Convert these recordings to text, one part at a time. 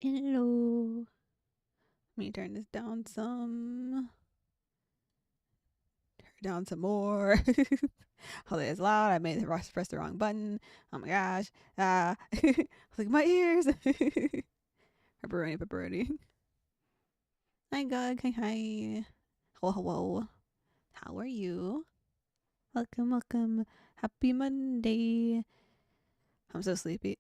Hello. Let me turn this down some. Turn it down some more. Hold it, it's loud. I made the press the wrong button. Oh my gosh. Ah. Look at my ears. Pepperoni, pepperoni. Hi, God. Hi, hi. Hello, hello. How are you? Welcome, welcome. Happy Monday. I'm so sleepy.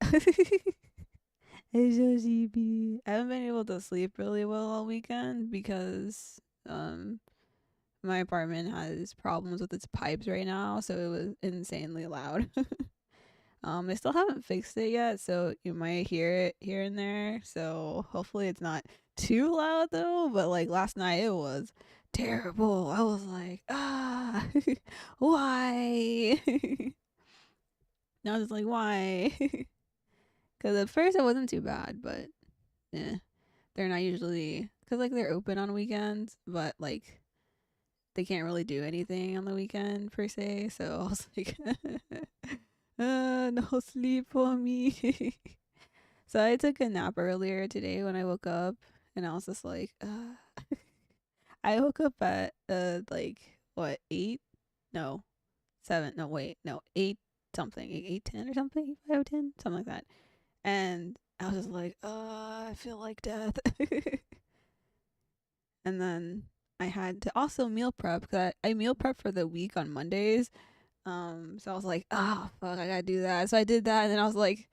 I'm so sleepy. I haven't been able to sleep really well all weekend because my apartment has problems with its pipes right now, so it was insanely loud. They still haven't fixed it yet, so you might hear it here and there. So hopefully it's not too loud though. But like last night, it was terrible. I was like, ah, why? And I was just like, why? Because at first it wasn't too bad, but yeah, they're not usually because like they're open on weekends, but like they can't really do anything on the weekend per se. So I was like, no sleep for me. So I took a nap earlier today when I woke up, and I was just like, I woke up at like what 8? No, 7. No, wait, no 8 something, 8:10 or something, 5:10, something like that. And I was just like, I feel like death. And then I had to also meal prep because I meal prep for the week on Mondays. So I was like, oh fuck, I gotta do that. So I did that, and then I was like,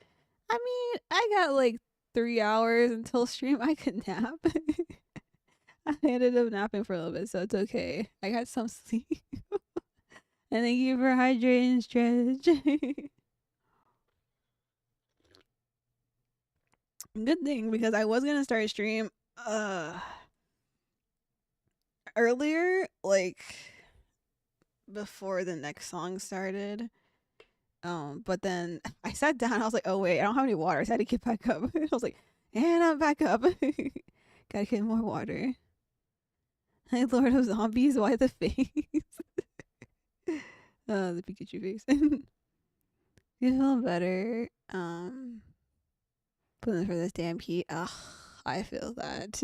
I mean, I got like 3 hours until stream. I could nap. I ended up napping for a little bit, so it's okay. I got some sleep. And thank you for hydrating, stretch. Good thing because I was gonna start stream earlier, like before the next song started. But then I sat down. I was like, oh wait, I don't have any water. So I had to get back up. I was like, and I'm back up. Gotta get more water. Hey, Lord of Zombies, why the face? The Pikachu face. You feel better. Putting for this damn heat. Ugh, I feel that.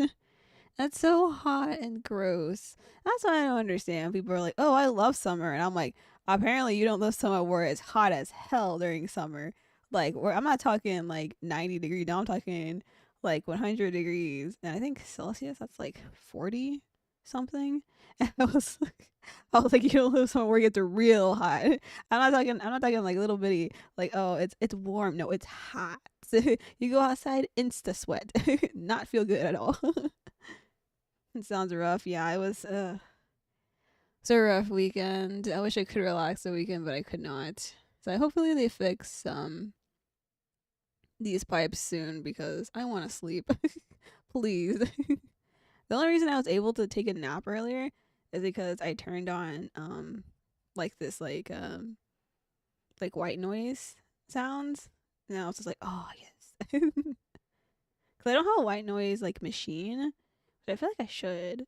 That's so hot and gross. That's why I don't understand. People are like, oh, I love summer. And I'm like, apparently you don't live somewhere where it's hot as hell during summer. Like, where I'm not talking like 90 degrees. No, I'm talking like 100 degrees. And I think Celsius, that's like 40 something. And I was like, you don't live somewhere where it gets real hot. I'm not talking like little bitty, like, oh, it's warm. No, it's hot. You go outside, insta sweat. Not feel good at all. It sounds rough. Yeah, it was it's a rough weekend. I wish I could relax the weekend, but I could not. So hopefully they fix these pipes soon because I want to sleep. Please. The only reason I was able to take a nap earlier is because I turned on like this like white noise sounds, and I was just like, oh yes. Because I don't have a white noise like machine, but I feel like I should.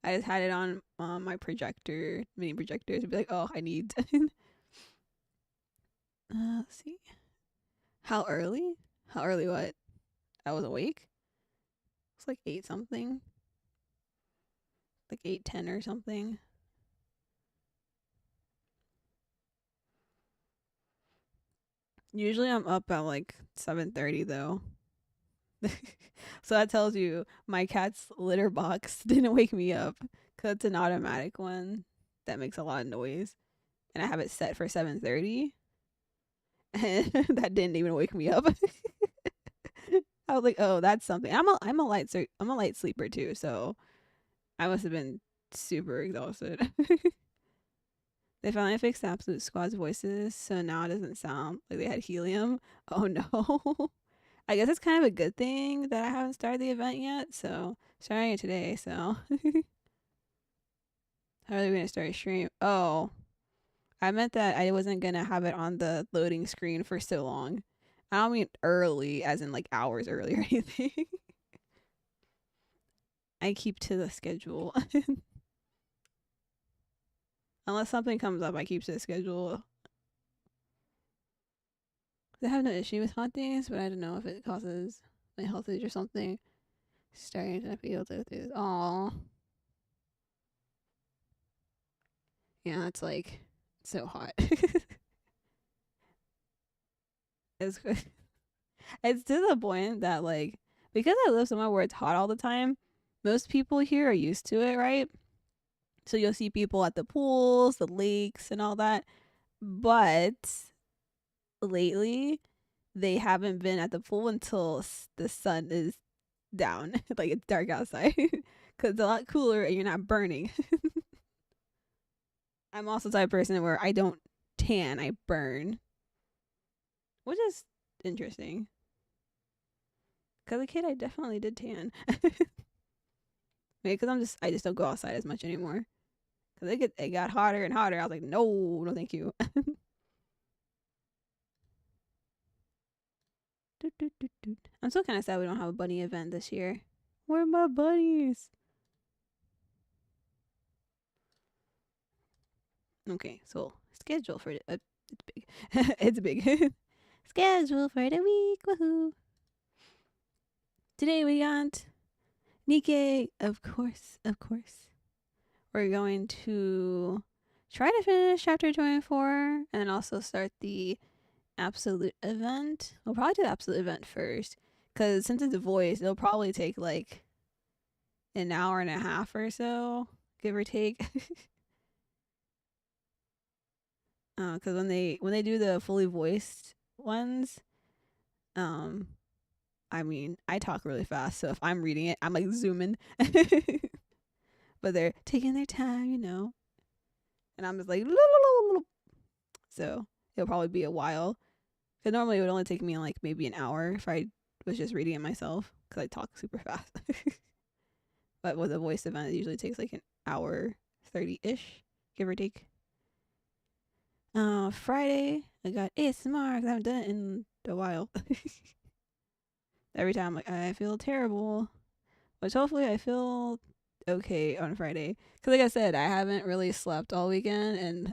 I just had it on my projector, mini projector, to be like, oh, I need. Let's see. How early? How early? What? I was awake. It's like 8 something, like 8:10 or something. Usually I'm up at like 7:30 though. So that tells you my cat's litter box didn't wake me up because it's an automatic one that makes a lot of noise, and I have it set for 7:30, and that didn't even wake me up. I was like, oh, that's something. I'm a light sleeper too, so I must have been super exhausted. They finally fixed Absolute Squad's voices, so now it doesn't sound like they had helium. Oh no. I guess it's kind of a good thing that I haven't started the event yet, so starting it today, so how are we gonna start a stream? Oh, I meant that I wasn't gonna have it on the loading screen for so long. I don't mean early as in like hours early or anything. I keep to the schedule. Unless something comes up, I keep to the schedule. I have no issue with hauntings, but I don't know if it causes my health is or something. Starting to feel through this. Aw. Yeah, it's like so hot. it's it's to the point that like because I live somewhere where it's hot all the time, most people here are used to it, right? So you'll see people at the pools, the lakes, and all that. But lately, they haven't been at the pool until the sun is down, like it's dark outside, because it's a lot cooler and you're not burning. I'm also the type of person where I don't tan, I burn, which is interesting. Cause a kid, I definitely did tan. Maybe because I just don't go outside as much anymore. Cause it got hotter and hotter. I was like, no, no, thank you. I'm still kind of sad we don't have a bunny event this year. Where are my bunnies? Okay, so schedule for it's big. It's big. Schedule for the week. Woohoo! Today we got Nikkei, of course, of course. We're going to try to finish chapter 24 and then also start the absolute event. We'll probably do the absolute event first because since it's a voice, it'll probably take like an hour and a half or so, give or take. Because when they do the fully voiced ones, I mean, I talk really fast, so if I'm reading it, I'm like zooming. But they're taking their time, and I'm just like, so it'll probably be a while. Because normally it would only take me like maybe an hour if I was just reading it myself, because I talk super fast. But with a voice event, it usually takes like an hour 30-ish, give or take. Friday, I got ASMR because I haven't done it in a while. Every time, like, I feel terrible. Which hopefully I feel okay on Friday. Because like I said, I haven't really slept all weekend. And,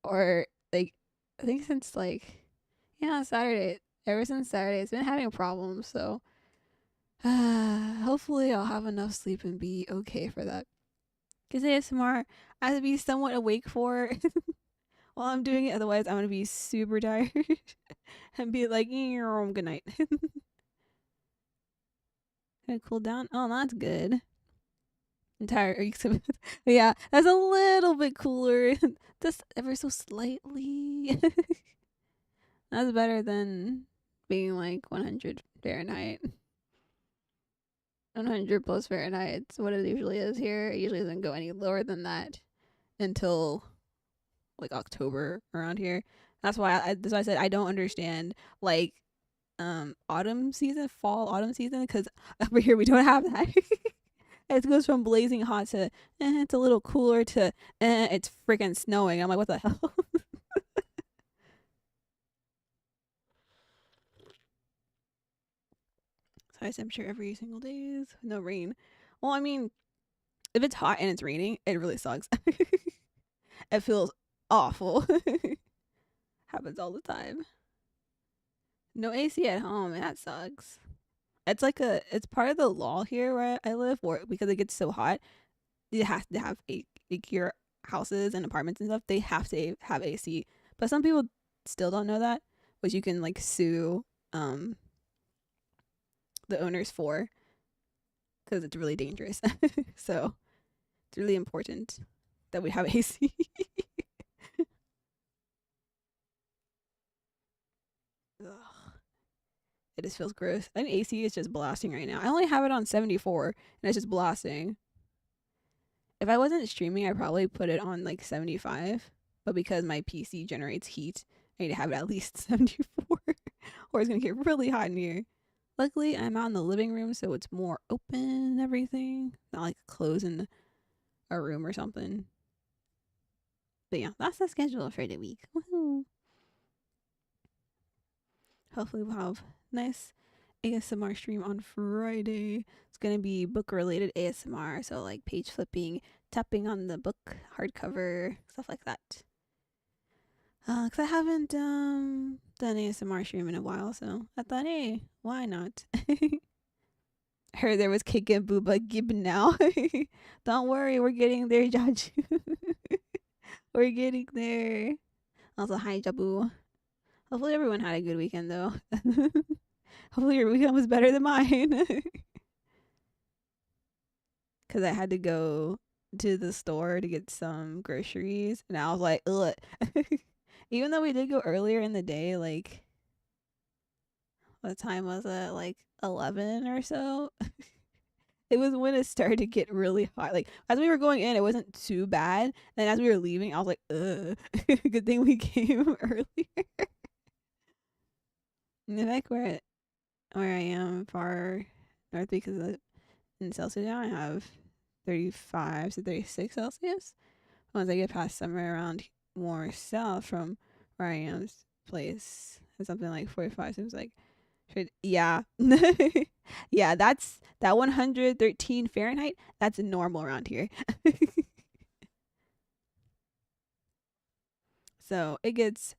or, like, I think since, like, Saturday. Ever since Saturday, it's been having problems. So, hopefully I'll have enough sleep and be okay for that. Because ASMR, I have to be somewhat awake for while I'm doing it. Otherwise, I'm going to be super tired and be like, good night. Gonna cool down. Oh, that's good. I'm tired. Yeah, that's a little bit cooler. Just ever so slightly. That's better than being like 100 Fahrenheit. 100 plus Fahrenheit. It's what it usually is here. It usually doesn't go any lower than that until like October around here. That's why I said I don't understand like autumn season, fall autumn season, because over here we don't have that. It goes from blazing hot to it's a little cooler to it's freaking snowing. I'm like, what the hell? So high temperature every single day, no rain. Well, I mean, if it's hot and it's raining, it really sucks. It feels awful. Happens all the time. No AC at home, and that sucks. It's part of the law here where I live, where because it gets so hot, you have to have like your houses and apartments and stuff. They have to have AC, but some people still don't know that, which you can like sue the owners for, because it's really dangerous. So it's really important that we have AC. Ugh. It just feels gross. I think AC is just blasting right now. I only have it on 74 and it's just blasting. If I wasn't streaming, I'd probably put it on like 75. But because my PC generates heat, I need to have it at least 74 or it's going to get really hot in here. Luckily, I'm out in the living room, so it's more open and everything. Not like closed in a room or something. But yeah, that's the schedule for the week. Woohoo! Hopefully we'll have nice ASMR stream on Friday. It's gonna be book related ASMR, so like page flipping, tapping on the book, hardcover, stuff like that. Cause I haven't done an ASMR stream in a while, so I thought, hey, why not? Heard there was Cake and Booba Gib now. Don't worry, we're getting there, Judge. We're getting there. Also, hi, Jabu. Hopefully everyone had a good weekend, though. Hopefully your weekend was better than mine. Because I had to go to the store to get some groceries, and I was like, ugh. Even though we did go earlier in the day, like, what time was it? Like 11 or so? It was when it started to get really hot. Like, as we were going in, it wasn't too bad. And as we were leaving, I was like, ugh. Good thing we came earlier. In fact, where I am far north, because in Celsius now I have 35 to 36 Celsius. Once I get past somewhere around more south from where I am's place, it's something like 45. Seems like, yeah. Yeah, that's that 113 Fahrenheit. That's normal around here. So it gets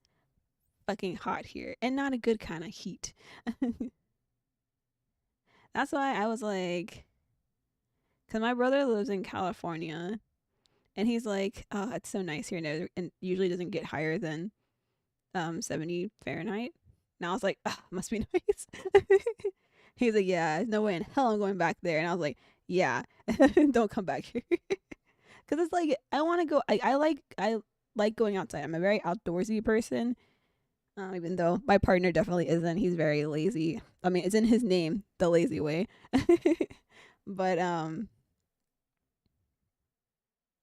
fucking hot here, and not a good kind of heat. That's why I was like, because my brother lives in California, and he's like, oh, it's so nice here, and usually doesn't get higher than 70 Fahrenheit. And I was like, oh, must be nice. He's like, yeah, no way in hell I'm going back there. And I was like, yeah, don't come back here. Because it's like, I want to go, I like going outside. I'm a very outdoorsy person. Even though my partner definitely isn't. He's very lazy. I mean, it's in his name, the lazy way. But I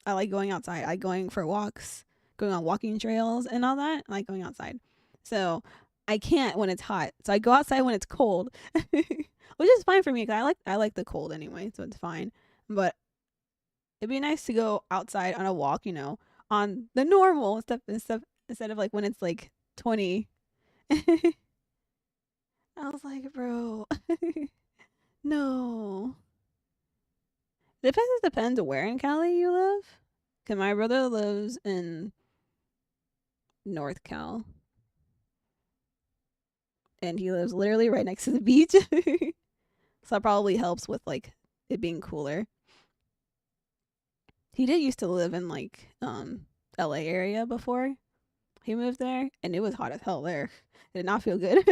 like going outside. I like going for walks, going on walking trails and all that. I like going outside. So I can't when it's hot. So I go outside when it's cold, which is fine for me because I like the cold anyway, so it's fine. But it'd be nice to go outside on a walk, on the normal stuff instead of like when it's like 20. I was like, bro, no. Depends where in Cali you live. Cause my brother lives in North Cal, and he lives literally right next to the beach. So that probably helps with like it being cooler. He did used to live in like LA area before he moved there, and it was hot as hell there. It did not feel good.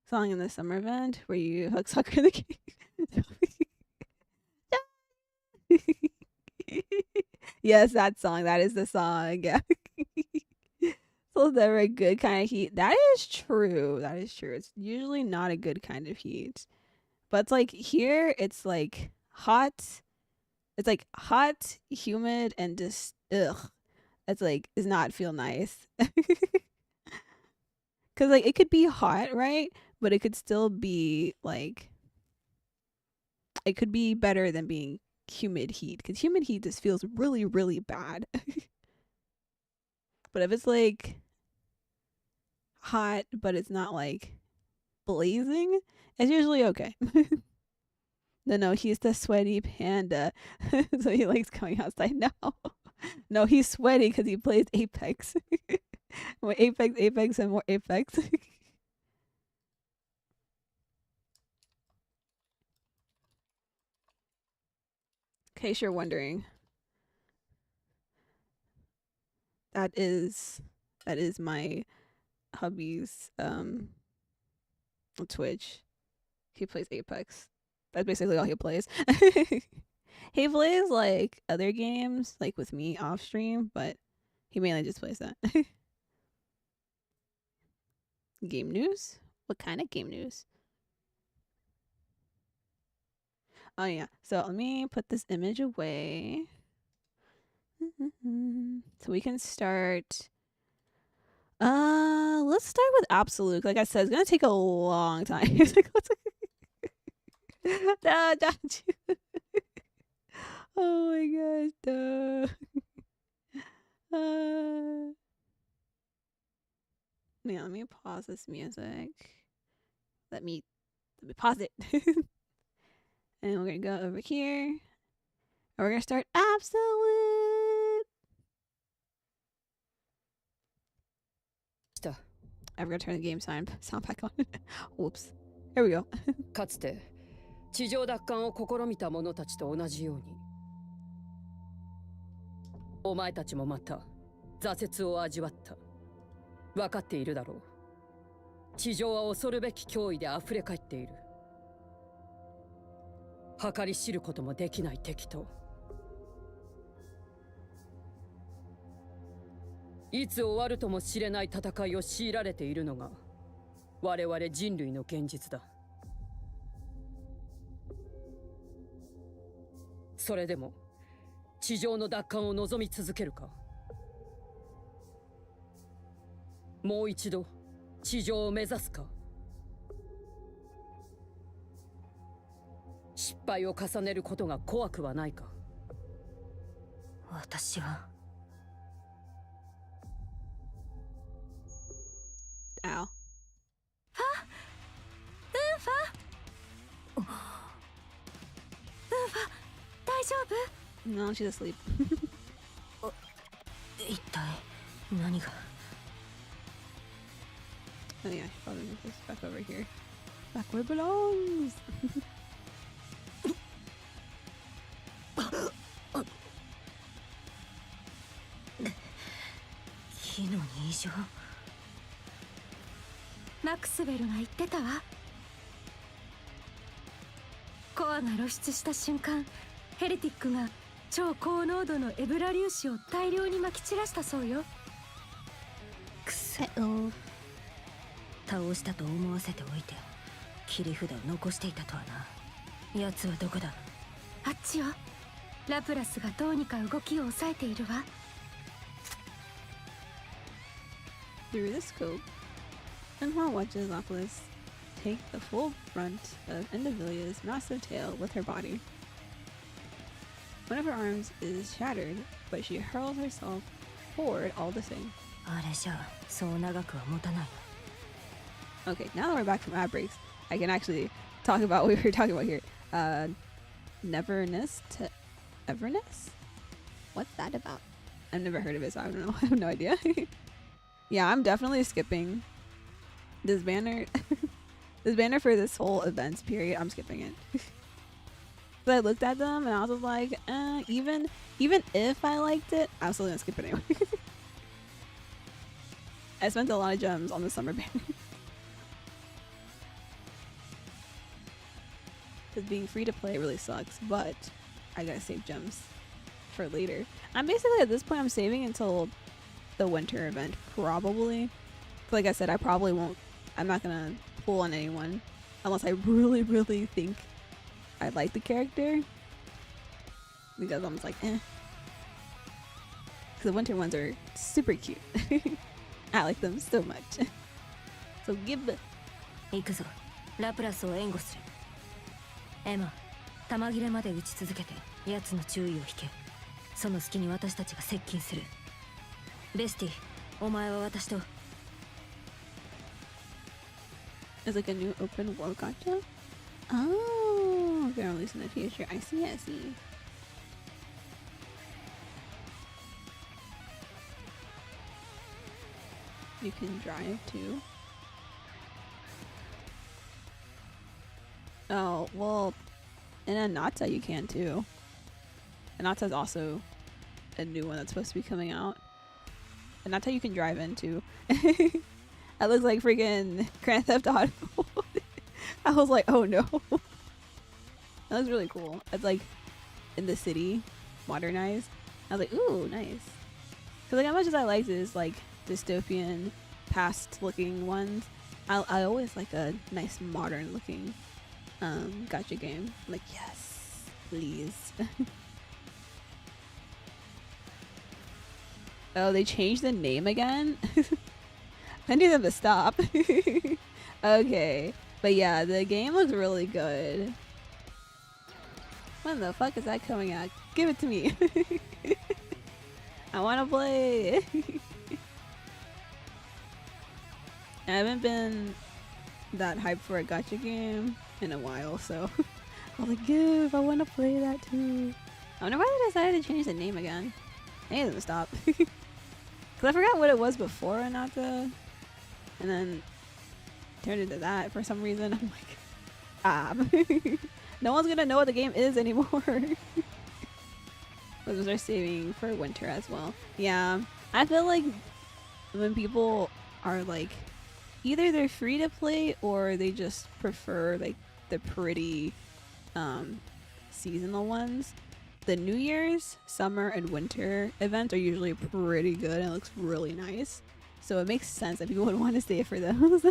Song in the summer event where you hug sucker the cake. Yes, that song. That is the song. Yeah. So never a good kind of heat. That is true. That is true. It's usually not a good kind of heat. But it's like here it's like hot. It's like hot, humid, and just ugh. It's like does not feel nice. Cause like it could be hot, right? But it could still be like it could be better than being humid heat. Cause humid heat just feels really, really bad. But if it's like hot, but it's not like blazing, it's usually okay. No, he's the sweaty panda, so he likes going outside now. No, he's sweaty because he plays Apex. More Apex, and more Apex. In case you're wondering, that is my hubby's Twitch. He plays Apex. That's basically all he plays. He plays like other games, like with me off stream, but he mainly just plays that. Game news? What kind of game news? Oh yeah. So let me put this image away. So we can start. Let's start with absolute. Like I said, it's gonna take a long time. It's like, no, don't you. Oh my gosh, no. Yeah, let me pause this music. Let me pause it. And we're gonna go over here. And we're gonna start absolute. I forgot to turn the game sound back on. Whoops. Here we go. かつて地上奪還を試みた者たちと同じように、お前たちもまた挫折を味わった。分かっているだろう。地上は恐るべき脅威で溢れ返っている。計り知ることもできない敵と、いつ終わるとも知れない戦いを強いられているのが我々人類の現実だ。それでも地上の奪還を望み続けるか。もう一度地上を目指すか。失敗を重ねることが怖くはないか。私は Ow. 大丈夫 No, she's asleep. 一体何が Oh yeah, she probably moved this back over here. Back where it belongs. 昨日に異常マクスウェルが言ってたわ。コアが露出した瞬間、ヘレティックが超高濃度のエブラ粒子を大量にまき散らしたそうよ。くせ倒したと思わせておいて切り札を残していたとはな。奴はどこだ。あっちよ。ラプラスがどうにか動きを抑えているわ。Through the scope, Senhua watches Lapis take the full brunt of Endivilia's massive tail with her body. One of her arms is shattered, but she hurls herself forward all the same. あれじゃそう長くは持たない。 Okay, now that we're back from ad breaks, I can actually talk about what we were talking about here. Neverness to Everness? What's that about? I've never heard of it, so I don't know. I have no idea. Yeah, I'm definitely skipping this banner. This banner for this whole events period, I'm skipping it. But I looked at them and I was just like, even if I liked it, I'm still gonna skip it anyway. I spent a lot of gems on the summer banner. Because being free to play really sucks, but I gotta save gems for later. I'm basically at this point, I'm saving until the winter event, probably. Like I said, I probably won't, I'm not gonna pull on anyone unless I really, really think I like the character. Because I'm just like, eh. Because the winter ones are super cute. I like them so much. So give. 行くぞ。ラプラスを援護する。エマ、弾切れまで撃ち続けて奴の注意を引け。その隙に私たちが接近する。ベスティ、お前は私と。It's like a new open world gacha? Oh, they're released in the future. I see, I see. You can drive too. Oh, well, in Anata you can too. Anata is also a new one that's supposed to be coming out. Anata you can drive into. That looks like freaking Grand Theft Auto. I was like, oh no. That was really cool. It's like in the city, modernized. I was like, ooh, nice. Cause like as much as I like this like dystopian, past-looking ones, I always like a nice modern-looking gacha game. I'm like, yes, please. Oh, they changed the name again? I need them to stop. Okay. But yeah, the game looks really good. When the fuck is that coming out? Give it to me. I want to play. I haven't been that hyped for a gacha game in a while, so I was like, give, I want to play that too. I wonder why they decided to change the name again. I need them to stop. Because I forgot what it was before Anata. and then turned into that for some reason. I'm like, no one's gonna know what the game is anymore. Those are saving for winter as well. Yeah, I feel like when people are like, either they're free to play or they just prefer like the pretty seasonal ones. The New Year's, summer, and winter events are usually pretty good and it looks really nice. So it makes sense that people would want to stay for those.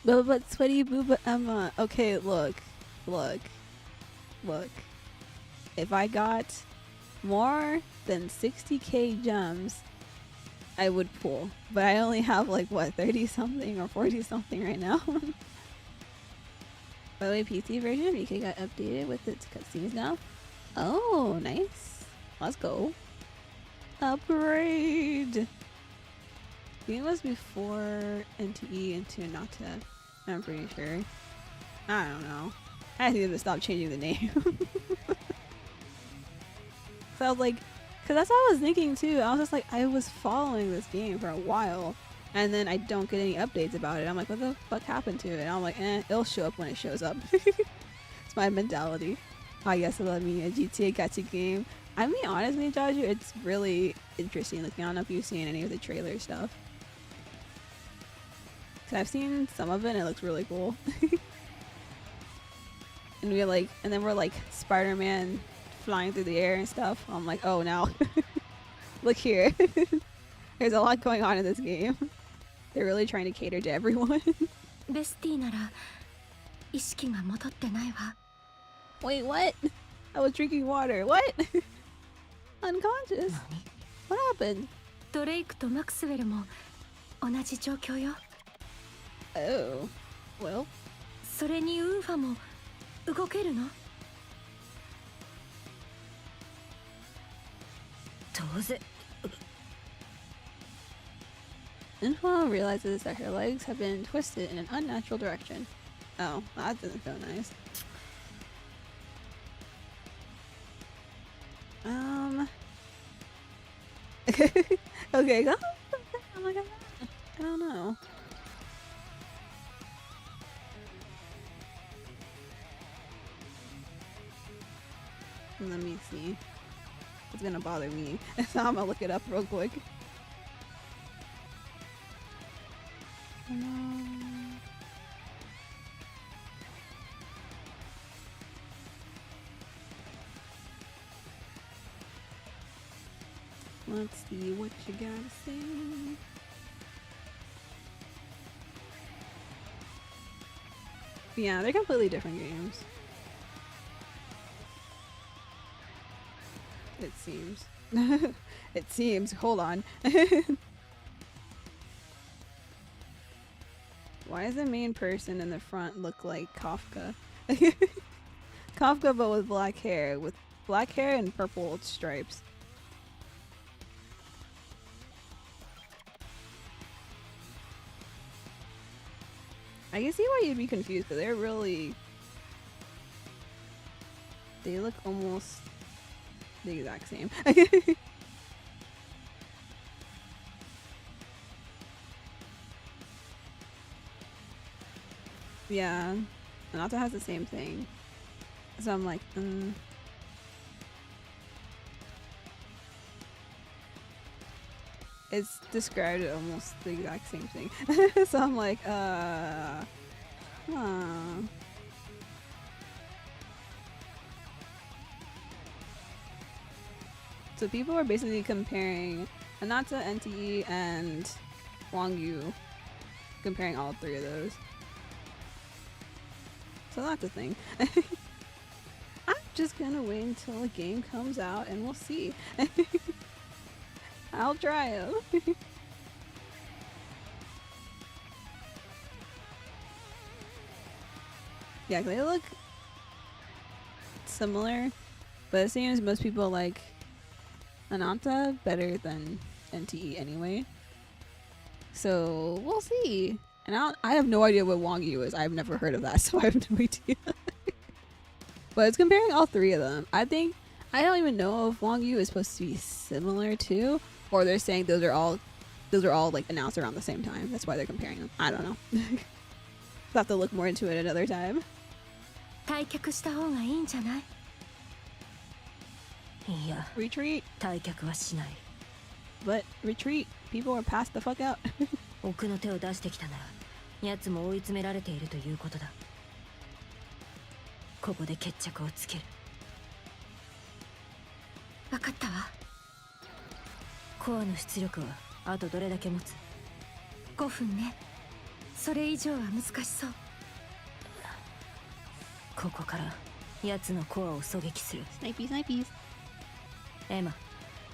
But sweaty booba Emma. Okay, look. If I got more than 60k gems, I would pull. But I only have like what, 30 something or 40 something right now. By the way, PC version of UK got updated with its cutscenes now. Oh, nice. Let's go. Upgrade. I think it was before NTE into Nata. I'm pretty sure. I don't know. I think they stop changing the name. So I was like, because that's what I was thinking too. I was just like, I was following this game for a while, and then I don't get any updates about it. I'm like, what the fuck happened to it? And I'm like, it'll show up when it shows up. It's my mentality. I guess I love me a GTA gacha game. I mean, honestly, Joju, it's really interesting. Like, I don't know if you've seen any of the trailer stuff. Cause I've seen some of it and it looks really cool. And then we're like Spider-Man flying through the air and stuff. I'm like, oh, now look here. There's a lot going on in this game. They're really trying to cater to everyone. Wait, what? I was drinking water. What? Unconscious. What happened? Oh, well. Info realizes that her legs have been twisted in an unnatural direction. Oh, that doesn't feel nice. Okay, go. Oh my god. I don't know. Let me see. It's gonna bother me. So I'm gonna look it up real quick. Let's see what you gotta say. Yeah, they're completely different games. It seems. It seems. Hold on. Why does the main person in the front look like Kafka? Kafka, but with black hair. With black hair and purple stripes. I can see why you'd be confused, because they're really... They look almost the exact same. Yeah, Anata has the same thing. So I'm like, It's described almost the exact same thing. So I'm like, huh. So people are basically comparing Anata, NTE, and Wangyu. Comparing all three of those. So that's the thing. I'm just gonna wait until the game comes out and we'll see. I'll try them. Yeah, they look similar, but it seems most people like Ananta better than NTE anyway. So we'll see. And I have no idea what Wangyu is. I've never heard of that, so I have no idea. But it's comparing all three of them. I don't even know if Wangyu is supposed to be similar to, or they're saying those are all those are all like announced around the same time. That's why they're comparing them. I don't know. I'll have to look more into it another time. 退却した方がいいんじゃない？いや、 Retreat? 退却はしない。 But retreat. People are passed the fuck out. 奥の手を出してきたなら、奴も追い詰められているということだ。ここで決着をつける。分かったわ。コアの出力はあとどれだけ持つ？5分ね。それ以上は難しそう。ここから奴のコアを狙撃する。スナイピースナイピース。エマ、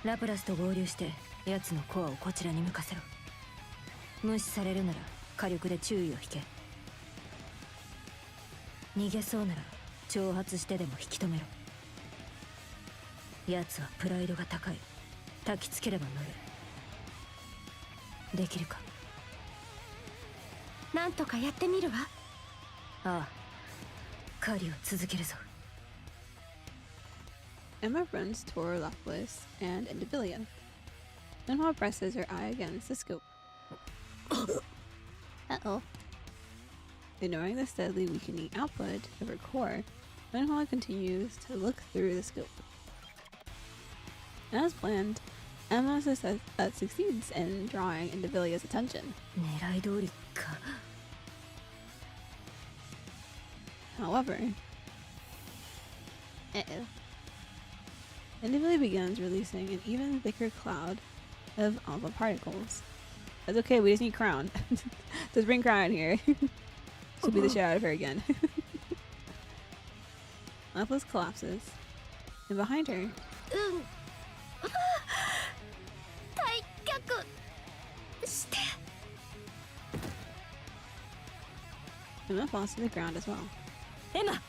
ラプラスと合流して奴のコアをこちらに向かせろ。無視されるなら火力で注意を引け。逃げそうなら挑発してでも引き止めろ。奴はプライドが高い。焚きつければ乗る。できるか？なんとかやってみるわ。ああ、狩りを続けるぞ。Emma runs toward Lapis and Indivilia. Minhwa presses her eye against the scope. Uh-oh. Ignoring the steadily weakening output of her core, Minhwa continues to look through the scope. As planned, Emma succeeds in drawing Indivilia's attention. 狙い通りか。 However, Indivilia begins releasing an even thicker cloud of alpha particles. That's okay, we just need Crown. Just bring Crown here. She'll beat the shit out of her again. Lapis collapses, and behind her, 退却して。 Emma falls to the ground as well. エマ、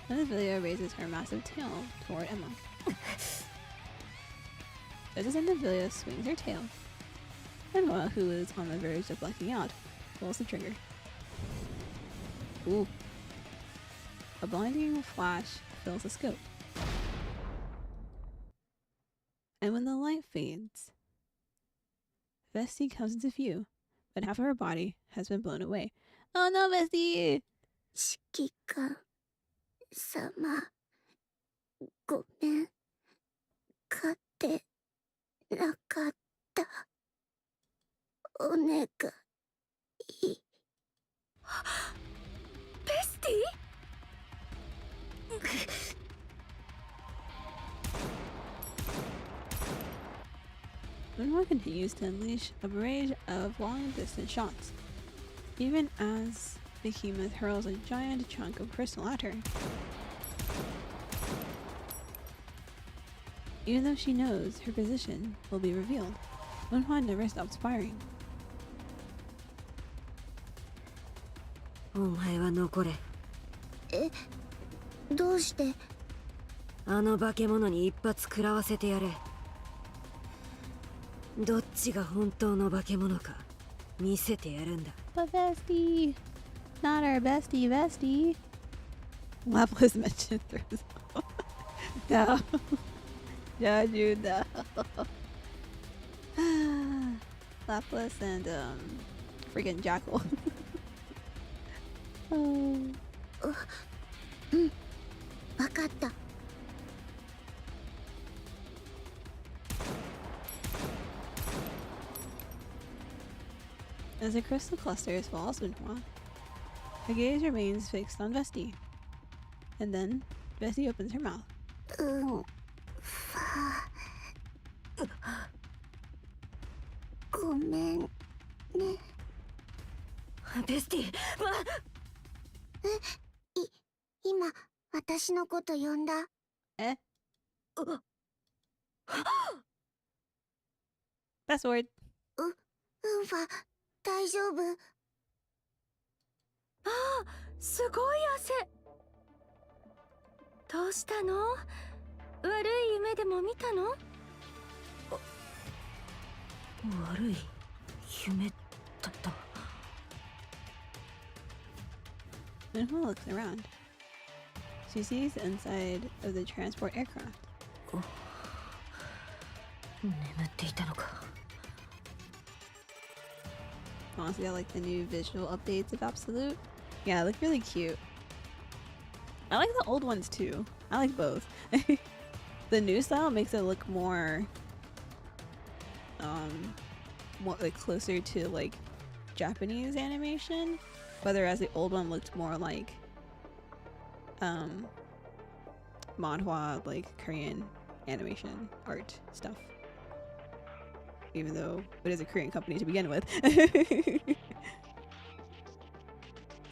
Indivilia raises her massive tail toward Emma. Just as Indivilia swings her tail, Emma, who is on the verge of blacking out, pulls the trigger. Ooh. A blinding flash fills the scope. And when the light fades, Vesti comes into view, but half of her body has been blown away. Oh no, Vesti! 指揮官様、ごめん。勝てなかった。お願い。ベスティMinhwa continues to unleash a barrage of long-distance shots, even as Behemoth hurls a giant chunk of crystal at her. Even though she knows her position will be revealed, Minhwa never stops firing. お前は残れ。え、どうして？あの化け物に一発食らわせてやれ。どっちが本当の化け物か見せてやるんだ。But Vesti, not our bestie, Vesti. Lapis mentioned through his No. No, dude, no. Lapis and, freaking Jackal. Oh. うん、わかった。As the crystal cluster swallows Minhwa, her gaze remains fixed on Vesti. And then, Vesti opens her mouth. ごめんね。ベスティ、今、私のこと呼んだ。Eh? Password. ウンファ、大丈夫？ああ、すごい汗。どうしたの？悪い夢でも見たの？悪い夢だった。Minhwa looks around. She sees the inside of the transport aircraft. 眠っていたのか。Honestly, I like the new visual updates of Absolute. Yeah, they look really cute. I like the old ones too. I like both. The new style makes it look more like closer to like Japanese animation, whereas the old one looked more like manhwa, like Korean animation art stuff, even though it is a Korean company to begin with.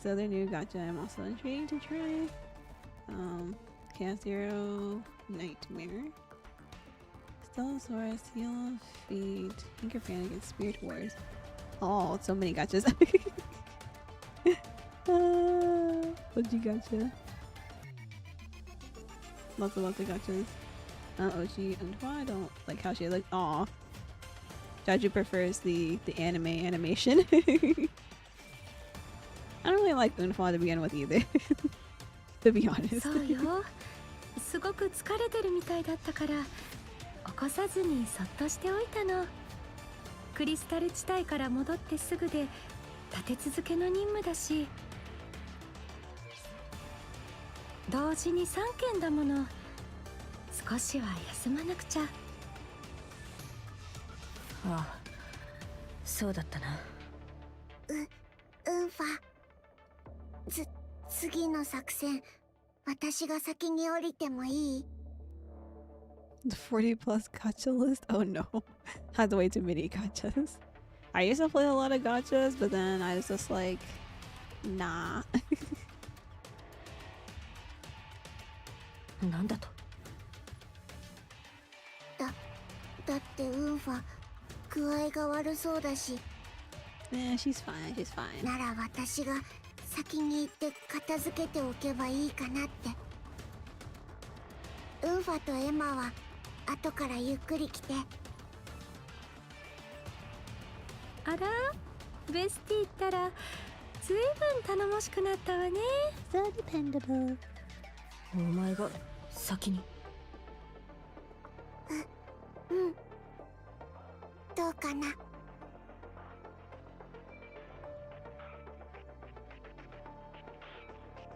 So their new gacha I'm also intrigued to try. Chaos Zero Nightmare, Stellasaurus, Seal of Fate, Tinker Panic, and Spirit Wars. Oh, so many gachas. What'd you gacha? Lots of gachas. Ochi and I don't like how she looks. Aw. Jaju prefers the anime animation. I don't really like Unfa to begin with either. To be honest. そうよ。すごく疲れてるみたいだったから起こさずにそっとしておいたの。クリスタル地帯から戻ってすぐで立て続けの任務だし、同時に3件だもの。少しは休まなくちゃ。ああ、そうだったな。ウンファ、次の作戦、私が先に降りてもいい？ The 40 plus gacha list? Oh no. Had way too many gachas. I used to play a lot of gachas, but then I was just like, nah. なんだと？だってウンファ、具合が悪そうだし。Yeah, she's fine, she's fine. なら私が先に行って片付けておけばいいかなって。ウンファとエマは後からゆっくり来て。あら、ベスティったらずいぶん頼もしくなったわね。So dependable。お前が先に。うん。どうかな。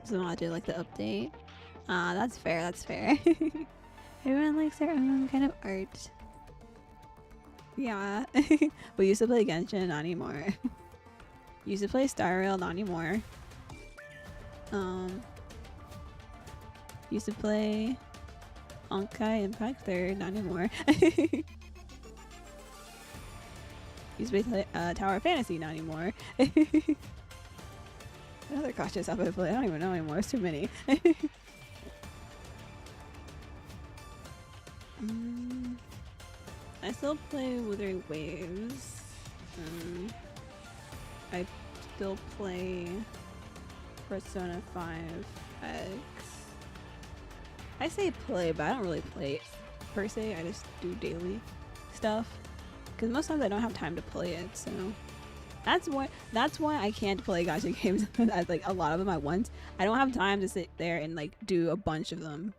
So I do like the update. Ah, that's fair, that's fair. Everyone likes their own kind of art. Yeah. We used to play Genshin, not anymore. Used to play Star Rail, not anymore. Used to play Honkai Impact 3rd, not anymore. Used to play Tower of Fantasy, not anymore. What other gachas have I played? I don't even know anymore. It's too many. I still play Withering Waves. I still play Persona 5X. I say play, but I don't really play it per se. I just do daily stuff. Because most times I don't have time to play it, so... That's why I can't play gacha games like a lot of them at once. I don't have time to sit there and like do a bunch of them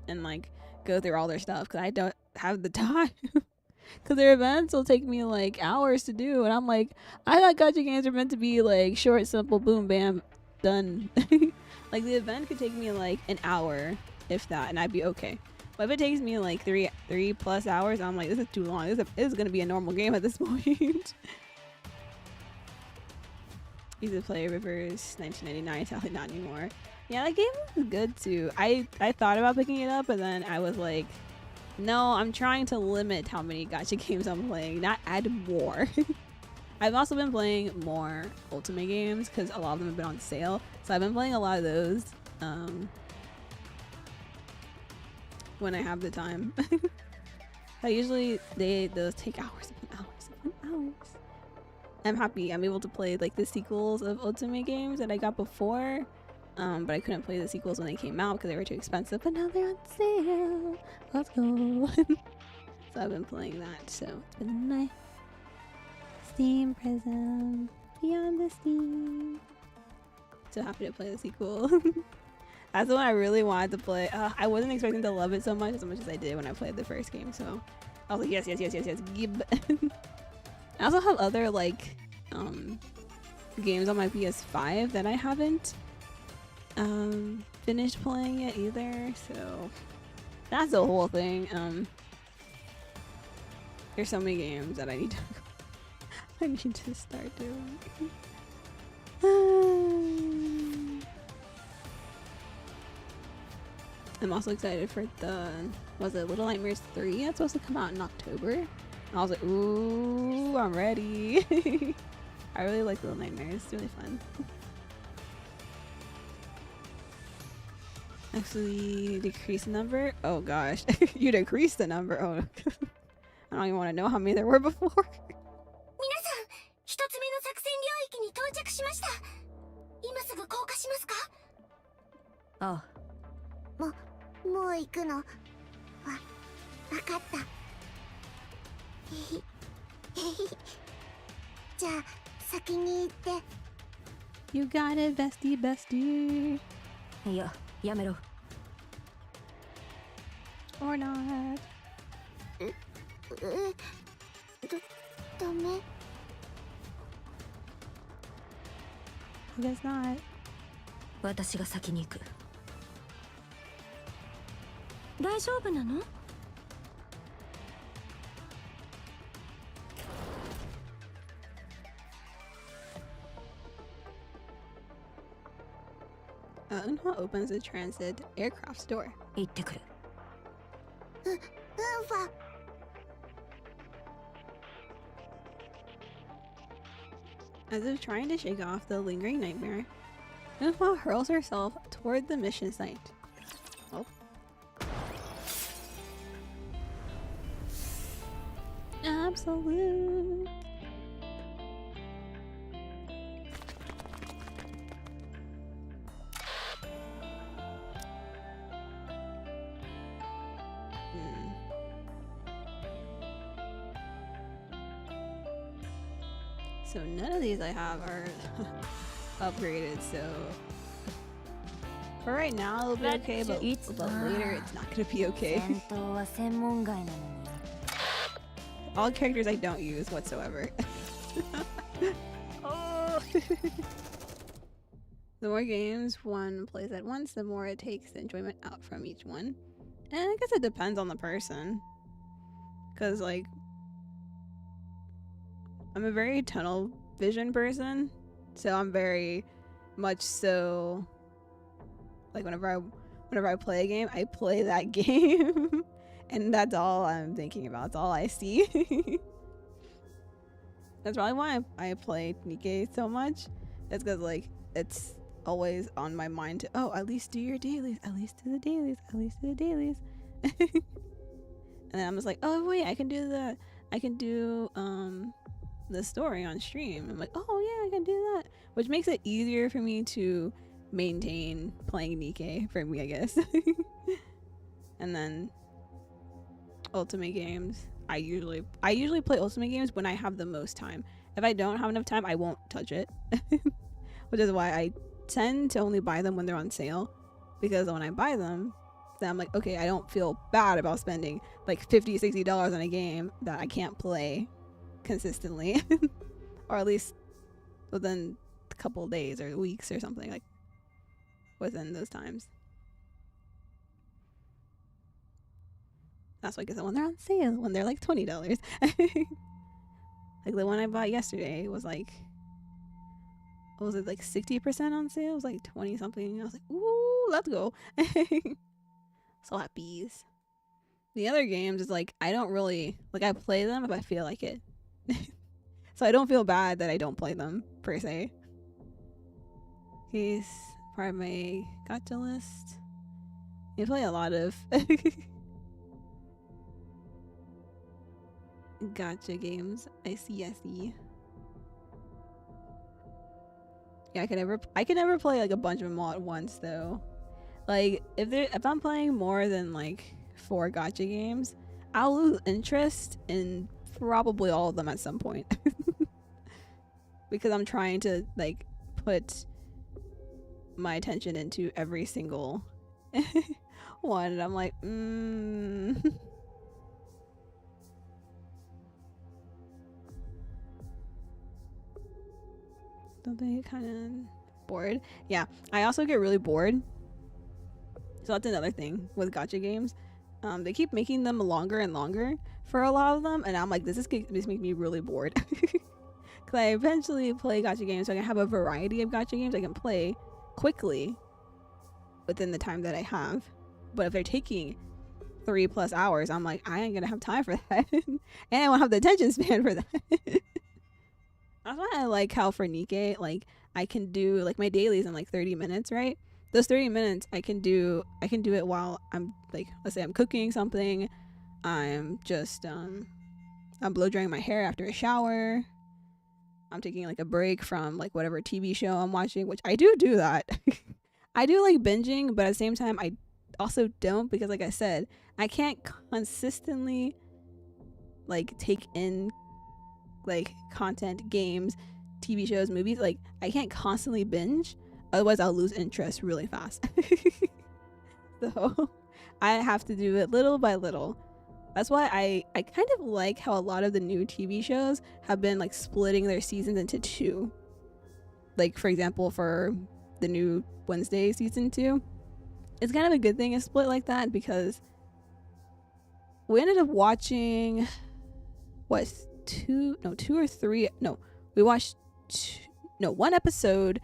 and like go through all their stuff because I don't have the time. Because their events will take me like hours to do, and I'm like, I thought gacha games are meant to be like short, simple, boom, bam, done. Like the event could take me like an hour, if that, and I'd be okay. But if it takes me like three plus hours, I'm like, this is too long. This is gonna be a normal game at this point. Used to play Rivers 1999, sadly not anymore. Yeah, that game was good too. I thought about picking it up, but then I was like, no, I'm trying to limit how many gacha games I'm playing, not add more. I've also been playing more otome games because a lot of them have been on sale. So I've been playing a lot of those when I have the time. Usually those take hours upon hours upon hours. I'm happy I'm able to play like the sequels of otome games that I got before, but I couldn't play the sequels when they came out because they were too expensive, but now they're on sale. Let's go. So I've been playing that, so it's been my Steam present beyond the Steam. So happy to play the sequel. That's the one I really wanted to play. I wasn't expecting to love it so much as I did when I played the first game, so I was like, yes, gib. I also have other like games on my PS5 that I haven't finished playing it either, so that's the whole thing. There's so many games that I need to I need to start doing. I'm also excited for the Little Nightmares 3 that's supposed to come out in October. I was like, ooh, I'm ready. I really like Little Nightmares. It's really fun. Actually, decrease the number? Oh gosh. You decreased the number. Oh. I don't even want to know how many there were before. 皆さん、一つ目の作戦領域に到着しました。今すぐ降下しますか？ああ、もう行くの？わかった。じゃあ先に行って。You got it, bestie, bestie. いや、やめろ。Or not. ダメ。I guess not. 私が先に行く。大丈夫なの？Unha opens the transit aircraft's door. 行ってくる。ウンファ。As if trying to shake off the lingering nightmare, Unha hurls herself toward the mission site. Oh. Absolute. So none of these I have are upgraded, so for right now it'll be okay, but later it's not gonna be okay. 戦闘は専門外なのに。All characters I don't use whatsoever. Oh. The more games one plays at once, the more it takes the enjoyment out from each one. And I guess it depends on the person. Cause like I'm a very tunnel vision person, so I'm very much so like whenever I play a game, I play that game, and that's all I'm thinking about. That's all I see. That's probably why I play Nikkei so much. It's because like it's always on my mind to at least do your dailies, at least do the dailies, at least do the dailies. And then I'm just like, oh wait, I can do the story on stream. I'm like, oh yeah, I can do that, which makes it easier for me to maintain playing Nikkei for me, I guess. And then ultimate games, I usually play ultimate games when I have the most time. If I don't have enough time, I won't touch it. Which is why I tend to only buy them when they're on sale, because when I buy them, then I'm like, okay, I don't feel bad about spending like $50-$60 on a game that I can't play consistently. Or at least within a couple days or weeks or something, like within those times. That's why I get them when they're on sale, when they're like $20. Like the one I bought yesterday was like, what was it, like 60% on sale? It was like 20 something. I was like, ooh, let's go. So happies. The other games is like, I don't really, like I play them if I feel like it. So I don't feel bad that I don't play them per se. He's part of my gacha list. I play a lot of gacha games. I see. Yeah, I can never play like a bunch of them all at once though. Like if I'm playing more than like 4 gacha games, I'll lose interest in probably all of them at some point. Because I'm trying to like put my attention into every single one, and I'm like, Don't they get kind of bored? Yeah, I also get really bored. So that's another thing with gacha games. They keep making them longer and longer for a lot of them, and I'm like, this makes me really bored. Because I eventually play gacha games, so I can have a variety of gacha games I can play quickly within the time that I have. But if they're taking 3+ hours, I'm like, I ain't gonna have time for that. And I won't have the attention span for that. That's why I like how for Nikkei, like, I can do like my dailies in like 30 minutes, right? Those 30 minutes I can do it while I'm like, let's say I'm cooking something, I'm just I'm blow drying my hair after a shower, I'm taking like a break from like whatever TV show I'm watching, which I do that. I do like binging, but at the same time I also don't, because like I said, I can't consistently like take in like content, games, TV shows, movies. Like I can't constantly binge, otherwise I'll lose interest really fast. So I have to do it little by little. That's why I kind of like how a lot of the new TV shows have been like splitting their seasons into 2. Like for example, for the new Wednesday season 2, it's kind of a good thing it's split like that, because we ended up watching we watched 1 episode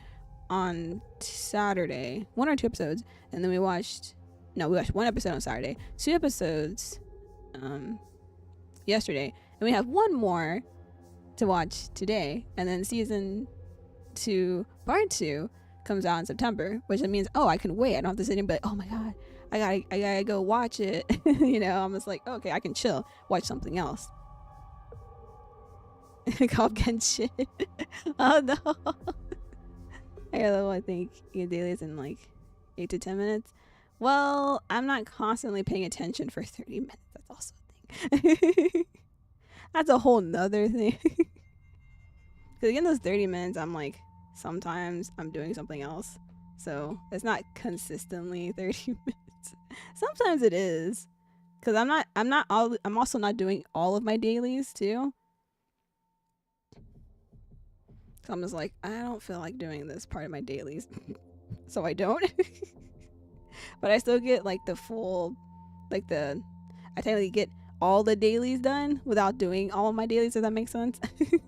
on Saturday, 1 or 2 episodes, and then we watched 1 episode on Saturday, 2 episodes yesterday, and we have 1 more to watch today, and then season 2 part 2 comes out in September, which means I can wait. I don't have to sit and be like, oh my god, I gotta go watch it. You know, I'm just like, okay, I can chill, watch something else. Call Genshin. Oh no. I think your daily is in like 8 to 10 minutes. Well, I'm not constantly paying attention for 30 minutes. That's also a thing. That's a whole nother thing. Because again, those 30 minutes, I'm like, sometimes I'm doing something else. So it's not consistently 30 minutes. Sometimes it is. Because I'm also not doing all of my dailies too. So I'm just like, I don't feel like doing this part of my dailies. So I don't. But I still get like the full, I technically get all the dailies done without doing all of my dailies, if that makes sense. Because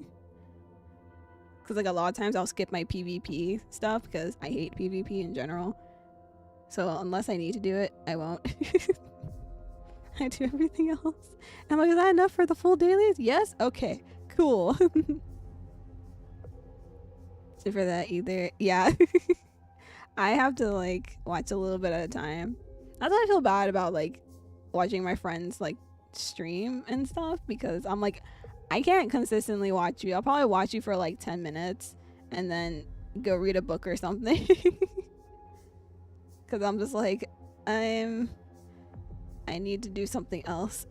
like a lot of times I'll skip my PvP stuff because I hate PvP in general. So unless I need to do it, I won't. I do everything else. And I'm like, is that enough for the full dailies? Yes? Okay, cool. So for that either, yeah. I have to like watch a little bit at a time. That's why I feel bad about like watching my friends like stream and stuff, because I'm like, I can't consistently watch you. I'll probably watch you for like 10 minutes and then go read a book or something. Because I'm just like, I need to do something else.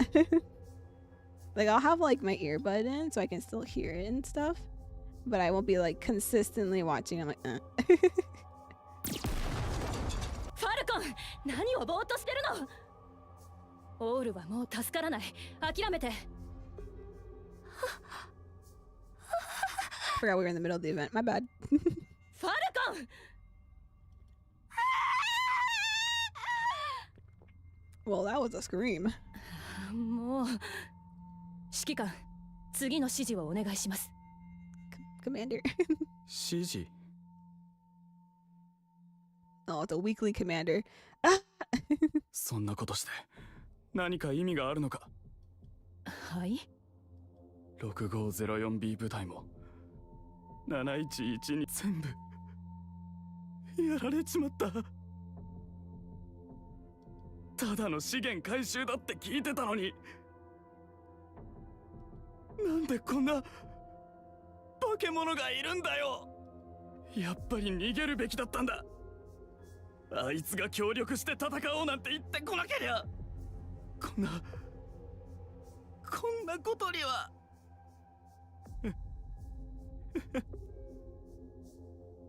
Like I'll have like my earbud in so I can still hear it and stuff, but I won't be like consistently watching. I'm like, ファルコン、何をぼーっとしてるの？オールはもう助からない。諦めて。Forgot we were in the middle of the event. My bad. ファルコン。Well, that was a scream. もう。指揮官、次の指示をお願いします。Commander. 指示? Oh, it's a weekly commander. そんなことして何か意味があるのか？はい。6504B 部隊も711に全部やられちまった。ただの資源回収だって聞いてたのに、なんでこんな化け物がいるんだよ。やっぱり逃げるべきだったんだ。あいつが協力して戦おうなんて言ってこなけりゃ、こんなことには。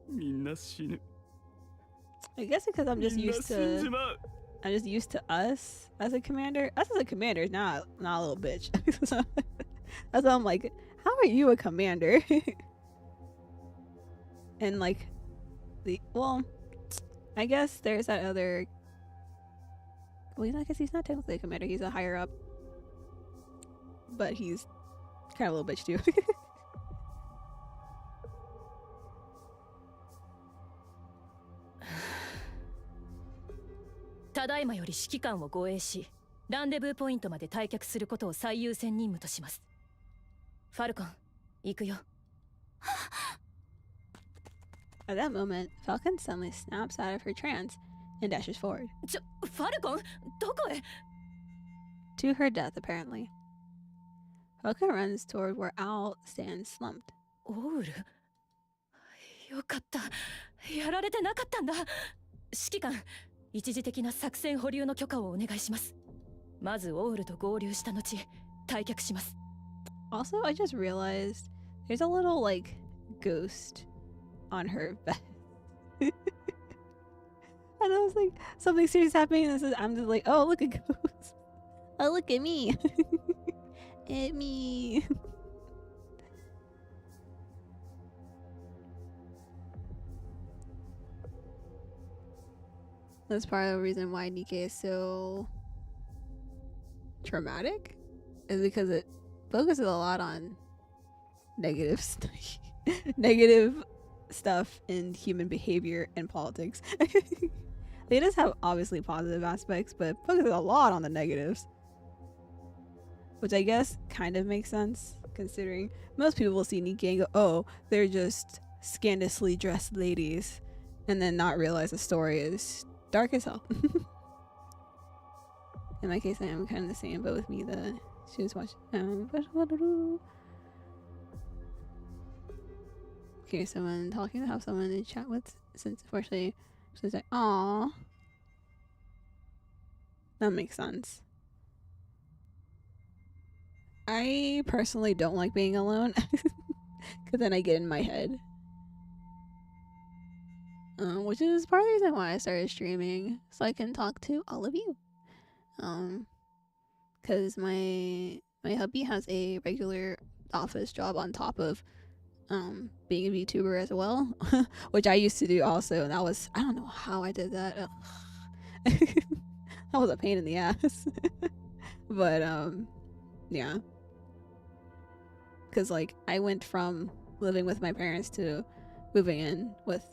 みんな死ぬ。 I guess because I'm just used to us as a commander. Us as a commander is not a little bitch. So, that's why I'm like, how are you a commander? And like I guess there's that other. Well, I guess he's not technically a commander. He's a higher up, but he's kind of a little bitch too. ただいまより指揮官を護衛し、ランデブーポイントまで退却することを最優先任務とします。ファルコン、行くよ。At that moment, Falcon suddenly snaps out of her trance and dashes forward. ファルコン、どこへ? To her death, apparently. Falcon runs toward where Owl stands slumped. オール、よかった。やられてなかったんだ。指揮官、一時的な作戦保留の許可をお願いします。まずオールと合流した後、退却します。Also, I just realized there's a little like ghost on her vest. And I was like, something serious happening. And I'm just like, oh, look, a ghost. Oh, look at me. At me. That's part of the reason why Nikkei is so traumatic, is because it focuses a lot on negative stuff in human behavior and politics. They just have obviously positive aspects, but it focuses a lot on the negatives, which I guess kind of makes sense considering most people will see Nikkei and go, oh, they're just scandalously dressed ladies, and then not realize the story is dark as hell. In my case, I am kind of the same, but with me, she was watching. Okay, someone talking to have someone to chat with, since unfortunately, she's like, "Aw." That makes sense. I personally don't like being alone, because then I get in my head. Which is part of the reason why I started streaming, so I can talk to all of you. Because my hubby has a regular office job on top of being a VTuber as well, which I used to do also, and I don't know how I did that. That was a pain in the ass. But yeah, because like I went from living with my parents to moving in with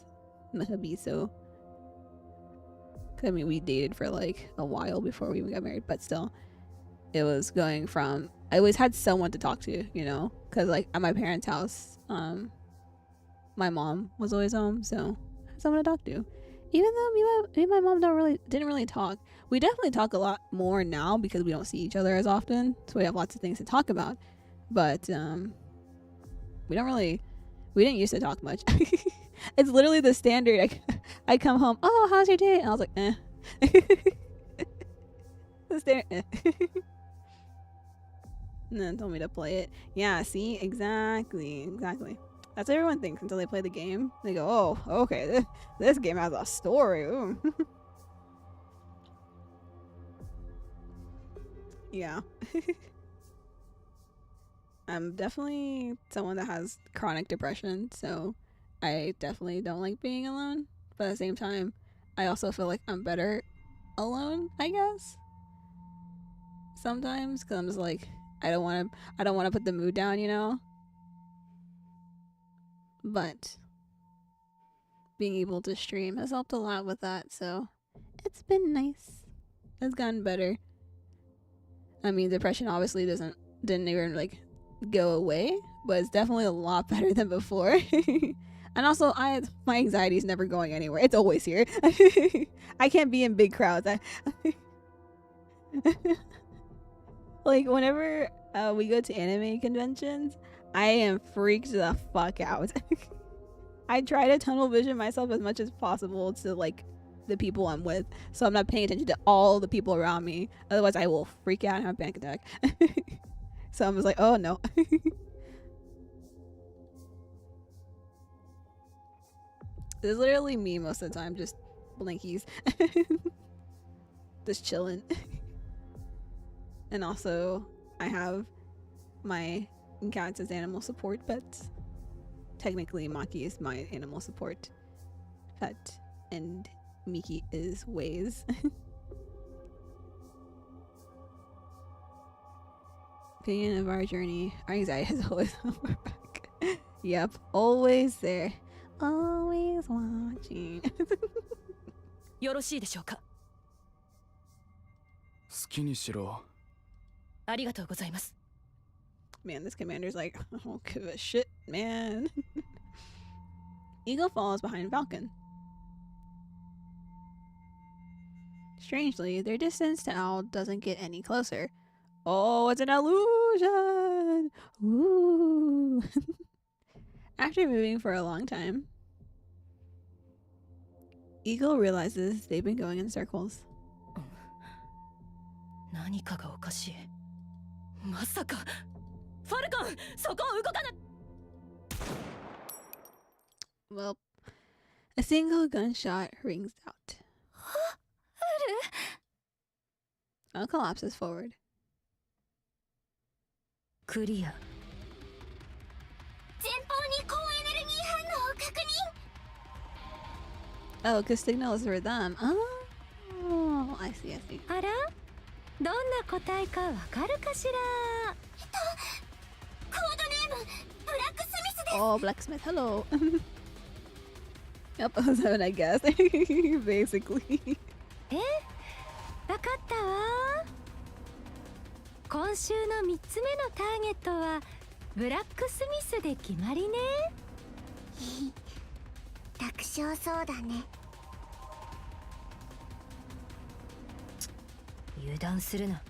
my hubby, so I mean we dated for like a while before we even got married, but still it was going from I always had someone to talk to, you know, because like at my parents' house my mom was always home, so I had someone to talk to. Even though me and my mom didn't really talk. We definitely talk a lot more now because we don't see each other as often, so we have lots of things to talk about, but we didn't used to talk much. It's literally the standard. I come home, oh, how's your day? And I was like, eh. The standard, eh. And then told me to play it. Yeah, see? Exactly. That's what everyone thinks until they play the game. They go, oh, okay, this game has a story. Ooh. Yeah. I'm definitely someone that has chronic depression, so I definitely don't like being alone. But at the same time, I also feel like I'm better alone, I guess. Sometimes, because I'm just like, I don't want to put the mood down, you know? But being able to stream has helped a lot with that, so it's been nice. It's gotten better. I mean, depression obviously didn't even like go away, but it's definitely a lot better than before. And also my anxiety is never going anywhere. It's always here. I can't be in big crowds. Like whenever we go to anime conventions, I am freaked the fuck out. I try to tunnel vision myself as much as possible to like the people I'm with, so I'm not paying attention to all the people around me. Otherwise I will freak out and have a panic attack. So I'm just like, oh no. It's literally me most of the time, just blinkies. Just chilling. And also I have my cats as animal support pets. technically Maki is my animal support pet, and Miki is Waze. Opinion of our journey. Our anxiety is always on our back. Yep, always there. Always watching. よろしいでしょうか。好きにしろ。ありがとうございます。 Man, this commander's like, I don't give a shit, man. Eagle falls behind Falcon. Strangely, their distance to Owl doesn't get any closer. Oh, it's an illusion! Ooh. After moving for a long time, Eagle realizes they've been going in circles. 何かがおかしい。まさかファルコン、そこを動かな。 Well, a single gunshot rings out. Owl collapses forward. クリア。前方に高エネルギー反応を確認。 Oh, because signals for them. Oh, I see, I see. あら、どんな答えかわかるかしら。コードネームブラックスミスです。 Oh, blacksmith, hello. Yep, that's what I guess. Basically. わかったわ。今週の3つ目のターゲットはブラックスミスで決まりね。楽勝そうだね。油断するな。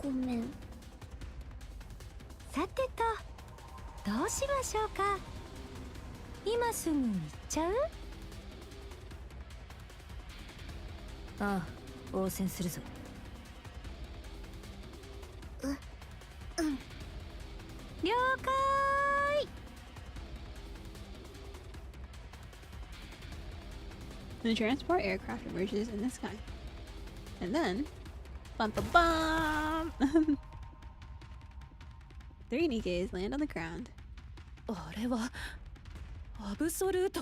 ごめん。さてと、どうしましょうか。今すぐ行っちゃう？ああ、応戦するぞ。了解。 The transport aircraft emerges in the sky. And then, bum bum bum! 3 Nikes land on the ground. あれはアブソルート。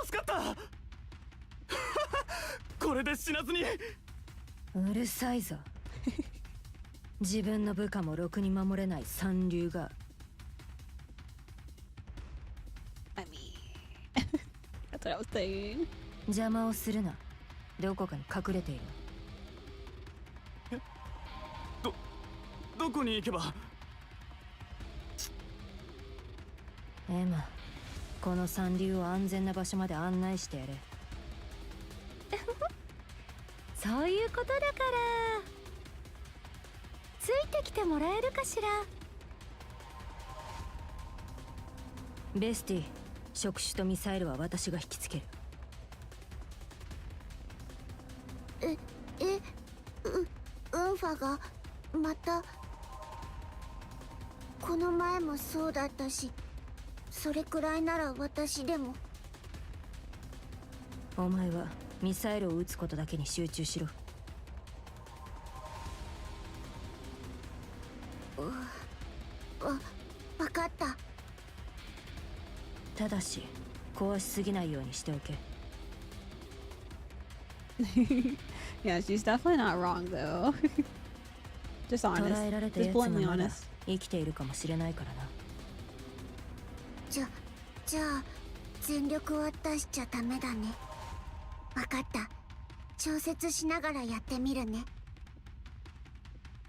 助かったこれで死なずに。うるさいぞ。自分の部下もろくに守れない三流が。I mean, that's what I was saying. 邪魔をするな。どこかに隠れている。どこに行けば。エマ、この三流を安全な場所まで案内してやれ。そういうことだから。ついてきてもらえるかしら。ベスティ、触手とミサイルは私が引きつける。ウンファがまた。この前もそうだったし、それくらいなら私でも。お前はミサイルを撃つことだけに集中しろ。わかった。ただし壊しすぎないようにしておけ。Yeah, she's definitely not wrong though. Just 捕 honest. らえられた Just やつも bluntly まだ honest. 生きているかもしれないからな。じゃあ全力を出しちゃダメだね。わかった。調節しながらやってみるね。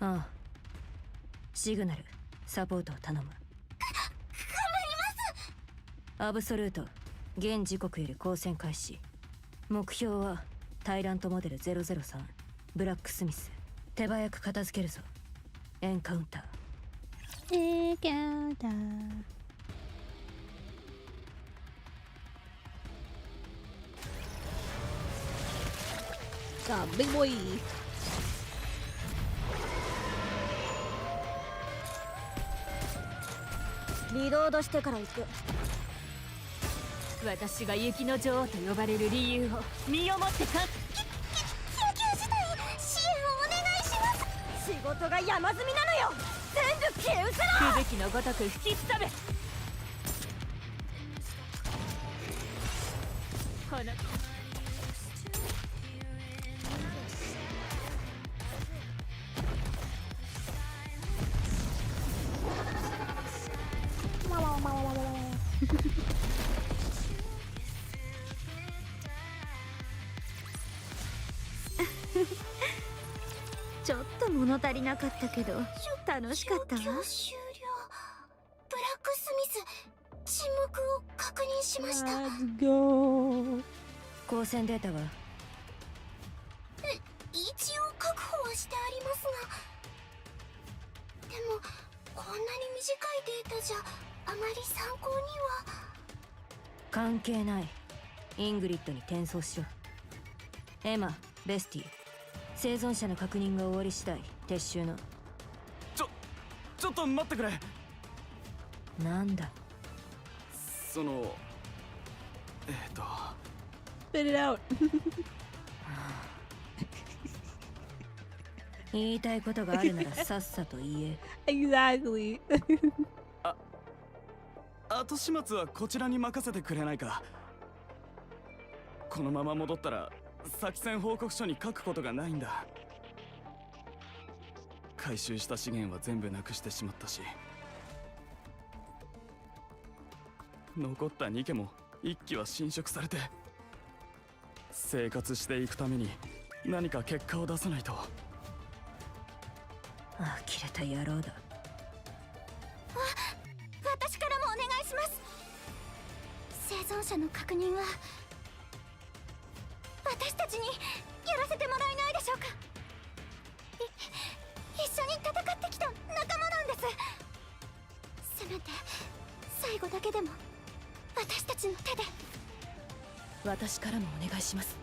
ああ、シグナルサポートを頼む。頑張ります。アブソルート、現時刻より交戦開始。目標はタイラントモデル003ブラックスミス。手早く片付けるぞ。エンカウンター。Ah, big boy. リロードしてから行く。私が雪の女王と呼ばれる理由を身をもってか。緊急事態支援をお願いします。仕事こが山積みなのよ。全部消え失せろ。吹雪のごとく吹きすさべ。このちょっと物足りなかったけど楽しかったわ。状況終了。ブラックスミス沈黙を確認しました。 Let's go. 光線データは一応確保はしてありますが、でもこんなに短いデータじゃあまり参考には。関係ない。イングリッドに転送しろ。エマ、ベスティ、生存者の確認が終わり次第撤収の。ちょっと待ってくれ。なんだ。そのSpit it out. 言いたいことがあるならさっさと言え。Exactly. 後始末はこちらに任せてくれないか。このまま戻ったら作戦報告書に書くことがないんだ。回収した資源は全部なくしてしまったし、残った2家も1機は侵食されて、生活していくために何か結果を出さないと。呆れた野郎だ。私からもお願いします。生存者の確認は私たちにやらせてもらえないでしょうか。一緒に戦ってきた仲間なんです。せめて最後だけでも私たちの手で。私からもお願いします。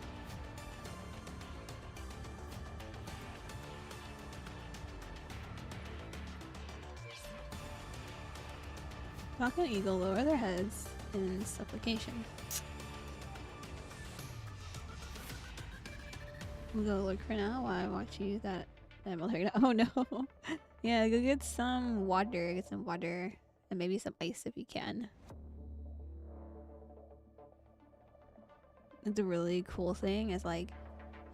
Falcon and Eagle lower their heads in supplication. We'll go look for now while I watch you that. Oh no. Yeah, go get some water. Get some water. And maybe some ice if you can. It's a really cool thing. It's like,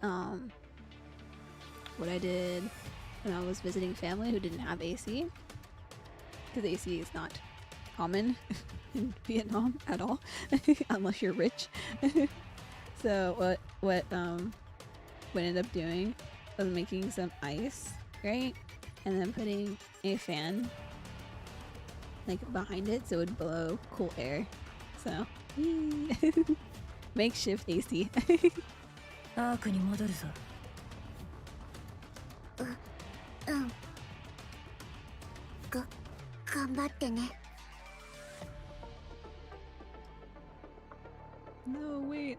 what I did when I was visiting family who didn't have AC. Because AC is not common in Vietnam at all, unless you're rich. So what ended up doing was making some ice, right? And then putting a fan like behind it so it would blow cool air. So makeshift AC. アークに戻るぞ。頑張ってね。 No, wait.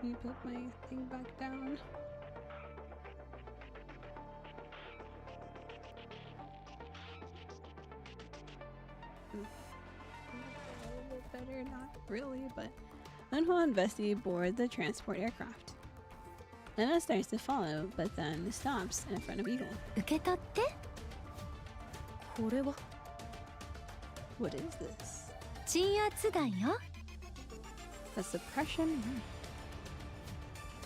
Let me put my thing back down. A little bit better, not really, but Unho and Vesty board the transport aircraft. Anna starts to follow, but then stops in front of Eagle. 受け取って。これは What is this? 鎮圧弾よ。 A suppression room.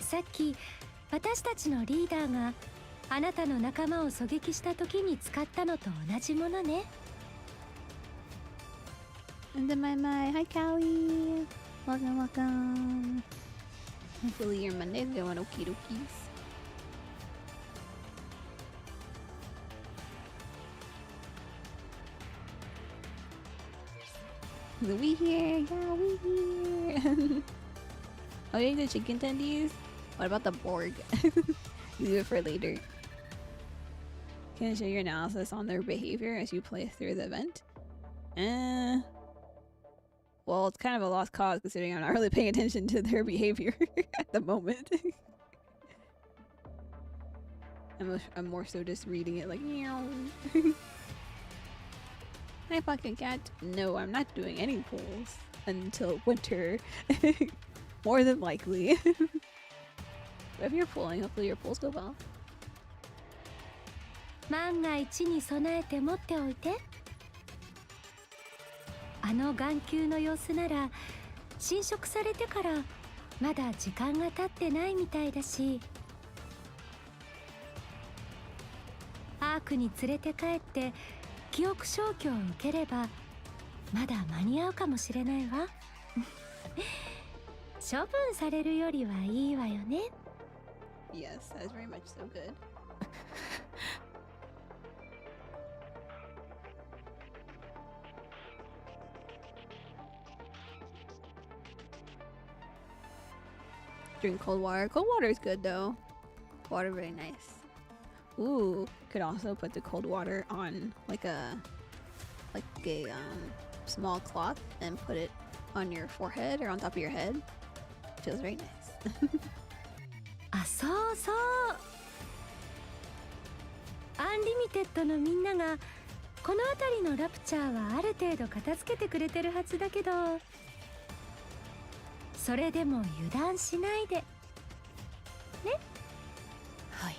さっき私たちのリーダーがあなたの仲間を狙撃した時に使ったのと同じものね。And then my hi Callie. Welcome, welcome. Hopefully your Monday's going okie dokies. We here, yeah, we here. Oh, you the chicken tendies? What about the Borg? Leave it for later. Can I show your analysis on their behavior as you play through the event? Well, it's kind of a lost cause considering I'm not really paying attention to their behavior at the moment. I'm more so just reading it like, meow. Hi, Pocket Cat. No, I'm not doing any pulls until winter. More than likely. If you're pulling, hopefully your pulls go well. 万が一に備えて持っておいて。あの眼球の様子なら侵食されてからまだ時間が経ってないみたいだし、アークに連れて帰って記憶消去を受ければまだ間に合うかもしれないわ。処分されるよりはいいわよね。 Yes, that is very much so good. Drink cold water. Cold water is good though. Water very nice. Ooh, could also put the cold water on like a small cloth and put it on your forehead or on top of your head. Feels very nice. あ、そうそう。アンリミテッドのみんながこの辺りのラプチャーはある程度片付けてくれてるはずだけど、それでも油断しないでね。はい、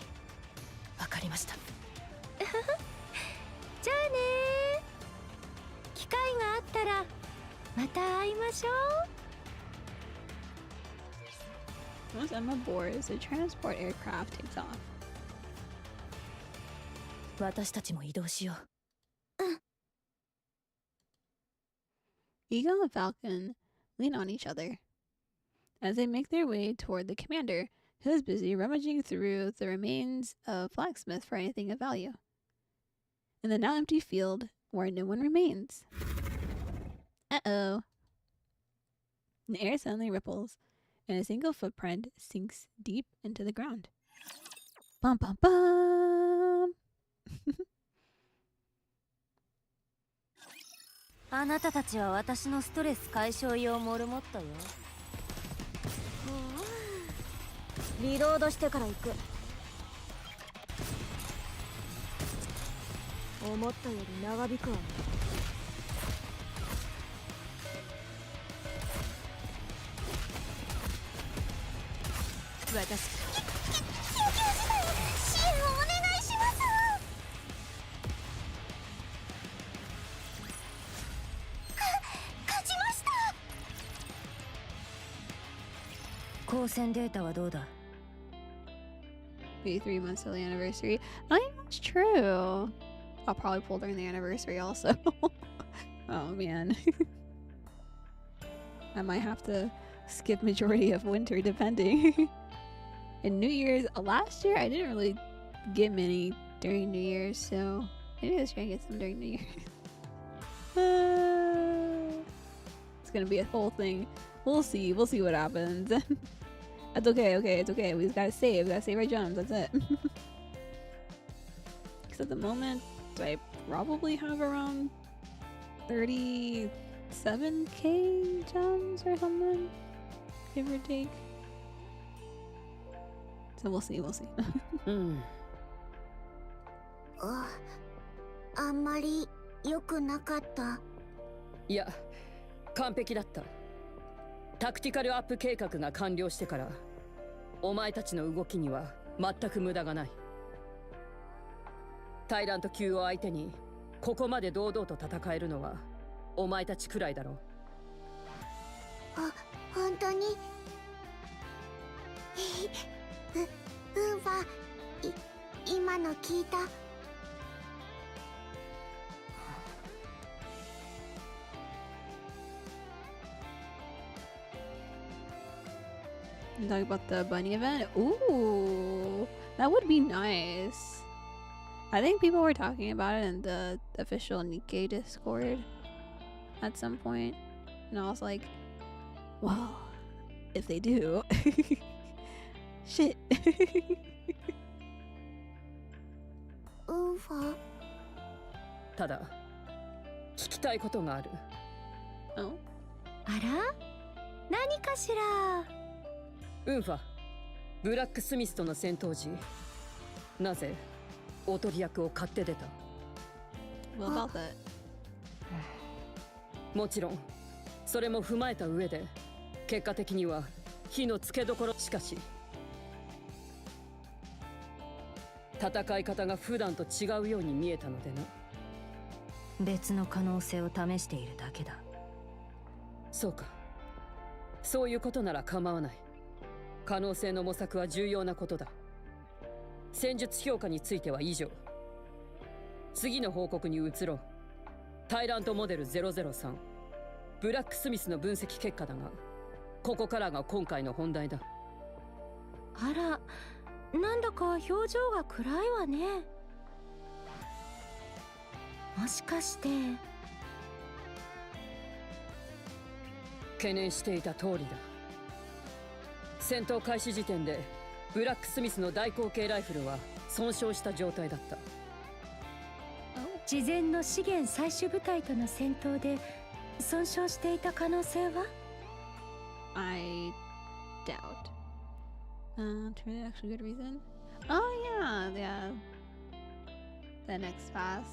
わかりました。じゃあね。機会があったらまた会いましょう。 Once I'm aboard, the transport aircraft takes off. 私たちも移動しよう。Eagle and Falcon lean on each other. As they make their way toward the commander, who is busy rummaging through the remains of blacksmith for anything of value. In the now empty field where no one remains. Uh-oh. The air suddenly ripples, and a single footprint sinks deep into the ground. Bum bum bum! あなたたちは私のストレス解消用モルモットよ。リロードしてから行く。思ったより長引くわね。私支援をお願いします。勝ちました。光線データはどうだ。Be 3 months till the anniversary. I think that's true. I'll probably pull during the anniversary also. Oh man. I might have to skip majority of winter depending. And New Year's, last year I didn't really get many during New Year's, so maybe this year I get some during New Year's. It's gonna be a whole thing. We'll see what happens. That's okay, it's okay. We just gotta save our gems, that's it. Because at the moment, I probably have around 37k gems or something, give or take. So we'll see. うん。あんまり良くなかった。いや、完璧だった。タクティカルアップ計画が完了してからお前たちの動きには全く無駄がない。タイラント級を相手にここまで堂々と戦えるのはお前たちくらいだろう。本当にウーバー、今の聞いた。You talk about the bunny event? Ooh, that would be nice. I think people were talking about it in the official Nikkei Discord at some point, and I was like, well, if they do, shit. ウーバー、ただ聞きたいことがある。Oh? あら、何かしら。ウンファ、ブラックスミスとの戦闘時、なぜおとり役を買って出た？ What about that? もちろんそれも踏まえた上で結果的には火のつけどころ。しかし戦い方が普段と違うように見えたのでな。別の可能性を試しているだけだ。そうか。そういうことなら構わない。可能性の模索は重要なことだ。戦術評価については以上。次の報告に移ろう。タイラントモデル003ブラックスミスの分析結果だが、ここからが今回の本題だ。あら、なんだか表情が暗いわね。もしかして。懸念していた通りだ。戦闘開始時点でブラックスミスの大口径ライフルは損傷した状態だった。事前の資源採取部隊との戦闘で損傷していた可能性は？ I doubt. Truly actually good reason. Oh yeah, yeah. The next pass.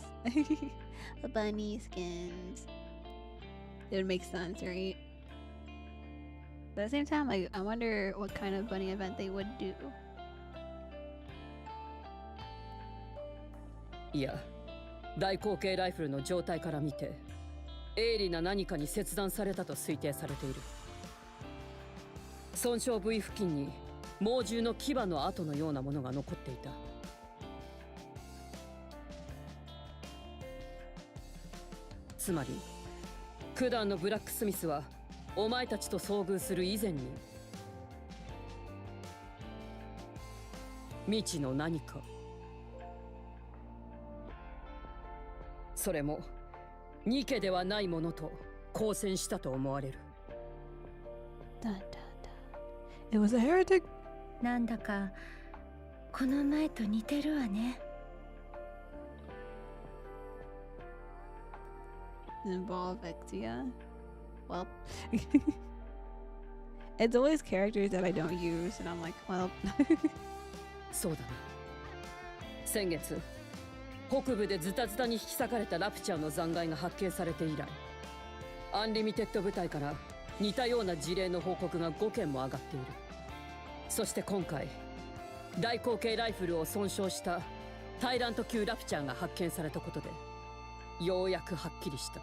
Bunny skins. It would make sense, right? But at the same time, like, I wonder what kind of bunny event they would do. いや、大口径ライフルの状態から見て鋭利な何かに切断されたと推定されている。損傷部位付近に猛獣の牙の跡のようなものが残っていた。つまり九段のブラックスミスはお前たちと遭遇する以前に未知の何か、それもニケではないものと交戦したと思われる。It was a heretic. なんだかこの前と似てるわね。Involve Exia. Well, it's always characters that I don't use, and I'm like, well. そうだな。先月北部でズタズタに引き裂かれたラプチャーの残骸が発見されて以来、アンリミテッド部隊から似たような事例の報告が5件も上がっている。そして今回大口径ライフルを損傷したタイラント級ラプチャーが発見されたことでようやくはっきりした。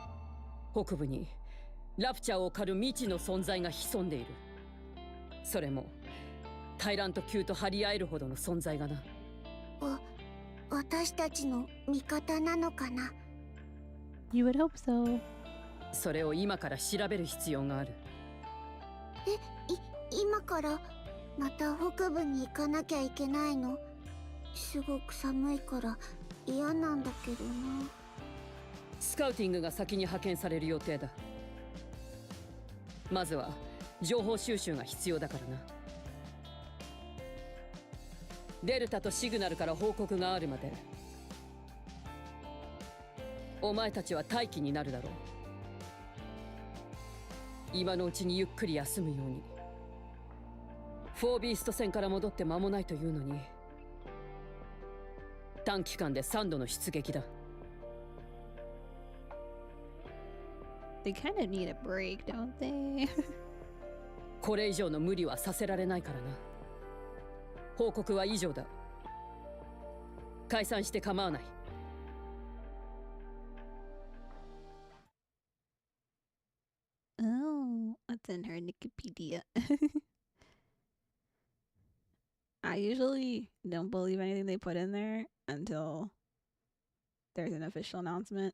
北部にラプチャーを狩る未知の存在が潜んでいる。それもタイラント級と張り合えるほどの存在がな。私たちの味方なのかな？ You would hope so. それを今から調べる必要がある。今からまた北部に行かなきゃいけないの？すごく寒いから嫌なんだけどな。スカウティングが先に派遣される予定だ。まずは情報収集が必要だからな。デルタとシグナルから報告があるまでお前たちは待機になるだろう。今のうちにゆっくり休むように。フォービースト戦から戻って間もないというのに短期間で3度の出撃だ。They kind of need a break, don't they? これ以上の無理はさせられないからな。報告は以上だ。解散して構わない。Oh, what's in her Wikipedia? I usually don't believe anything they put in there until there's an official announcement.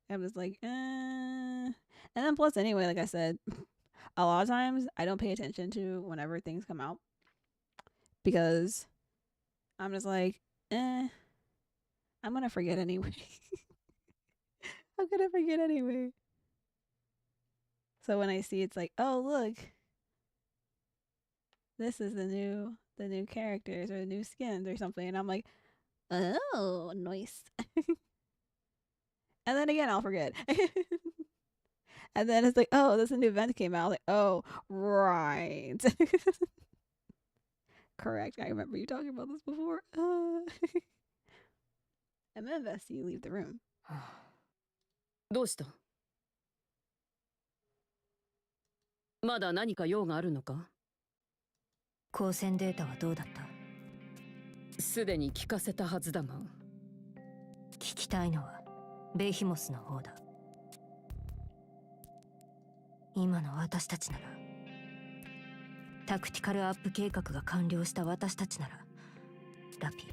I'm just like, And then plus, anyway, like I said, a lot of times I don't pay attention to whenever things come out because I'm just like, I'm gonna forget anyway. I'm gonna forget anyway. So when I see it's like, oh look, this is the new characters or the new skins or something, and I'm like, oh, nice. And then again, I'll forget. And then it's like, oh, this new event came out. Like, oh, right. Correct. I remember you talking about this before. And then Vesty, you leave the room. どうした？まだ何か用があるのか？光線データはどうだった？すでに聞かせたはずだが。聞きたいのはベヒモスの方だ。今の私たちなら、タクティカルアップ計画が完了した私たちなら、ラピ。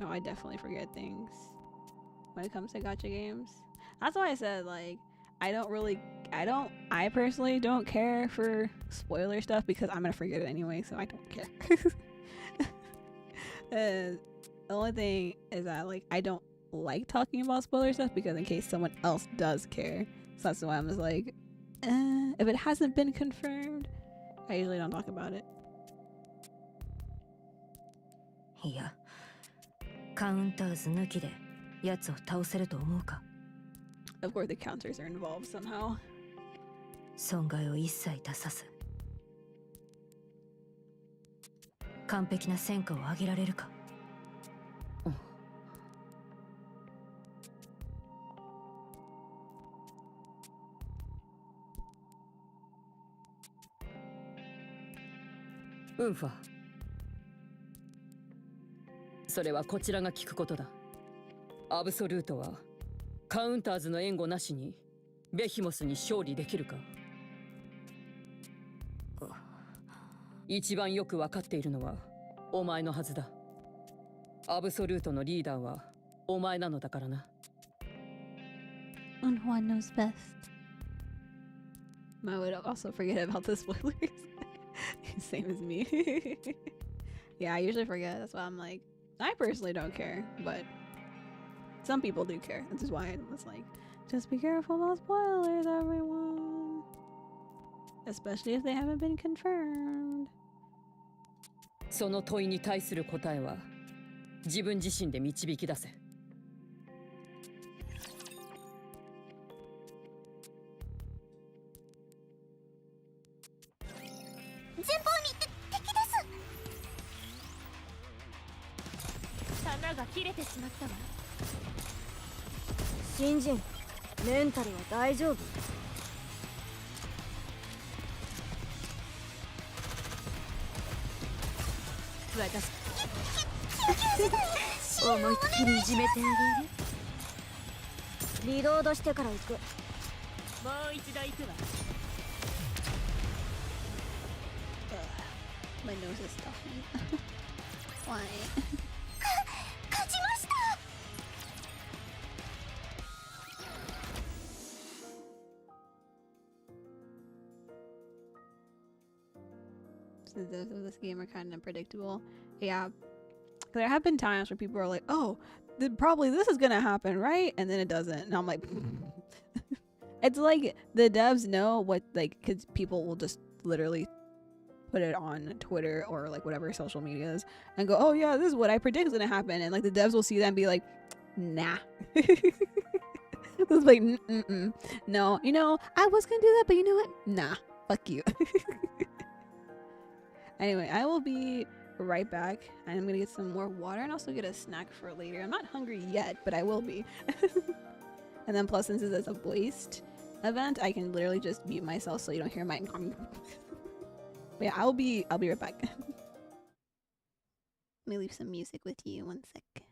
Oh, I definitely forget things when it comes to gacha games. That's why I said, like, I personally don't care for spoiler stuff because I'm gonna forget it anyway, so I don't care. The only thing is that, like, I don't like talking about spoiler stuff because in case someone else does care. So that's why I'm just like, if it hasn't been confirmed, I usually don't talk about it. いや、カウンターズ抜きで奴を倒せると思うか。 Of course the counters are involved somehow. 損害を一切出さず完璧な戦果を上げられるか。ウンファ、それはこちらが聞くことだ。アブソルートはカウンターズの援護なしにベヒモスに勝利できるか。一番よく分かっているのはお前のはずだ。アブソルートのリーダーはお前なのだからな。And Juan knows best. I would also forget about the spoilers. Same as me. Yeah, I usually forget. That's why I'm like, I personally don't care, but some people do care. This is why I was like, just be careful about spoilers, everyone. Especially if they haven't been confirmed. その問いに対する答えは自分自身で導き出せ。前方に敵です。弾が切れてしまったわ。新人、メンタルは大丈夫？私思いっきりいじめてあげる。リロードしてから行く。もう一度行くわ。My nose is stuffy. Why? 勝ちました。This game are kind of unpredictable. Yeah, there have been times where people are like, "Oh, probably this is gonna happen, right?" And then it doesn't, and I'm like, it's like the devs know what, like, because people will just literally put it on Twitter or like whatever social medias and go, "Oh yeah, this is what I predict is gonna happen," and like the devs will see that and be like, "Nah." It's like, no, you know, I was gonna do that, but you know what? Nah, fuck you. Anyway, I will be right back. I'm gonna get some more water and also get a snack for later. I'm not hungry yet, but I will be. And then plus, since this is a voiced event, I can literally just mute myself so you don't hear my But yeah, I'll be right back. Let me leave some music with you. One sec.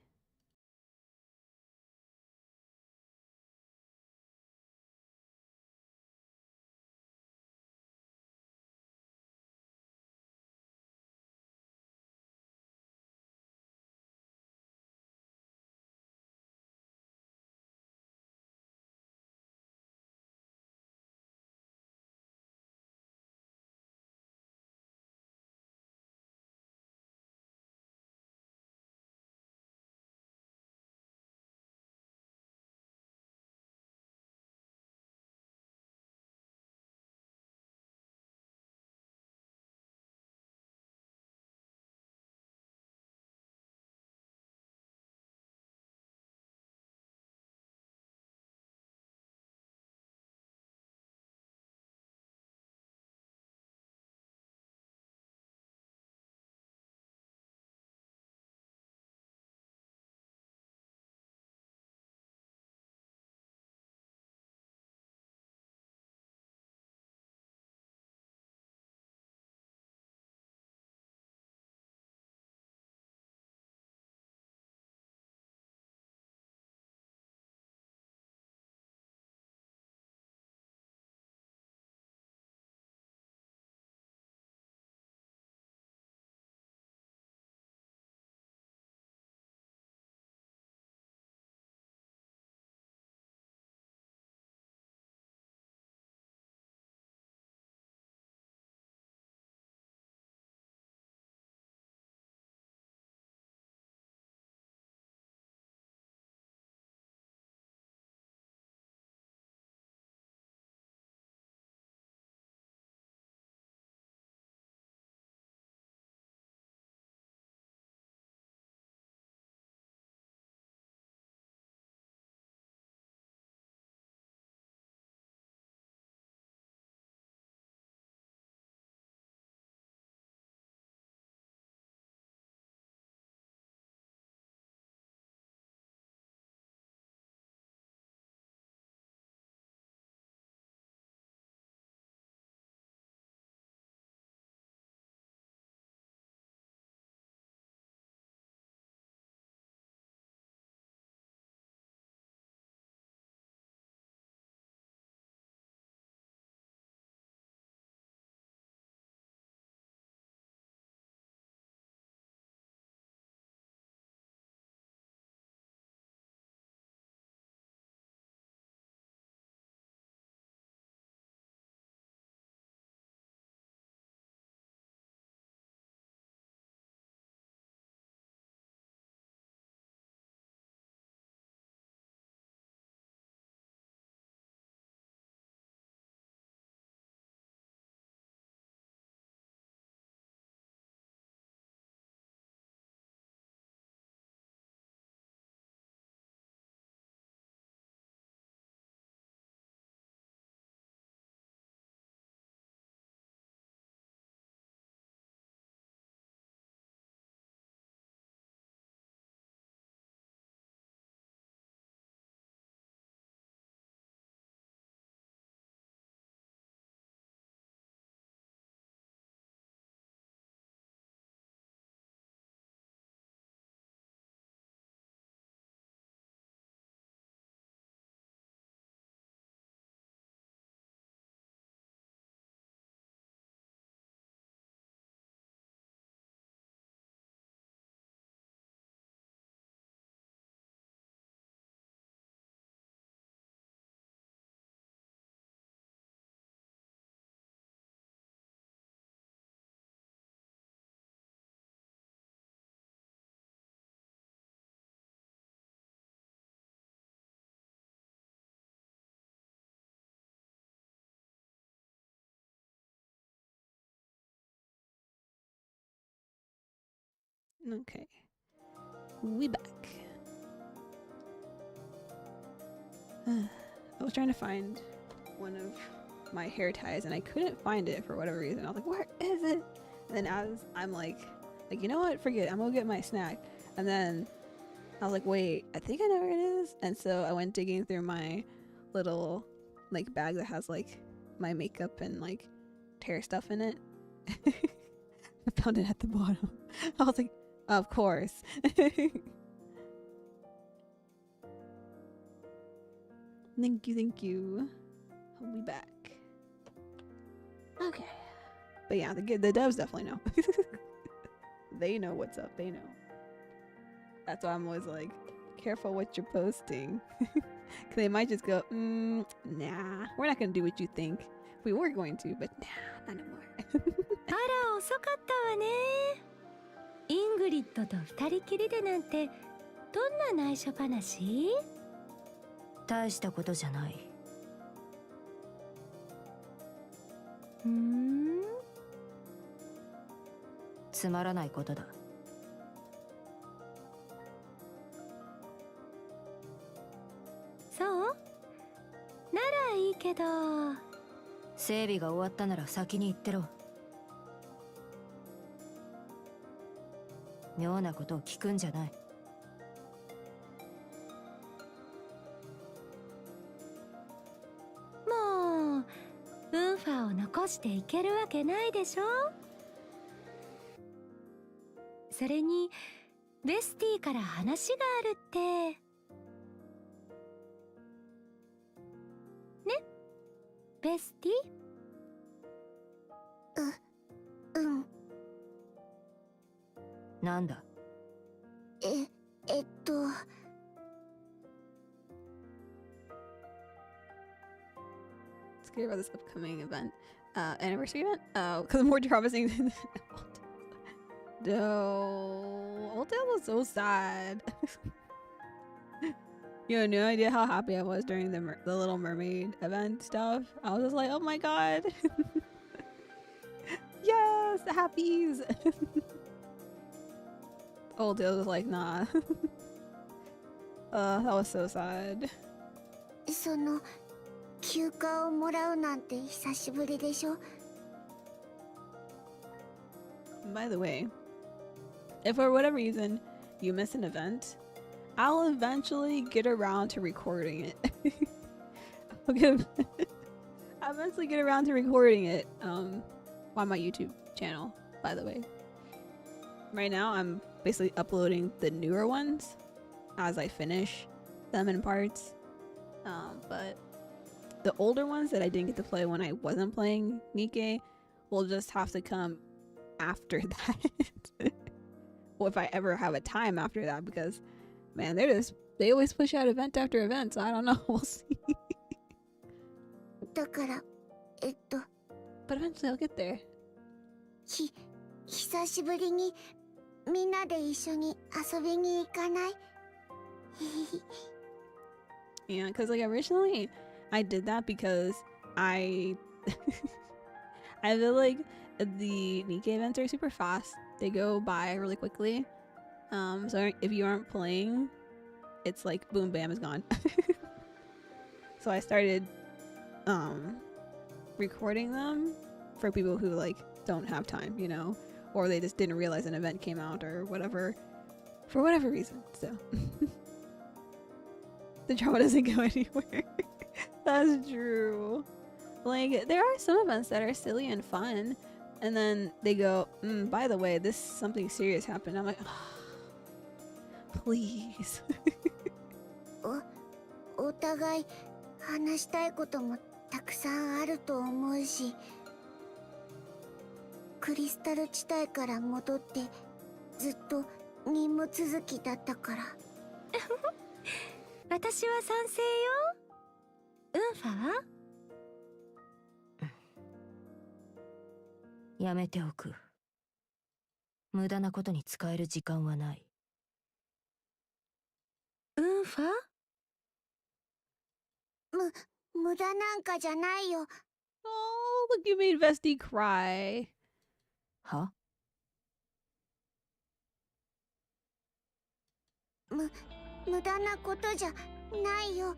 Okay. We back. I was trying to find one of my hair ties and I couldn't find it for whatever reason. I was like, where is it? And then as I'm like, you know what? Forget it. I'm gonna get my snack. And then I was like, wait, I think I know where it is. And so I went digging through my little like bag that has like my makeup and like hair stuff in it. I found it at the bottom. I was like, of course. Thank you, thank you. I'll be back. Okay. But yeah, the devs definitely know. They know what's up. They know. That's why I'm always like, careful what you're posting. Cause they might just go, nah, we're not gonna do what you think. We were going to, but nah, not anymore. あら遅かったわね。イングリッドと二人きりでなんてどんな内緒話？大したことじゃない。つまらないことだ。そう？ならいいけど。整備が終わったなら先に行ってろ。妙なことを聞くんじゃない。もうウンファを残していけるわけないでしょ。それにベスティから話があるって。ね、ベスティ？うん。なんだ。Scared about this upcoming event, anniversary event. Because more promising than no, Oldale was so sad. You have no idea how happy I was during the Little Mermaid event stuff. I was just like, oh my god, yes, the happies. Oldale was like, nah. That was so sad. その休暇をもらうなんて久しぶりでしょ。 By the way, if for whatever reason you miss an event, I'll eventually get around to recording it. I'll eventually get around to recording it on my YouTube channel, by the way. Right now, I'm basically uploading the newer ones as I finish them in parts. But the older ones that I didn't get to play when I wasn't playing Nikke will just have to come after that. Well, if I ever have a time after that, because man, they always push out event after event, so I don't know. We'll see. だから、But eventually I'll get there. 久しぶりにみんなで一緒に遊びに行かない？ Yeah, because like originally I did that because I feel like the Nikke events are super fast. They go by really quickly. So if you aren't playing, it's like boom bam is gone. So I started recording them for people who like don't have time, you know, or they just didn't realize an event came out or whatever, for whatever reason. So the drama doesn't go anywhere. That's true. Like there are some events that are silly and fun, and then they go, by the way, this something serious happened. I'm like, oh, please. お互い話したいこともたくさんあると思うし、クリスタル地帯から戻ってずっと任務続きだったから。私は賛成よ。ウンファは？やめておく。無駄なことに使える時間はない。ウンファ？無駄なんかじゃないよ。 Oh, look, you made Vesti cry. は？無駄なことじゃないよ。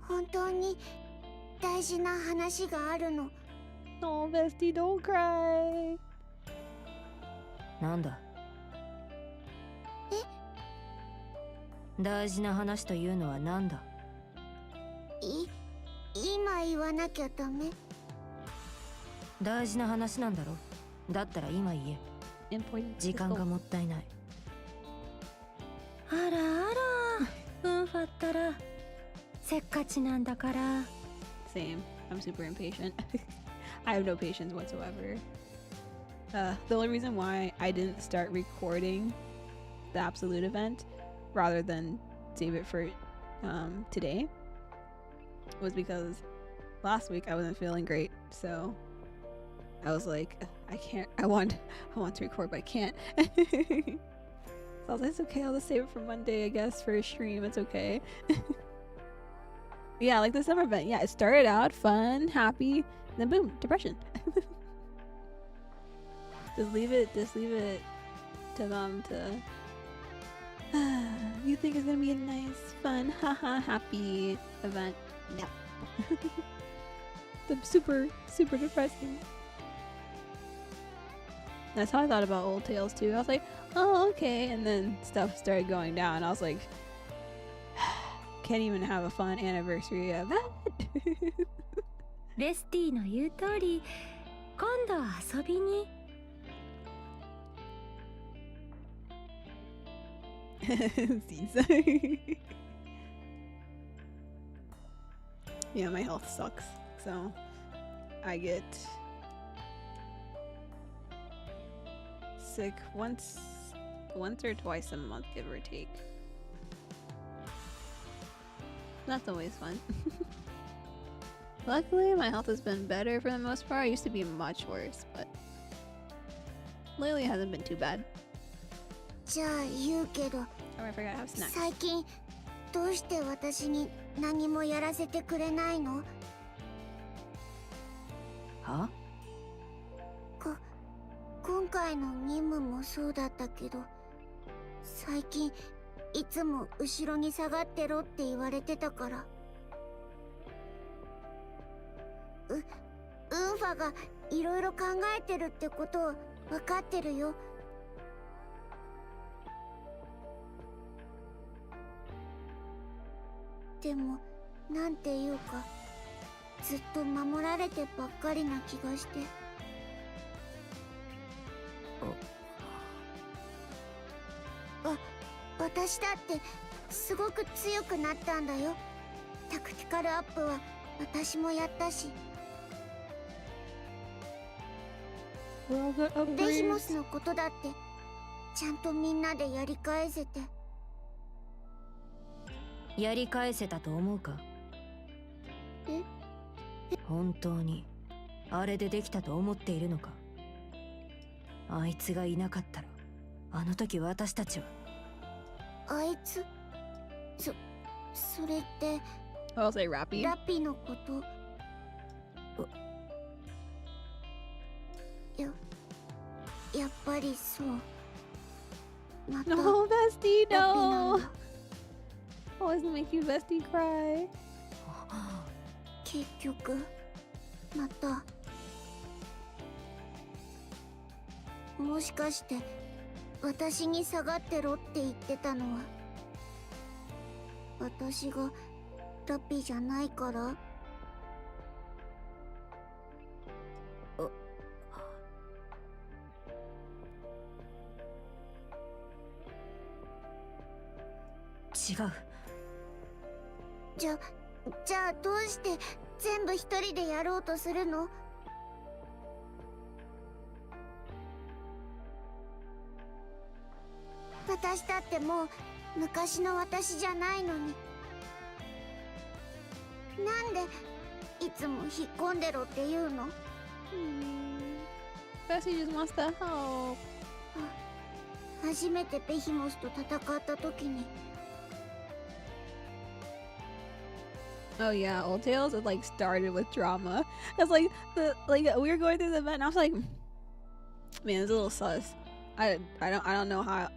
本当に大事な話があるの。 Oh, bestie, don't cry. なんだ。大事な話というのはなんだ。今言わなきゃダメ？大事な話なんだろ。だったら今言え。時間がもったいない。あらあら、うんファったらせっかちなんだから。 Same. I'm super impatient. I have no patience whatsoever. The only reason why I didn't start recording the absolute event rather than save it for today was because last week I wasn't feeling great, so I was like, I want to record, but I can't. So I was like, it's okay, I'll just save it for Monday, I guess, for a stream. It's okay. Yeah, like the summer event. Yeah, it started out fun, happy, then boom, depression. Just leave it to them to you think it's gonna be a nice, fun, haha, happy event. No. The super depressing. That's how I thought about Old Tales too. I was like, oh, okay, and then stuff started going down. I was like, can't even have a fun anniversary event. レスティの言う通り、今度は遊びに。Yeah, my health sucks, so I get sick once or twice a month, give or take. That's always fun. Luckily, my health has been better for the most part. I used to be much worse, but lately it hasn't been too bad. じゃあ言うけど、 Oh, I forgot to have snacks. 最近どうして私に何もやらせてくれないの？は？今回の任務もそうだったけど、最近いつも後ろに下がってろって言われてたから。ウンファがいろいろ考えてるってことは分かってるよ。でもなんていうか、ずっと守られてばっかりな気がして。私だってすごく強くなったんだよ。タクティカルアップは私もやったし。ベヒモスのことだってちゃんとみんなでやり返せて。やり返せたと思うか？え？本当にあれでできたと思っているのか？あいつがいなかったらあの時私たちは。あいつ？それって I'll say Rappy. ラッピーのこと？やっぱりそう。また No, bestie, ラッピーなん no. だ。 Always make you bestie cry. 結局また。もしかして私に下がってろって言ってたのは私がラッピーじゃないから？違う。じゃあどうして全部一人でやろうとするの？私だってもう昔の私じゃないのに。なんでいつも引っ込んでろって言うの？Bestie just wants to help. 初めてベヒモスと戦った時に。Oh yeah, Old Tales, it like started with drama. It's like we were going through the event and I was like, man, it's a little sus. I don't know how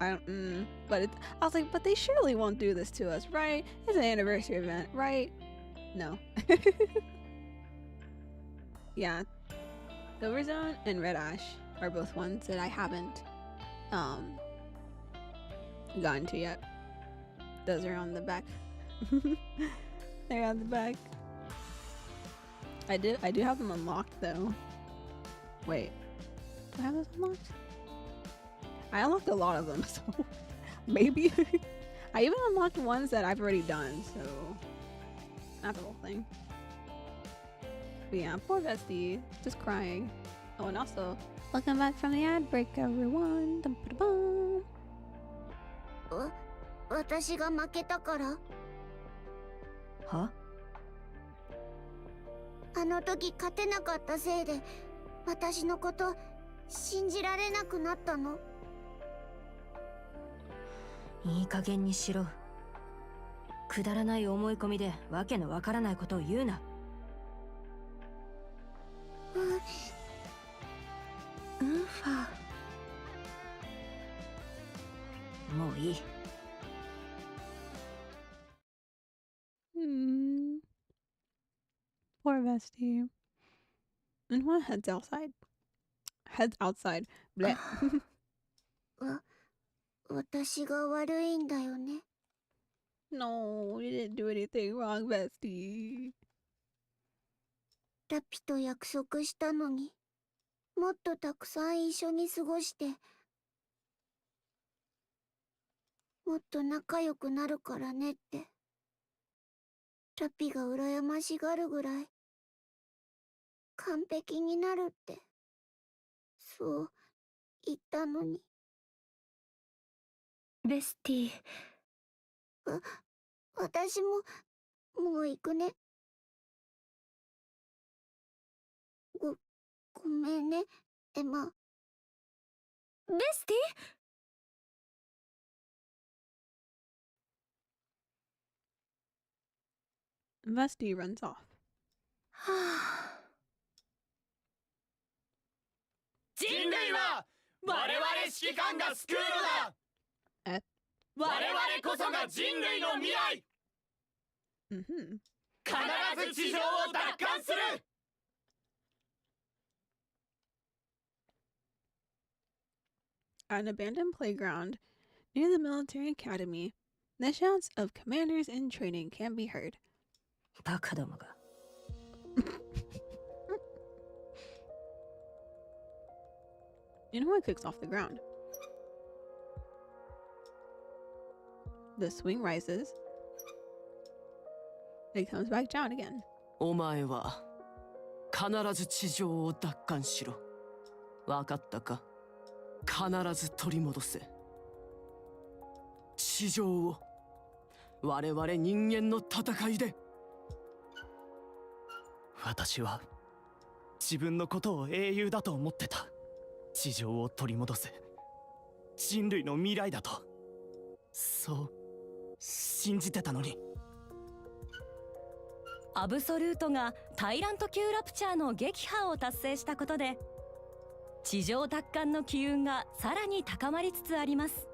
but I was like, but they surely won't do this to us, right? It's an anniversary event, right? No. Yeah, Silver Zone and Red Ash are both ones that I haven't gotten to yet. Those are on the back. They're on the back. I do have them unlocked though. Wait, do I have those unlocked? I unlocked a lot of them, so maybe. I even unlocked ones that I've already done, so not the whole thing. But yeah, poor Vesty, just crying. Oh, and also, welcome back from the ad break, everyone. Dum, ba, da, bum. 私が負けたから？は？あの時勝てなかったせいで私のこと信じられなくなったの？いい加減にしろ。くだらない思い込みでわけのわからないことを言うな。ウンファ。もういい。Poor Vesty. And what heads outside? Heads outside. Bleh. 私が悪いんだよね。No, you didn't do anything wrong, Vesty. ラピと約束したのに、もっとたくさん一緒に過ごして、もっと仲良くなるからねって。ラピが羨ましがるぐらい完璧になるってそう言ったのに。ベスティ。私ももう行くね。ごめんねエマ。ベスティ。Vesty runs off. はあ。人類は我々指揮官が救うのだ。え？我々こそが人類の未来。Mm-hmm. 必ず地上を奪還する。At an abandoned playground near the military academy, the shouts of commanders in training can be heard. バカどもが。Inoue kicks off the ground. The swing rises. It comes back down again. お前は必ず地上を奪還しろ。わかったか？必ず取り戻せ。地上を我々人間の戦いで。私は自分のことを英雄だと思ってた。地上を取り戻せ。人類の未来だと。そう信じてたのに。アブソルートがタイラント級ラプチャーの撃破を達成したことで地上奪還の機運がさらに高まりつつあります。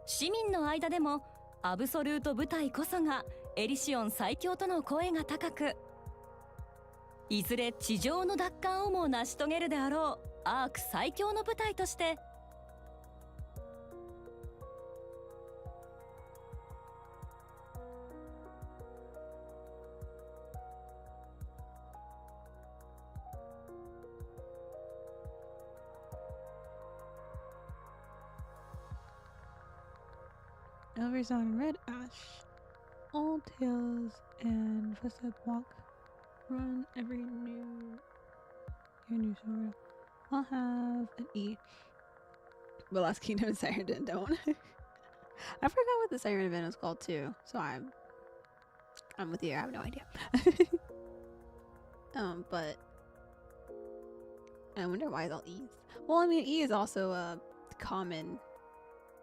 市民の間でもアブソルート部隊こそがエリシオン最強との声が高く、いずれ地上の奪還をも成し遂げるであろうアーク最強の部隊として、Elver's on Red Ash. All tails and footstep walk. Run every new sword. I'll have an E. But Last Kingdom and Siren didn't, don't. I forgot what the Siren event was called too, so I'm with you. I have no idea. But I wonder why it's all E's. Well, I mean, E is also a common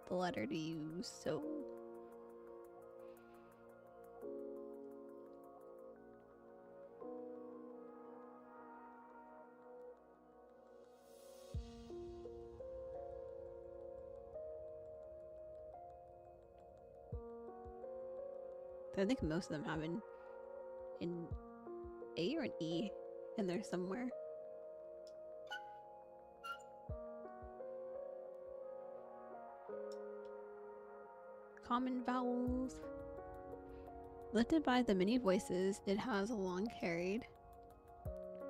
letter to use, so I think most of them have an A or an E in there somewhere. Common vowels. Lifted by the many voices it has long carried,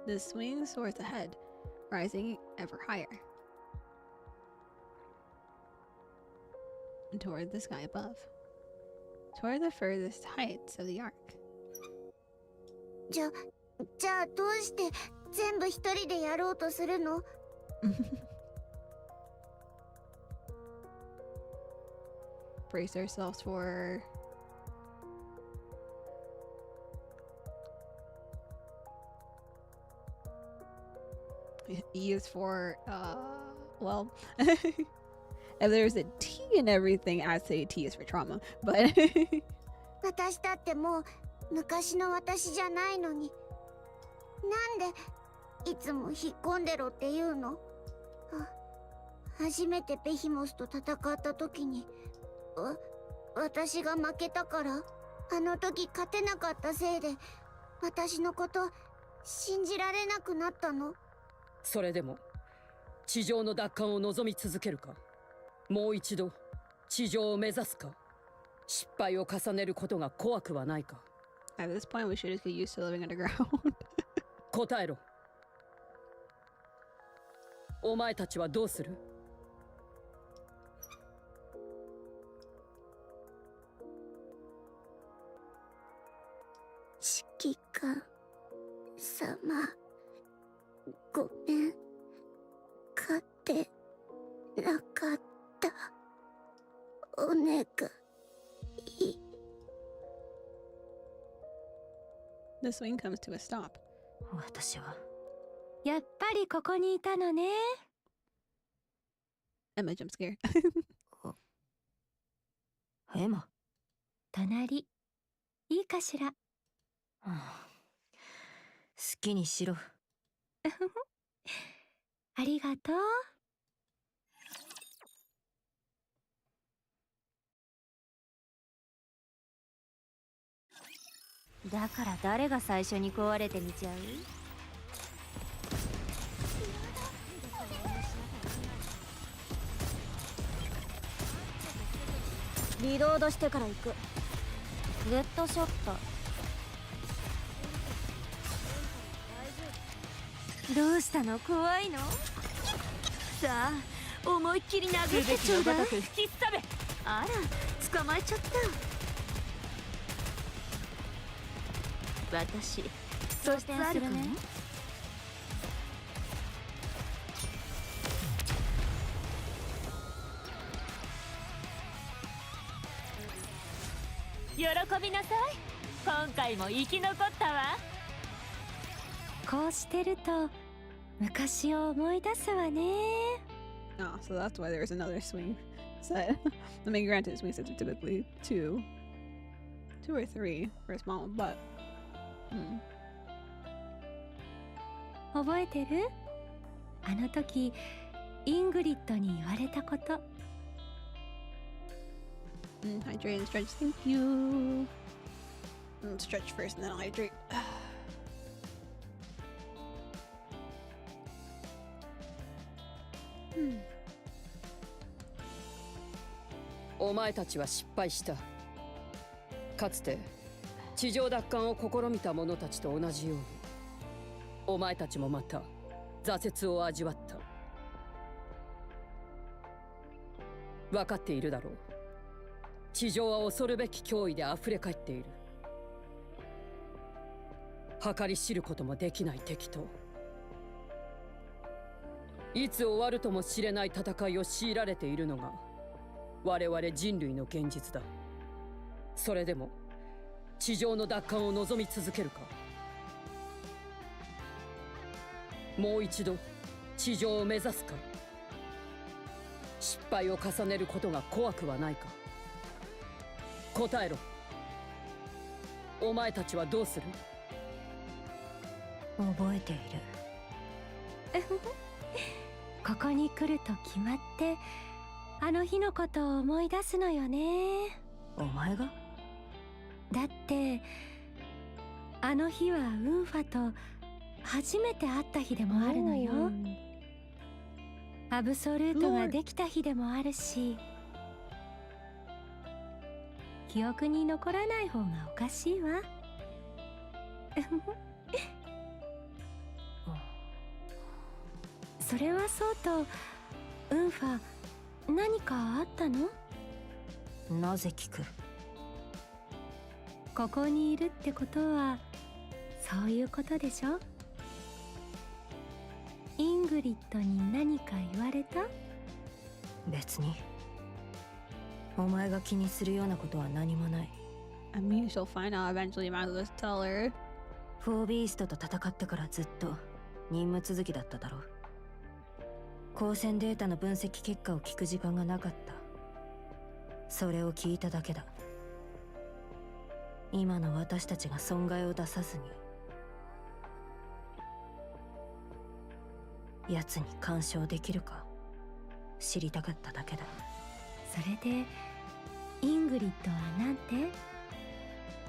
the swing soars ahead, rising ever higher and toward the sky above, toward the furthest heights of the arc. じゃあどうして全部一人でやろうとするの？ Brace ourselves for E is for well if there's a T in everything, I'd say T is for trauma, but 私だってもう昔の私じゃないのに、なんでいつも引っ込んでろって言うの？初めてベヒモスと戦った時に私が負けたから、あの時勝てなかったせいで私のこと信じられなくなったの？それでも地上の奪還を望み続けるか、もう一度地上を目指すか、失敗を重ねることが怖くはないか。 at this point we should just get used to living underground. 答えろ。お前たちはどうする？指揮官様、ごめん、勝てなかった。お願い。The swing comes to a stop. 私はやっぱりここにいたのね。 Emma jump scare. エマ、隣いいかしら。はあ、好きにしろ。ありがとう。だから誰が最初に壊れてみちゃう？リロードしてから行く。レッドショット。どうしたの？怖いの？さあ思いっきり殴ってちょうだい。吹きすさべ。あら捕まえちゃった。私そしてあるかね。喜びなさい。今回も生き残ったわ。こうしてると昔を思い出すわね。 Oh, so that's why there's another swing set. I mean, granted, swing sets are typically two or three for a small one, but hmm. 覚えてる？あの時イングリッドに言われたこと。Hydrate and stretch. Thank you. Stretch first and then I'll hydrate. お前たちは失敗した。かつて地上奪還を試みた者たちと同じように、お前たちもまた挫折を味わった。分かっているだろう。地上は恐るべき脅威で溢れ返っている。計り知ることもできない敵と、いつ終わるとも知れない戦いを強いられているのが我々人類の現実だ。それでも地上の奪還を望み続けるか、もう一度地上を目指すか、失敗を重ねることが怖くはないか。答えろ。お前たちはどうする？覚えている。ここに来ると決まってあの日のことを思い出すのよね。お前が？だってあの日はウンファと初めて会った日でもあるのよ。アブソルートができた日でもあるし、記憶に残らない方がおかしいわ。それはそうと、ウンファ何かあったの？なぜ聞く？ここにいるってことはそういうことでしょ？イングリッドに何か言われた？別に。お前が気にするようなことは何もない。I mean, she'll find out eventually. Might as well just tell her. フォービーストと戦ってからずっと任務続きだっただろう。光線データの分析結果を聞く時間がなかった。それを聞いただけだ。今の私たちが損害を出さずに奴に干渉できるか知りたかっただけだ。それでイングリッドはなんて？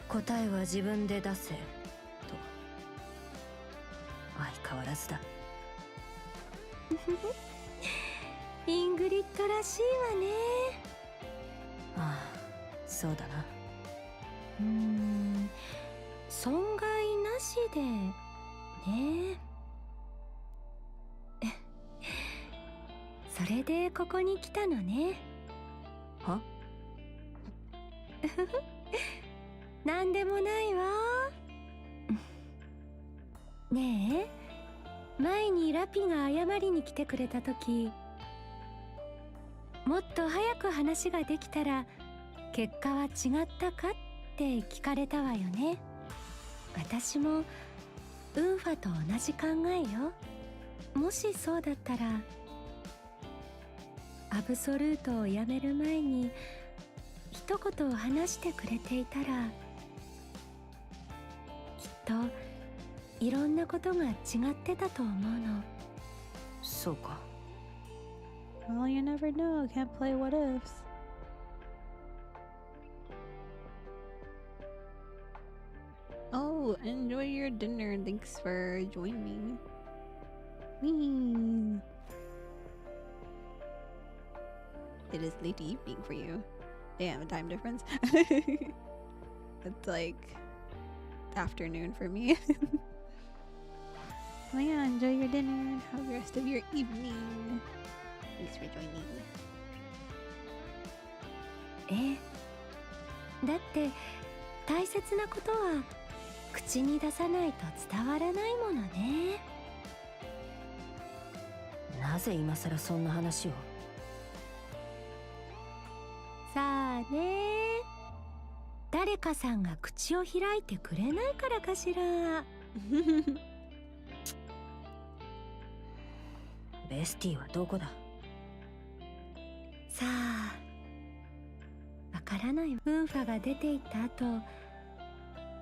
答えは自分で出せと。相変わらずだ。イングリッドらしいわね。ああ、そうだな。損害なしでね。それでここに来たのね。は？なんでもないわ。ねえ、前にラピが謝りに来てくれた時、もっと早く話ができたら結果は違ったかって聞かれたわよね。私もウンファと同じ考えよ。もしそうだったらアブソルートをやめる前に一言を話してくれていたら、きっといろんなことが違ってたと思うの。そうか。Well, you never know. Can't play what ifs. Oh, enjoy your dinner. Thanks for joining. Whee. It is late evening for you. Damn, a time difference. It's like afternoon for me. Oh yeah, enjoy your dinner. Have the rest of your evening. Thanks for joining. だって大切なことは口に出さないと伝わらないものね。なぜ今さらそんな話を？さあね。誰かさんが口を開いてくれないからかしら。ベスティはどこだ？さあ、わからない。ウンファが出て行った後、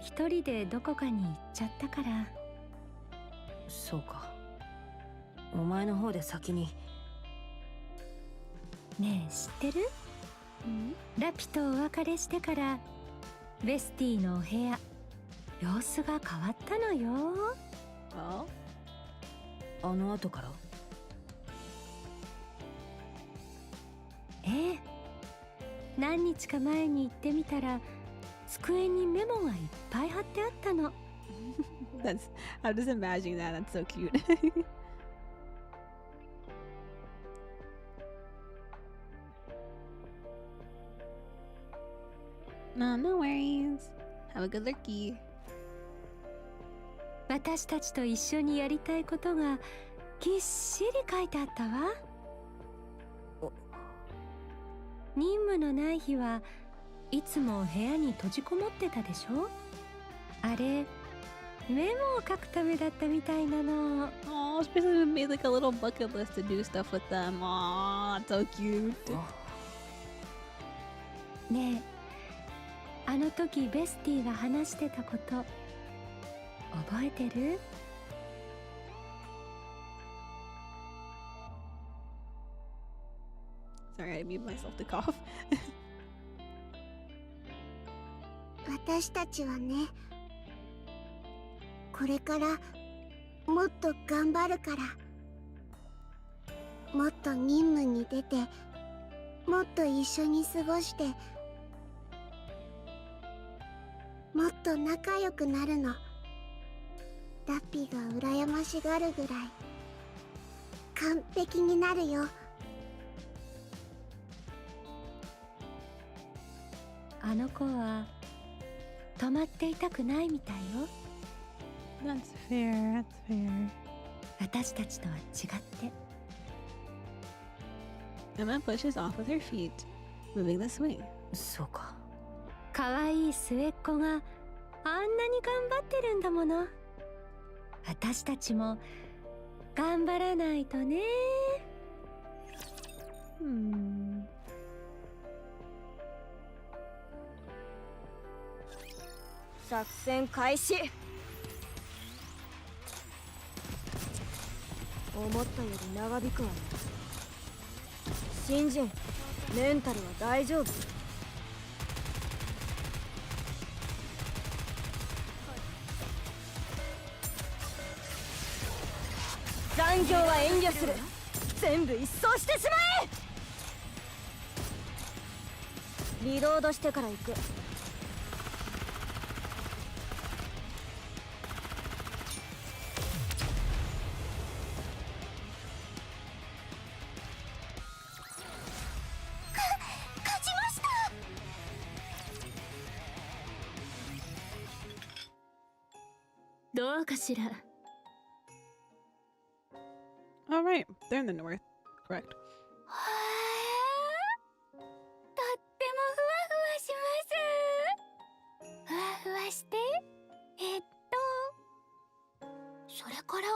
一人でどこかに行っちゃったから。そうか。お前の方で先に。ねえ、知ってる？ラピとお別れしてからベスティのお部屋、様子が変わったのよ。あの後から？何日か前に行ってみたら机にメモがいっぱい貼ってあったの。That's, I'm just imagining that. That's so cute. No worries. Have a good lurky. 私たちと一緒にやりたいことがぎっしり書いてあったわ。任務のない日はいつも部屋に閉じこもってたでしょ。あれメモを書くためだったみたいなの。Oh, she basically made like a little bucket list to do stuff with them. Aw, that's so cute. ねえ、あの時ベスティが話してたこと覚えてる？Sorry, I muted myself to cough. 私たちはね、これからもっと頑張るから。もっと任務に出て、もっと一緒に過ごして、もっと仲良くなるの。ラッピが羨ましがるぐらい完璧になるよ。あの子は止まっていたくないみたいよ。 That's fair, that's fair. 私たちとは違って。 Emma pushes off with her feet, moving the swing. そうか。可愛い末っ子があんなに頑張ってるんだもの。私たちも頑張らないとね。作戦開始。思ったより長引くわね。新人、メンタルは大丈夫？残業は遠慮する。全部一掃してしまえ。リロードしてから行く。勝ちました。どうかしら。All right, they're in the north. Correct. はあ、とってもふわふわします。ふわふわして、それから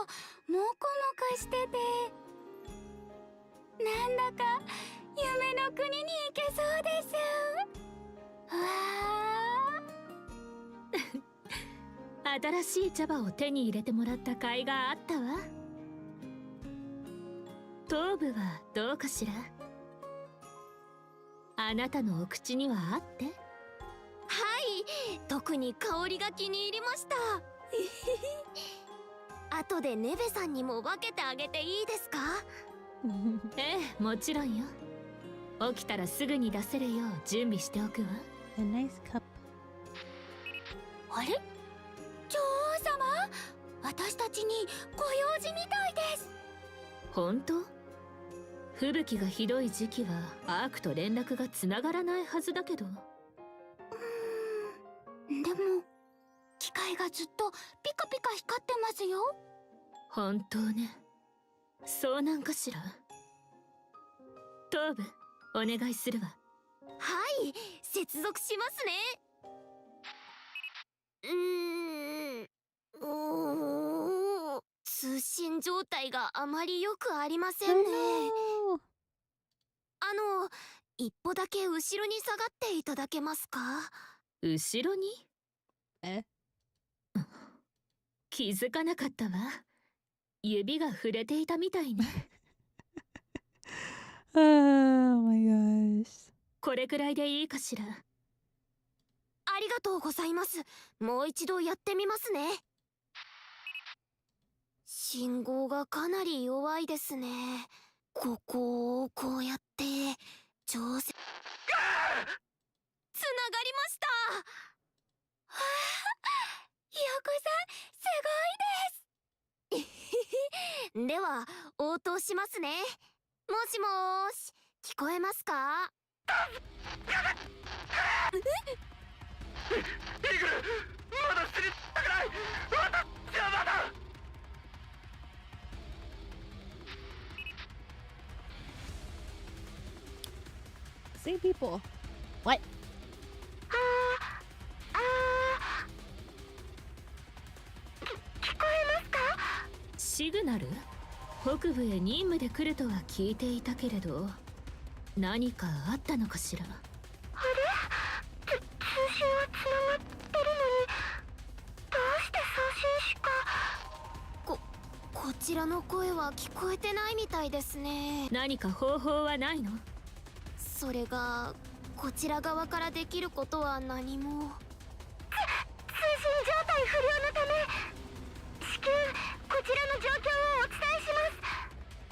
モコモコしてて、なんだか夢の国に行けそうです。わあ。新しい茶葉を手に入れてもらった甲斐があったわ。頭部はどうかしら。あなたのお口にはあって。はい、特に香りが気に入りました。後でネベさんにも分けてあげていいですか？ええ、もちろんよ。起きたらすぐに出せるよう準備しておくわ。 A nice cup. あれ？女王様？私たちにご用事みたいです。本当？吹雪がひどい時期はアークと連絡がつながらないはずだけど。でも機械がずっとピカピカ光ってますよ。本当ね。そうなんかしら。頭部お願いするわ。はい、接続しますね。通信状態があまり良くありませんね。一歩だけ後ろに下がっていただけますか？後ろに？え？気づかなかったわ。指が触れていたみたいね。Oh my gosh. これくらいでいいかしら。ありがとうございます。もう一度やってみますね。信号がかなり弱いですね。ここをこうやって調整。つながりました。はあ、ひよこさんすごいです。では応答しますね。もしもーし、聞こえますか？イーグル、まだ死にたくない。私はまだ。Same people. What? 聞こえますか？シグナル？北部へ任務で来るとは聞いていたけれど、何かあったのかしら。あれ？通信はつながってるのに、どうして送信しか。こちらの声は聞こえてないみたいですね。何か方法はないの？それがこちら側からできることは何も。不良のため至急こちらの状況をお伝えします。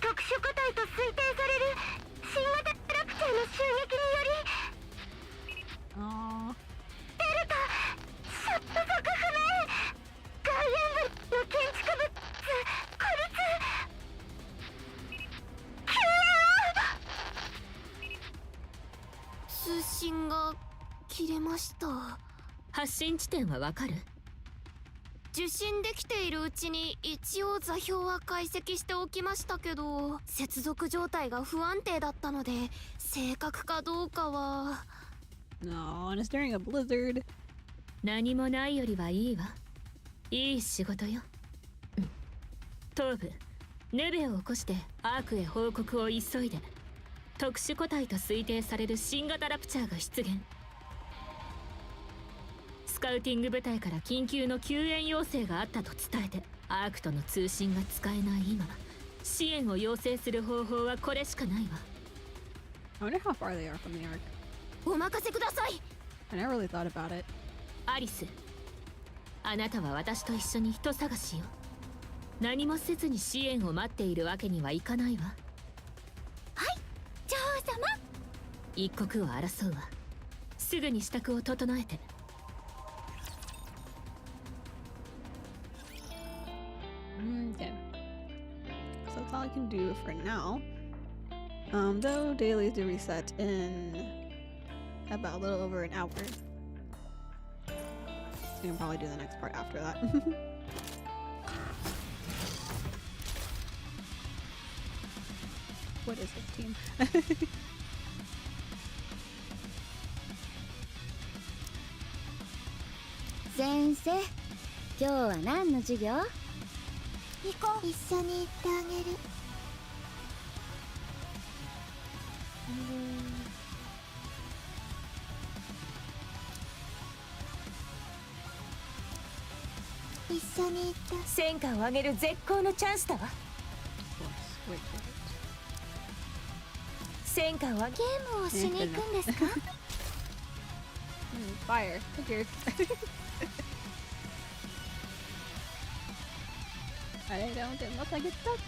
特殊個体と推定される新型ラプチャーの襲撃によりAww. デルタ所属不明、外縁部の建築物孤立、救援を。通信が切れました。発信地点はわかる？受信できているうちに一応座標は解析しておきましたけど、接続状態が不安定だったので正確かどうかは。 No, and it's during a blizzard. 何もないよりはいいわ。いい仕事よ。頭部ヌベを起こしてアークへ報告を急いで。特殊個体と推定される新型ラプチャーが出現。スカウティング部隊から緊急の救援要請があったと伝えて、アークとの通信が使えない今、支援を要請する方法はこれしかないわ。 I wonder how far they are from the arc. お任せください。 I never really thought about it. アリス、あなたは私と一緒に人探しよ。何もせずに支援を待っているわけにはいかないわ。はい、女王様。一刻を争うわ。すぐに支度を整えて。Okay. So that's all I can do for now. Though dailies do reset in about a little over an hour. I can probably do the next part after that. What is 15? 先生、今日は何の授業？行こう。一緒に行ってあげる。一緒に行って戦果を上げる絶好のチャンスだわ。 Of course. Wait for it. 戦果を上げゲームをしに行くんですか？ Fire. Who cares? I don't unless I get stuck.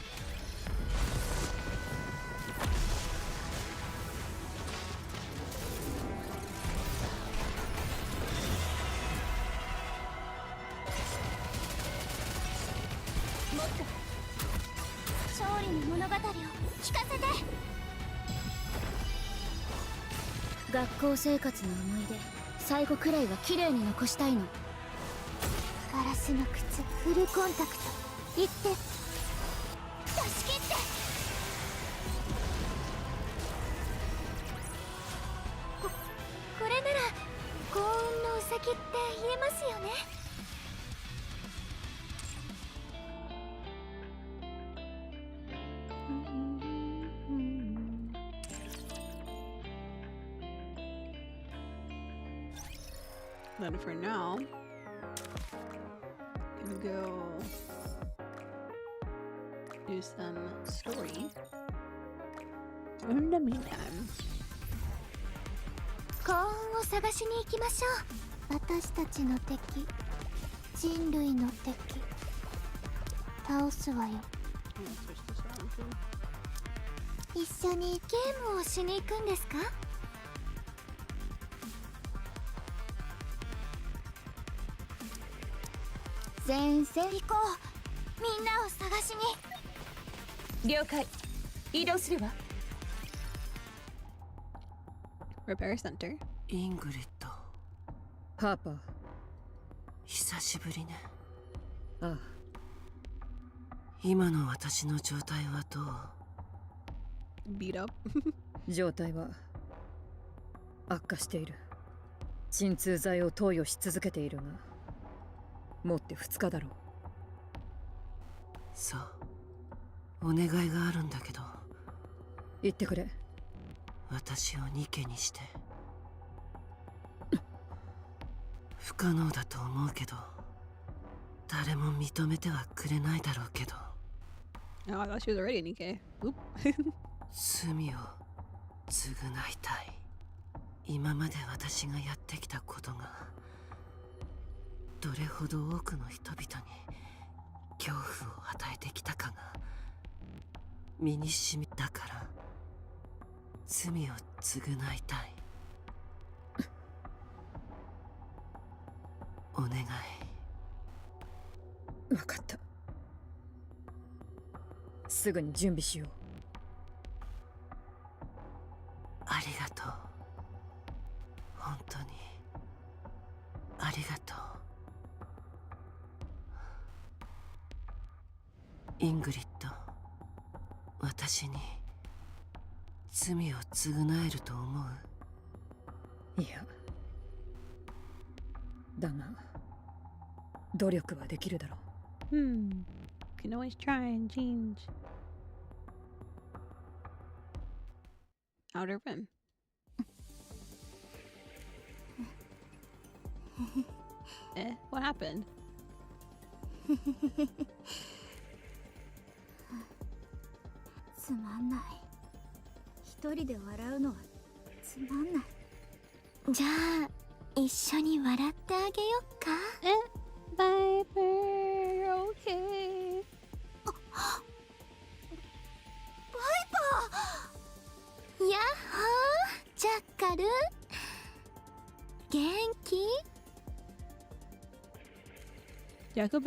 もっと勝利の物語を聞かせて。学校生活の思い出、最後くらいは綺麗に残したいの。ガラスの靴、フルコンタクト、行って出し切って。これなら幸運のウサギって言えますよね。Then for now, can go do some story. In the meantime, 幸運を探しに行きましょう。私たちの敵、人類の敵、倒すわよ。 I'm gonna switch this around too. 一緒にゲームをしに行くんですか？先生、行こう。みんなを探しに。了解。移動するわ。 Repair center. イングリッド、ハーパー。久しぶりね。ああ、今の私の状態はどう？ Beat up. 状態は悪化している。鎮痛剤を投与し続けているが、もって2日だろう。そう、お願いがあるんだけど。言ってくれ。私をニケにして。不可能だと思うけど、誰も認めてはくれないだろうけど。 Oh, I thought she was already Nikkei. Oop. 罪を償いたい。今まで私がやってきたことがどれほど多くの人々に恐怖を与えてきたかが身に染みだから、罪を償いたい。お願い。分かった。すぐに準備しよう。ありがとう。本当にありがとう。イングリッド、私に罪を償えると思う？いや、だが努力はできるだろう。Can always try and change. Outer rim. What happened? つまんない。一人で笑うのはつまんない。じゃあ一緒に笑ってあげよっか。Viper, you're okay. やっほー、ジャッカル。元気？ Jacob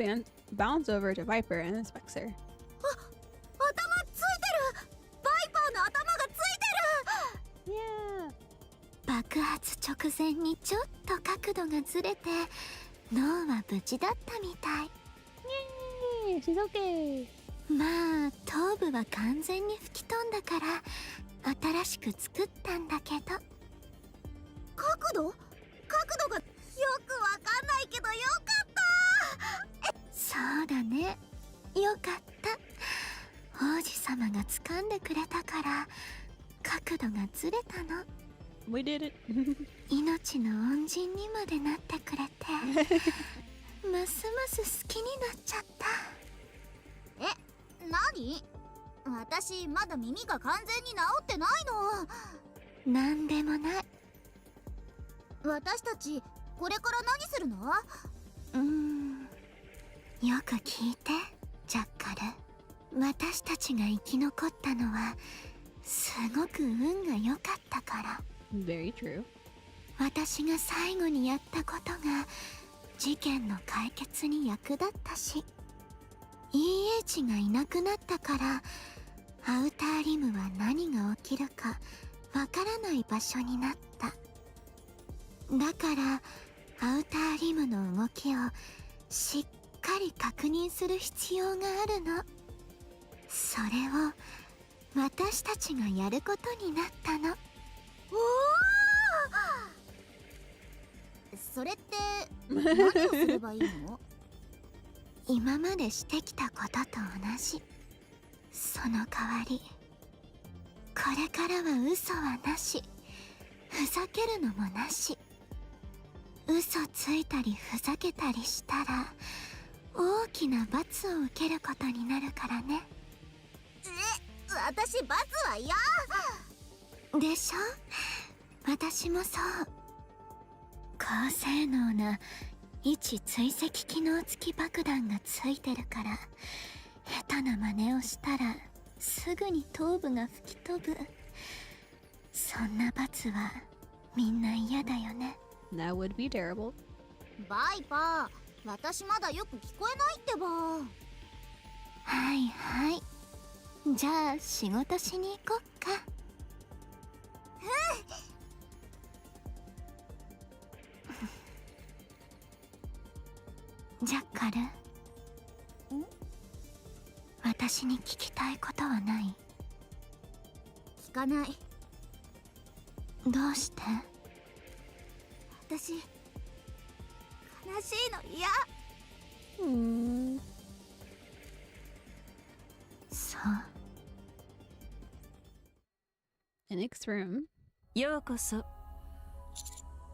bounds over to Viper and inspects her. 頭ついてる。バイパーの頭がついてる。 Yeah. 爆発直前にちょっと角度がずれて脳は無事だったみたい。 Yay, she's okay. まあ頭部は完全に吹き飛んだから新しく作ったんだけど。角度がよくわかんないけどよかった。そうだね、よかった。王子様が掴んでくれたから角度がずれたの。 We did it. 命の恩人にまでなってくれてますます好きになっちゃった。何？私まだ耳が完全に治ってないの。なんでもない。私たちこれから何するの？よく聞いて、ジャッカル。私たちが生き残ったのはすごく運が良かったから。Very true. 私が最後にやったことが事件の解決に役立ったし、EH がいなくなったからアウターリムは何が起きるかわからない場所になった。だからアウターリムの動きをしっかり確認する必要があるの。それを私たちがやることになったの。おお、それって何をすればいいの？今までしてきたことと同じ。その代わりこれからは嘘はなし、ふざけるのもなし。嘘ついたりふざけたりしたら大きな罰を受けることになるからね。私罰は嫌でしょ。私もそう。高性能な位置追跡機能付き爆弾がついてるから、下手な真似をしたらすぐに頭部が吹き飛ぶ。そんな罰はみんな嫌だよね。That would be terrible. バイパー、私まだよく聞こえないってば。はいはい、じゃあ仕事しに行こっか。ジャッカル。私に聞きたいことはない？聞かない。どうして？私悲しいの嫌。そう。 The next room. ようこそ。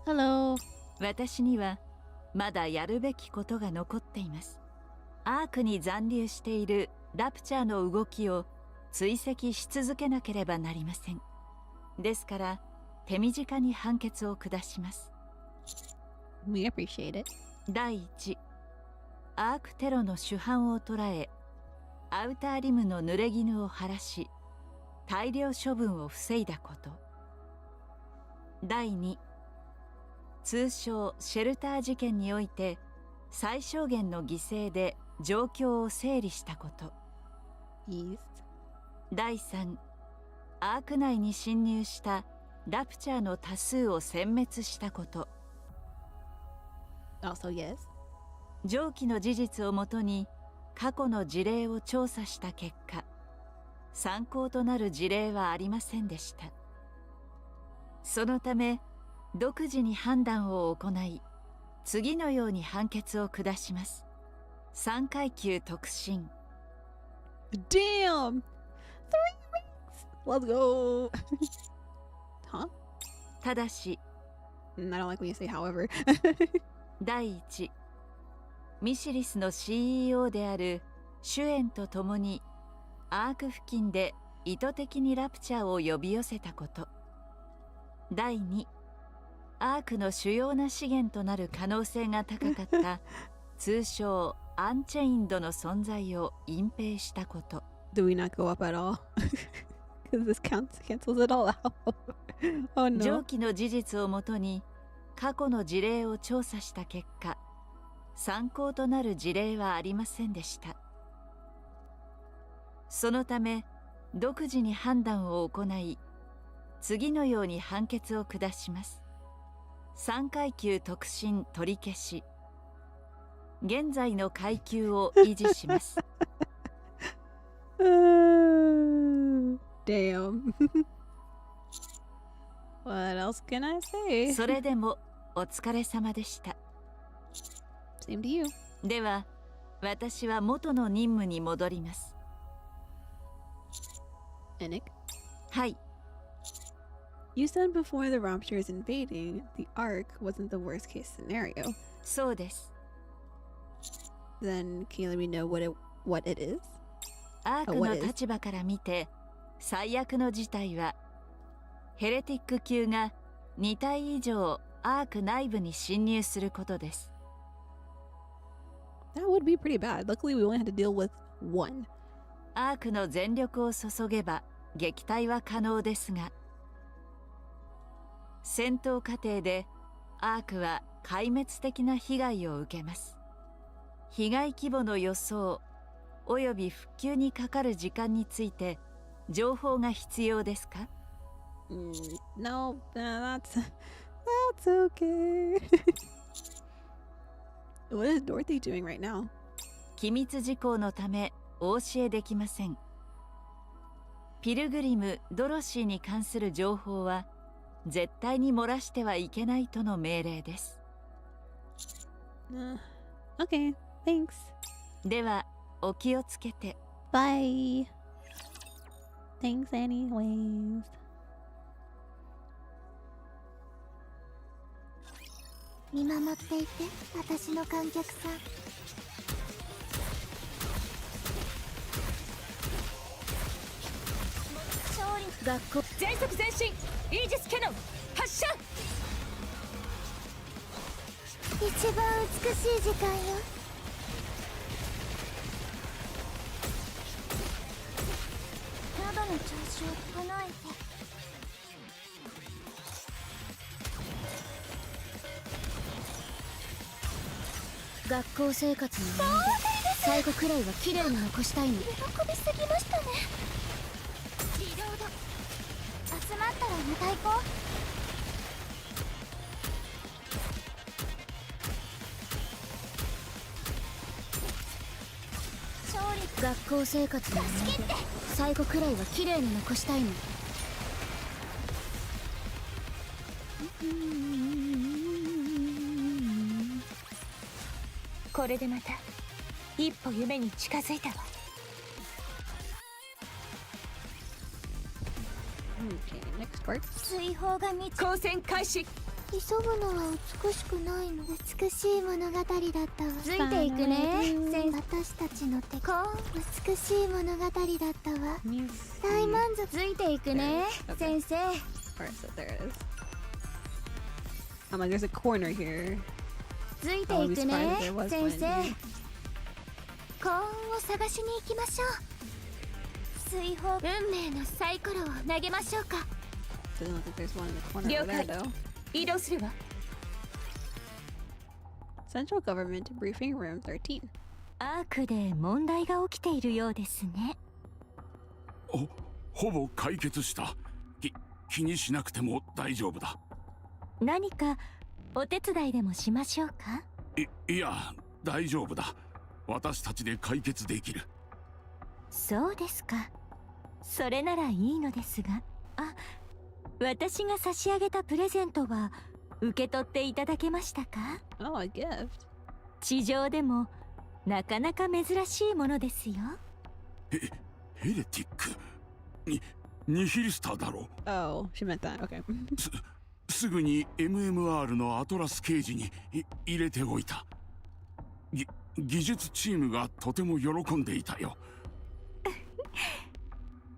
Hello. 私にはまだやるべきことが残っています。アークに残留しているラプチャーの動きを追跡し続けなければなりません。ですから手短に判決を下します。We appreciate it. 第1、アークテロの主犯を捕らえ、アウターリムの濡れ衣を晴らし、大量処分を防いだこと。第2、通称シェルター事件において最小限の犠牲で状況を整理したこと。第3、アーク内に侵入したラプチャーの多数を殲滅したこと。Also yes. 上記の事実をもとに過去の事例を調査した結果、参考となる事例はありませんでした。そのため独自に判断を行い、次のように判決を下します。3階級特進。 Damn! 3 weeks! Let's go! Huh? ただし I don't like when you say however. 第1、ミシリスの CEO であるシュエンと共にアーク付近で意図的にラプチャーを呼び寄せたこと。第2、アークの主要な資源となる可能性が高かった通称アンチェインドの存在を隠蔽したこと。 Do we not go up at all? Because this cancels it all out. Oh 上 no. 記の事実をもとに過去の事例を調査した結果、参考となる事例はありませんでした。そのため独自に判断を行い、次のように判決を下します。3階級特進取り消し。現在の階級を維持します。Damn. What else can I say? それでもお疲れ様でした。Same to you. では私は元の任務に戻ります。Nick? はい。 You said before the Raptures invading, the Ark wasn't the worst case scenario. そうです。Then can you let me know what it is? アークの立場から見て最悪の事態はヘレティック級が2体以上アーク内部に侵入することです。 That would be pretty bad. Luckily we only had to deal with one. アークの全力を注げば撃退は可能ですが、戦闘過程でアークは壊滅的な被害を受けます。被害規模の予想および復旧にかかる時間について情報が必要ですか？ No, that's okay. What is Dorothy doing right now? 機密事項のためお教えできません。ピルグリム・ドロシーに関する情報は絶対に漏らしてはいけないとの命令です。Okay, thanks. ではお気をつけて。 Bye. Thanks anyways. 見守っていて、私の観客さん。勝利。学校全速前進。イージスキャノン発射。一番美しい時間よ。喉の調子を整えて。学校生活の思い出、最後くらいは綺麗に残したいの。喜びすぎましたね。リロード。集まったらまた行こう。学校生活の思い出、最後くらいは綺麗に残したいの。これでまた一歩夢に近づいたわ。Okay, next part. 追放が見つ光線開始。急ぐのは美しくないの。美しい物語だったわ。ついていくね。私たちの敵。美しい物語だったわ。大満足。ついていくね、先生。Alright, so there it is. I'm like, there's a corner here. つい I て would い be く surprised ね if there was 先 one 生 in here. 幸運を探しに行きましょう水泡運命のサイコロを投げましょうか Doesn't look like there's one in the corner over there 了解 though. 移動するわ Central Government Briefing Room 13. アークで問題が起きているようですね。ほぼ解決した。気にしなくても大丈夫だ。何かお手伝いでもしましょうか？いや、大丈夫だ。私たちで解決できる。そうですか。それならいいのですが、私が差し上げたプレゼントは受け取っていただけましたか？ Oh, a gift. 地上でもなかなか珍しいものですよ。ヘレティックニヒリスターだろう。 Oh, she meant that. Okay. すぐに MMR のアトラス刑事に入れておいた。技術チームがとても喜んでいたよ。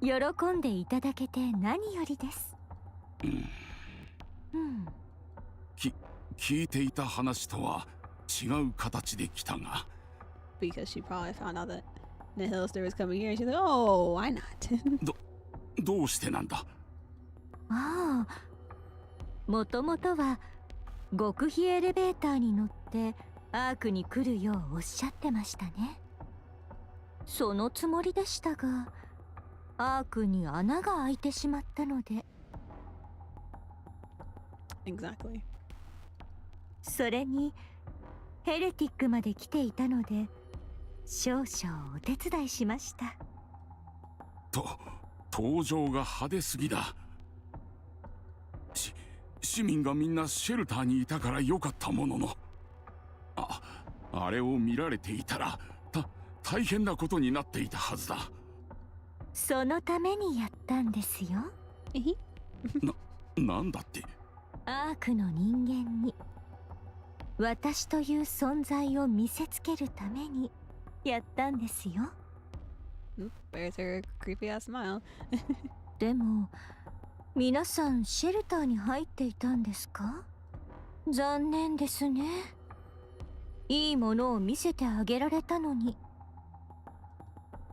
喜んでいただけて何よりです。聞いていた話とは違う形で来たが。Because she probably found out that Nihilster was coming here and she's like, oh, why not? どうしてなんだ？ああ、もともとは極秘エレベーターに乗ってアークに来るようおっしゃってましたね。そのつもりでしたが、アークに穴が開いてしまったので。Exactly. それにヘレティックまで来ていたので、少々お手伝いしました。登場が派手すぎだ。市民がみんなシェルターにいたからよかったものの、あれを見られていたら大変なことになっていたはずだ。そのためにやったんですよ。なんだって？アークの人間に私という存在を見せつけるためにやったんですよ。There's her creepy ass smile. でも皆さんシェルターに入っていたんですか？残念ですね。いいものを見せてあげられたのに。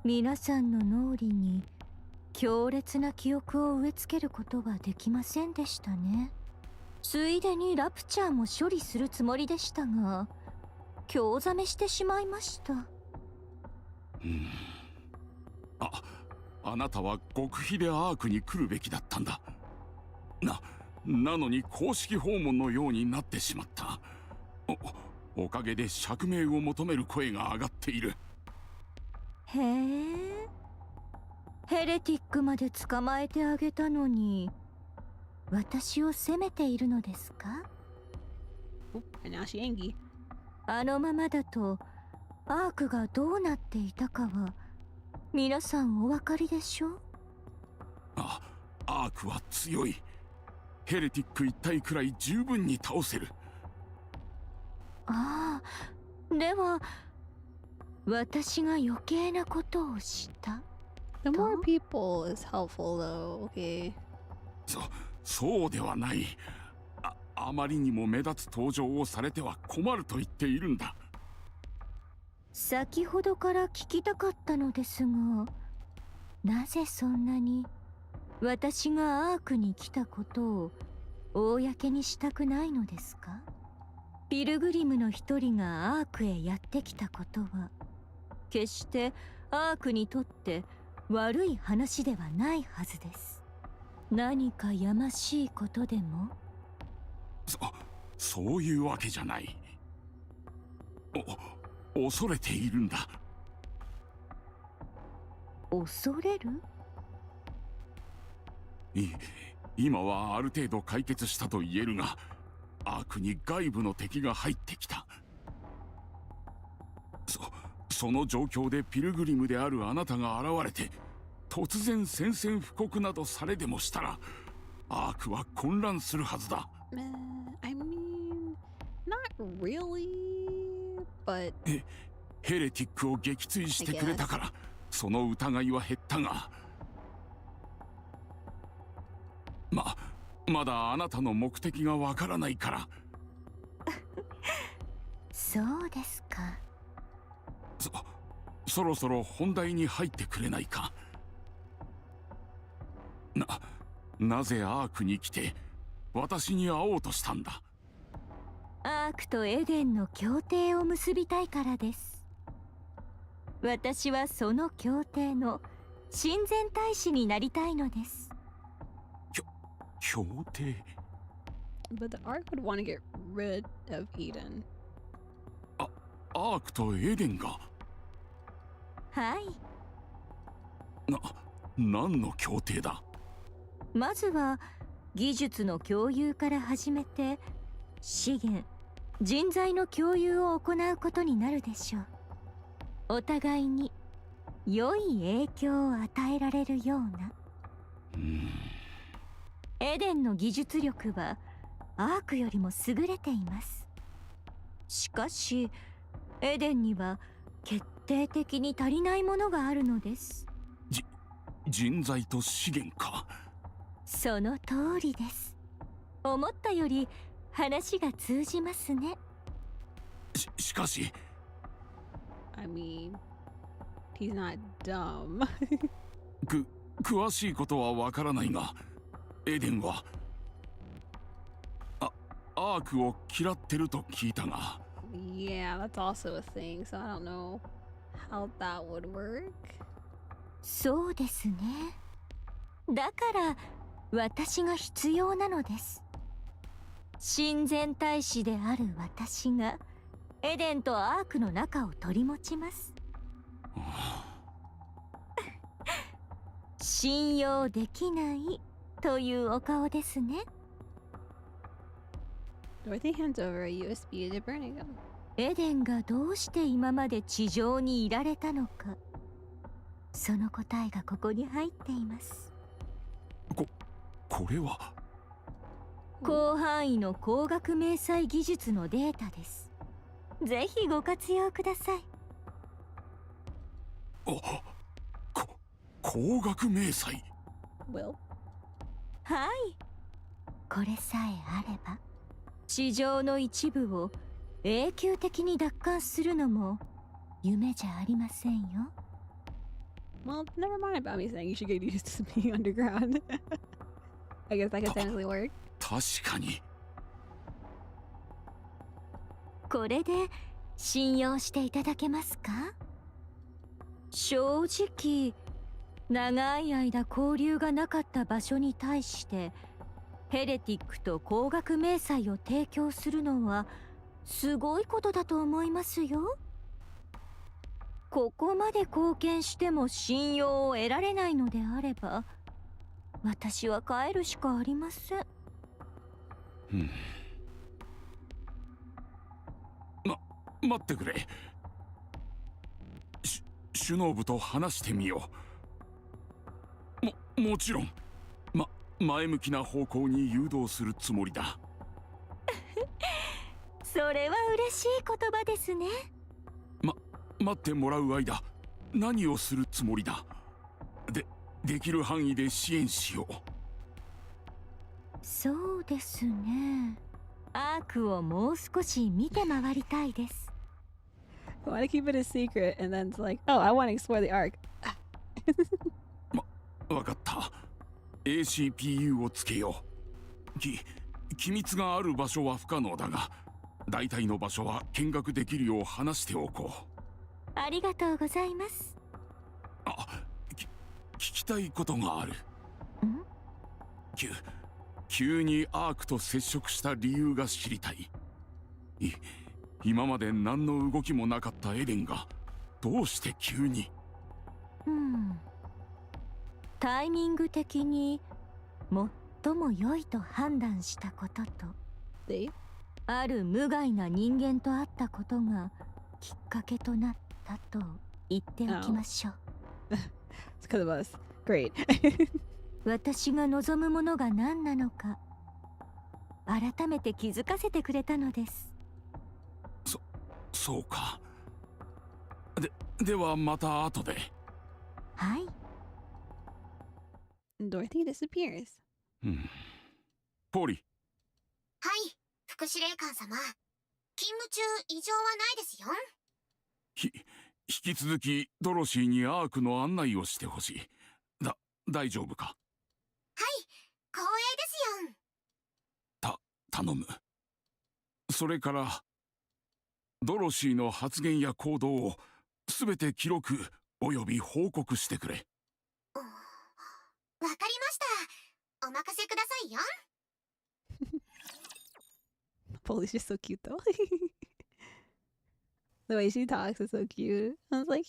皆さんの脳裏に強烈な記憶を植え付けることはできませんでしたね。ついでにラプチャーも処理するつもりでしたが、興ざめしてしまいました。あなたは極秘でアークに来るべきだったんだ。なのに公式訪問のようになってしまった。おかげで釈明を求める声が上がっている。へえ、ヘレティックまで捕まえてあげたのに私を責めているのですか？ And now she angry. あのままだとアークがどうなっていたかは皆さんお分かりでしょ？アークは強い。ヘレティック一体くらい十分に倒せる。では私が余計なことをした。 The more people is helpful though, okay. そうではない。あまりにも目立つ登場をされては困ると言っているんだ。先ほどから聞きたかったのですが、なぜそんなに私がアークに来たことを公にしたくないのですか？ピルグリムの一人がアークへやってきたことは決してアークにとって悪い話ではないはずです。何かやましいことでも？そういうわけじゃない。恐れているんだ。恐れる？今はある程度解決したと言えるが、アークに外部の敵が入ってきた。その状況でピルグリムであるあなたが現れて突然宣戦布告などされでもしたら、アークは混乱するはずだ。I mean, not really, but ヘレティックを撃墜してくれたからその疑いは減ったが、まだあなたの目的がわからないから。そうですか。そろそろ本題に入ってくれないか。なぜアークに来て私に会おうとしたんだ。アークとエデンの協定を結びたいからです。私はその協定の親善大使になりたいのです。協定 But the Ark would want to get rid of Eden. アークとエデンが。はい。何の協定だ。まずは技術の共有から始めて資源、人材の共有を行うことになるでしょう。お互いに良い影響を与えられるような。エデンの技術力はアークよりも優れています。しかしエデンには決定的に足りないものがあるのです。人材と資源か。その通りです。思ったより話が通じますね。しかし I mean, he's not dumb. 詳しいことはわからないが、エデンはアークを嫌ってると聞いたが。Yeah, that's also a thing, so I don't know how that would work. そうですね。だから私が必要なのです。親善大使である私がエデンとアークの仲を取り持ちます。信用できないというお顔ですね。Dorothy hands over a USB to Bernigan. エデンがどうして今まで地上にいられたのか、その答えがここに入っています。これは広範囲の光学迷彩技術のデータです。ぜひご活用ください。光学迷彩。Will? はい。これさえあれば地上の一部を永久的に奪還するのも夢じゃありませんよ。Well, never mind about me saying you should get used to being underground. I guess that could technically work. 確かに。これで信用していただけますか？正直長い間交流がなかった場所に対してヘレティックと光学迷彩を提供するのはすごいことだと思いますよ。ここまで貢献しても信用を得られないのであれば私は帰るしかありません。待ってくれ。首脳部と話してみよう。もちろん前向きな方向に誘導するつもりだ。それは嬉しい言葉ですね。待ってもらう間何をするつもりだ。できる範囲で支援しよう。そうですね。アークをもう少し見て回りたいです。I want to keep it a secret, and then it's like, oh, I want to explore the Ark. わかった。ACPU をつけよう。機密がある場所は不可能だが、大体の場所は見学できるよう話しておこう。ありがとうございます。聞きたいことがある。急にアークと接触した理由が知りたい。今まで何の動きもなかったエデンがどうして急に。タイミング的に最も良いと判断したこととある無害な人間と会ったことがきっかけとなったと言っておきましょう。It's because of us. Great. 私が望むものが何なのか改めて気づかせてくれたのです。そうか。ではまた後で。はい。Dorothy disappears. ポリ。はい、副司令官様。勤務中異常はないですよ。引き続きドロシーにアークの案内をしてほしい。大丈夫か？はい、光栄ですよ。頼む。それからドロシーの発言や行動をすべて記録および報告してくれ。わかりました。お任せくださいよ。Polly's just so cute though. The way she talks is so cute. I was like,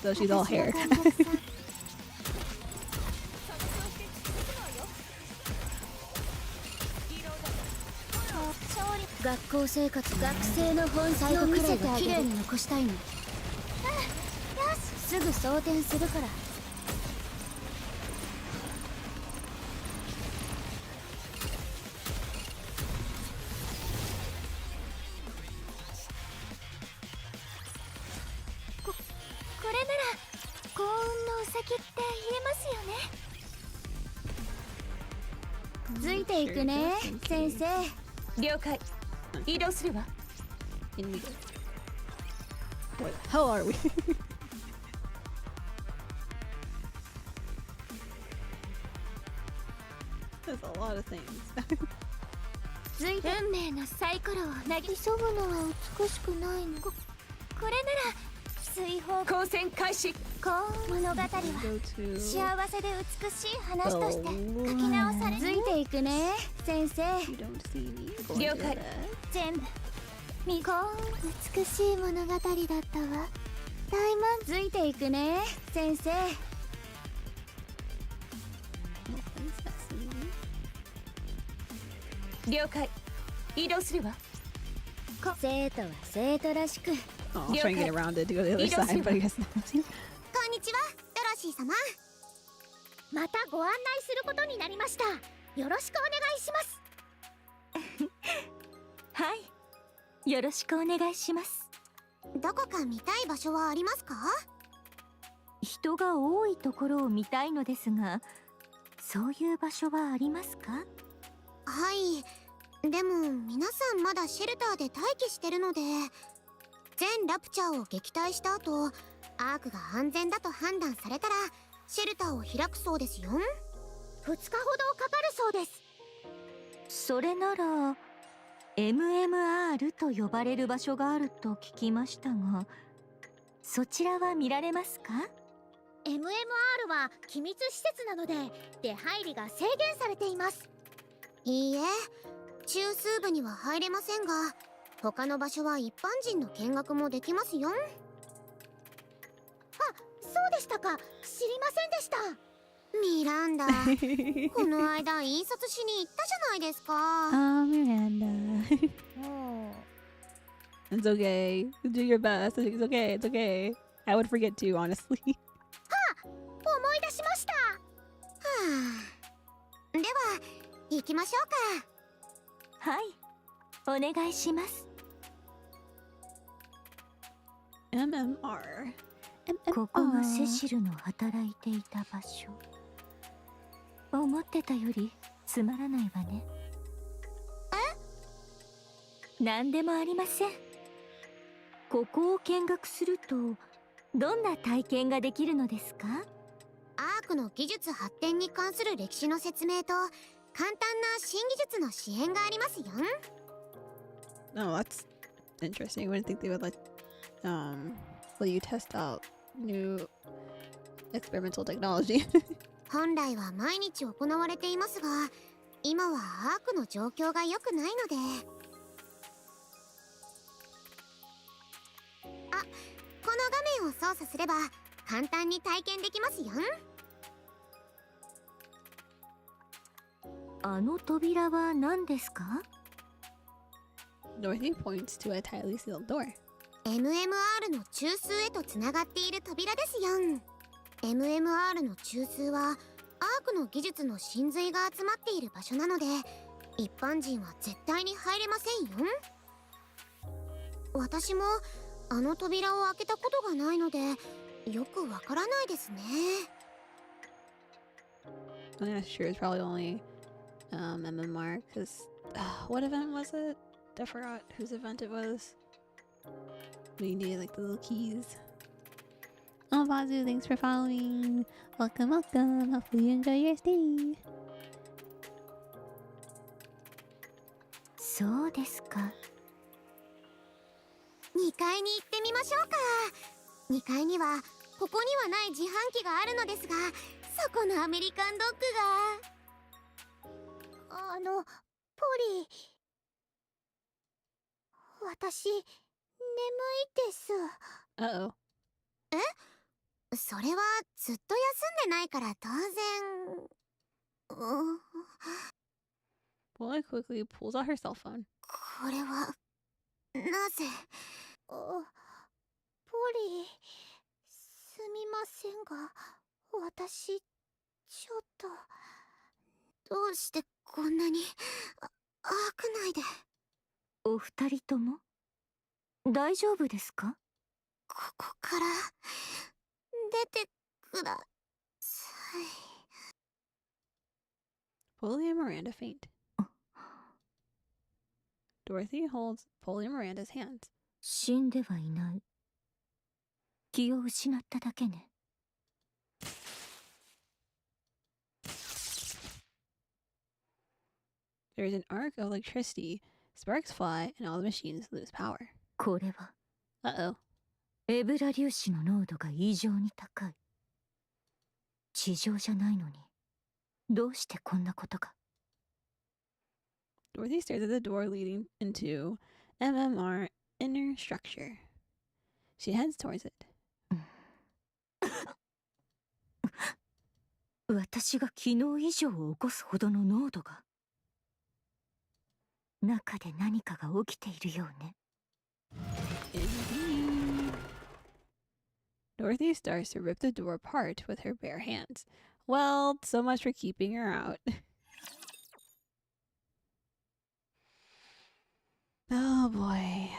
so she's all hair. 学校生活、学生の本質を見せてきれいに残したいの。よし、すぐ装填するから。これなら幸運のウサギって言えますよね。ついていくね、先生。了解。移動するわ。In we go. Where the hell are we? That's a lot of things. 運命のサイコロを投げ急ぐのは美しくないの。これなら追放光線開始。物語は幸せで美しい話として書き直されついていくね、先生。了解。全部美しい物語だったわ。大満ついていくね、先生。了解。移動するわ。生徒は生徒らしく。Oh, I was trying to get around it to go to the other side, but I guess not. こんにちは、ドロシー様。またご案内することになりました。よろしくお願いします。はい、よろしくお願いします。どこか見たい場所はありますか？人が多いところを見たいのですが、そういう場所はありますか？はい、でも皆さんまだシェルターで待機してるので、全ラプチャーを撃退した後、アークが安全だと判断されたらシェルターを開くそうですよ。2日ほどかかるそうです。それなら MMR と呼ばれる場所があると聞きましたが、そちらは見られますか？ MMR は機密施設なので出入りが制限されています。いいえ、中枢部には入れませんが、他の場所は一般人の見学もできますよ。あ、そうでしたか。知りませんでした。ミランダ、この間引率しに行ったじゃないですか。Miranda. It's okay. Do your best. It's okay. It's okay. I would forget too, honestly. 思い出しました。では行きましょうか。はい、お願いします。MMR。ここがセシルの働いていた場所。思ってたよりつまらないわね。何でもありません。ここを見学するとどんな体験ができるのですか？アークの技術発展に関する歴史の説明と簡単な新技術の支援がありますよ。Oh, that's interesting. I wouldn't think they would let you test out new experimental technology. 本来は毎日行われていますが、今はアークの状況が良くないので。あ、この画面を操作すれば簡単に体験できますよ。あの扉は何ですか？ Dorothy points to a tightly sealed door. MMR の中枢へとつながっている扉ですよ。MMR の中枢はアークの技術の真髄が集まっている場所なので、一般人は絶対に入れませんよ。私もあの扉を開けたことがないのでよくわからないですね。I'm not sure. It's probably only MMR because what event was it? I forgot whose event it was. We need like the little keys. Oh, Bazu, thanks for following. Welcome, welcome. Hopefully you enjoy your stay. そうですか。2階に行ってみましょうか。2階にはここにはない自販機があるのですが、そこのアメリカンドッグがポリ私眠いです。 Uh-oh. それはずっと休んでないから当然。Polly quickly pulls out her cell phone. これはなぜ。ポリすみませんが、私ちょっとどうしてこんなに開くないで。お二人とも大丈夫ですか？ここから出てください。 Polly and Miranda faint. Dorothy holds Polly and Miranda's hands. 死んではいない。気を失っただけね。There is an arc of electricity. Sparks fly and all the machines lose power. これは Uh-oh. エブラ粒子の濃度が異常に高い。地上じゃないのにどうしてこんなことが。 Dorothy stares at the door leading into MMR inner structure. She heads towards it. 私が昨日以上を起こすほどの濃度が。中で何かが起きているようね。Indeed. Dorothy starts to rip the door apart with her bare hands. Well, so much for keeping her out. Oh boy.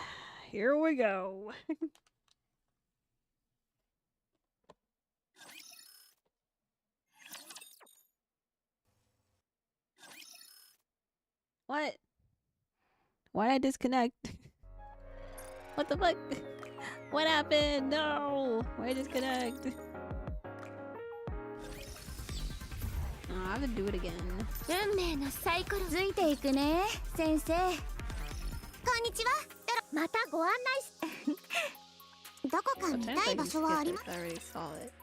Here we go. What? Why'd I disconnect? What the fuck? What happened? No! Why'd I disconnect? Oh, I have to do it again. 運命のサイコロついていくね、先生。こんにちは。またご案内し。どこか Sometimes 見 I たい just 場所はあ skip り it ま 'cause I already saw it.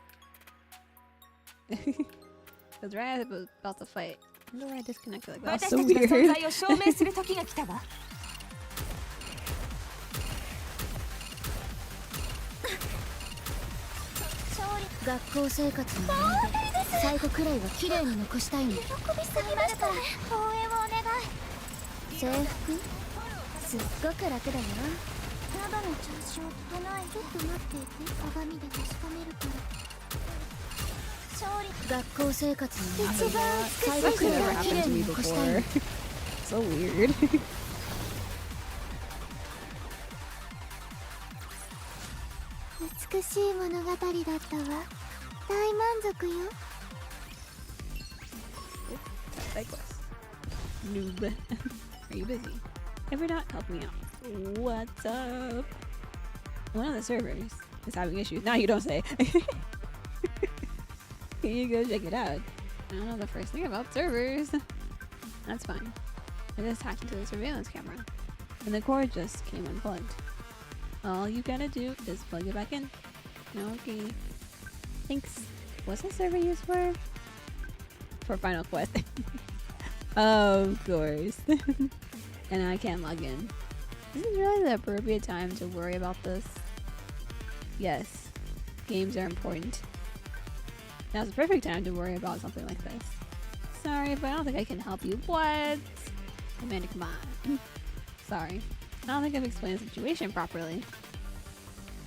Because right as I was about to fight, I wonder why I disconnected like that. That's 私 so たちの存 weird. 在を証明する時が来たわ。学校生活の思い出、最後くらいは綺麗に残したいの。喜びすぎましたね。応援をお願い。制服すっごく楽だよ。喉の調子を整え。ちょっと待っていて、鏡で確かめるから。学校生活の思い出、最後くらいは綺麗に残したいの。 So weird. 美しい物語だったわ。大満足よ。Cyclist. Noob. Are you busy? If you're not, help me out. What's up? One of the servers is having issues. Now you don't say. Can you go check it out? I don't know the first thing about servers. That's fine. I just hacked into the surveillance camera, and the cord just came unplugged. All you gotta do is plug it back in. Okay. Thanks. What's the server used for? For Final Quest. Of course. And I can't log in. This is really the appropriate time to worry about this. Yes. Games are important. Now's the perfect time to worry about something like this. Sorry, but I don't think I can help you. What? Amanda, come on. Sorry. I don't think I've explained the situation properly.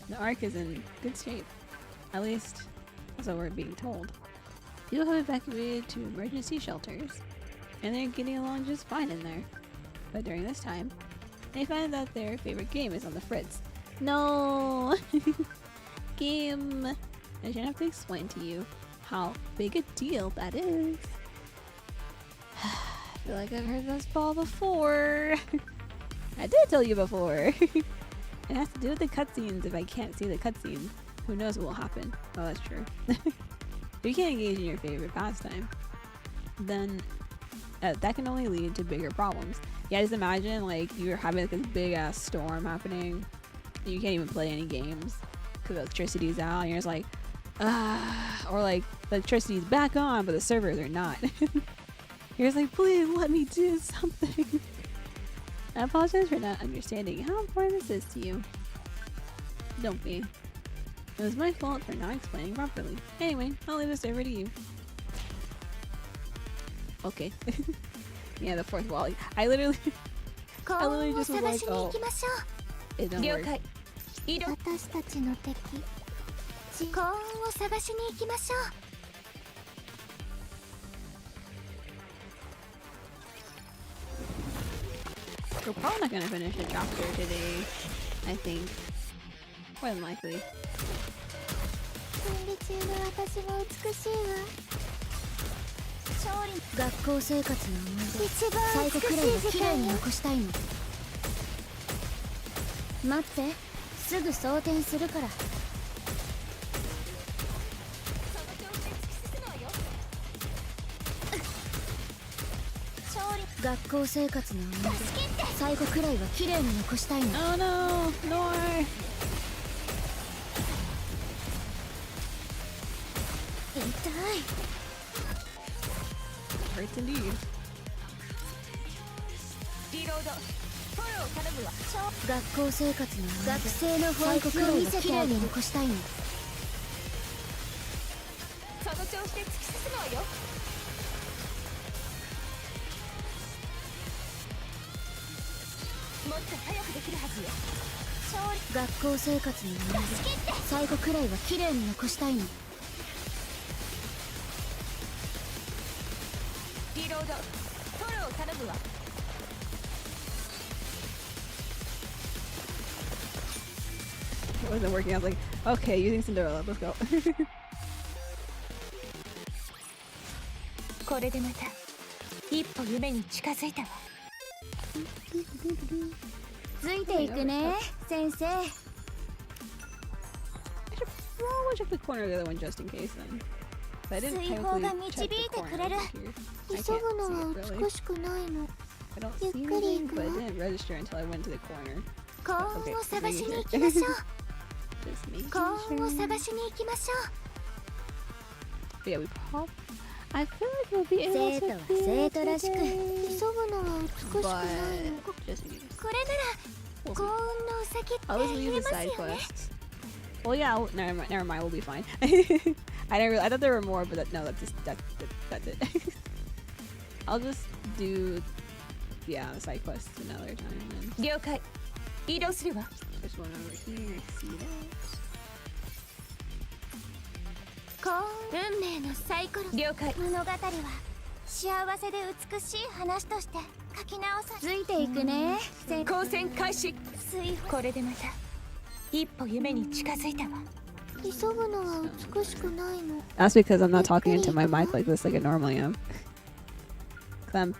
The Ark is in good shape. At least, that's what we're being told. People have evacuated to emergency shelters, and they're getting along just fine in there. But during this time, they find that their favorite game is on the fritz. No! Game! I shouldn't have to explain to you how big a deal that is. I feel like I've heard this ball before. I did tell you before. It has to do with the cutscenes. If I can't see the cutscene, who knows what will happen? Oh, that's true. If you can't engage in your favorite pastime, then that can only lead to bigger problems. Yeah, just imagine like you're having like this big ass storm happening, and you can't even play any games because electricity's out, and you're just like, or like the electricity's back on, but the servers are not. You're just like, please let me do something. I apologize for not understanding how important this is to you. Don't be. It was my fault for not explaining properly. Anyway, I'll leave this over to you. Okay. Yeah, the fourth wall. I literally just was like, oh, it don't work. 私たちの敵幸運を探しに行きましょう We're probably not gonna finish the chapter today, I think. More than likely. 分離中の私も美しいわ勝利学校生活の思い出一番最後くらいは綺麗に残したいの待ってすぐ装填するから学校生活の思い出最後くらいは綺麗に残したいの Oh no! No! Hurts indeed. 学校生活の学生の本気を見せてあげる残したいのその調子で突き進むわよもっと早くできるはずよ学校生活の思い出最後くらいは綺麗に残したいのリロードフォロー頼むわ It wasn't working. I was like, okay, using Cinderella. Let's go. これでまた一歩夢に近づいたわついていくね先生 I should probably check the corner of the other one just in case then. But I didn't technically check the corner over here. I can't see 急ぐのは it really. 美しくないの I don't see ゆっくり anything, 行く but it わ didn't register until I went to the corner. 幸 Okay, 運を just 探し making に sure. 行きましょう Just making 幸運を sure. 探しに行きましょ But yeah, we probably. I feel like we'll be able 生 to 徒は do 生 it 徒らしく today. う急ぐのは美しくない But の just in case. これなら We'll 幸 see. 運のうさぎって I'll just 言 leave え the ます side よね quests. Well, yeah. Never mind. We'll be fine. I thought there were more, but no. That's it. I'll just do the side quests another time. Then 了解移動するわ there's one over here. I see that. 幸運運命のサイコロ了解物語は幸せで美しい話として書き直さついていくね光線開始水これでまた一歩夢に近づいたわ急ぐのは美しくないの That's because I'm not talking into my mic like this, like I normally am. Cause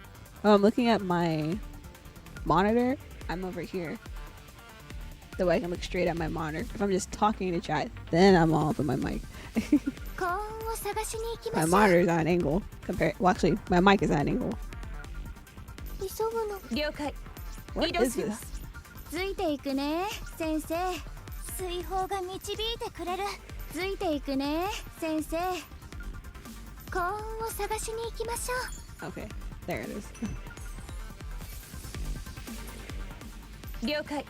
I'm looking at my monitor. I'm over here. The way I can look straight at my monitor. If I'm just talking to chat, then I'm all up in my mic. 幸運を探しに行きま My しょう monitor is at an angle. Well, actually, my mic is at an angle. 急ぐの了解 What 移動 is するわ this? ついていくね先生水泡が導いてくれるついていくね先生幸運を探しに行きましょ Okay, there it is. 了解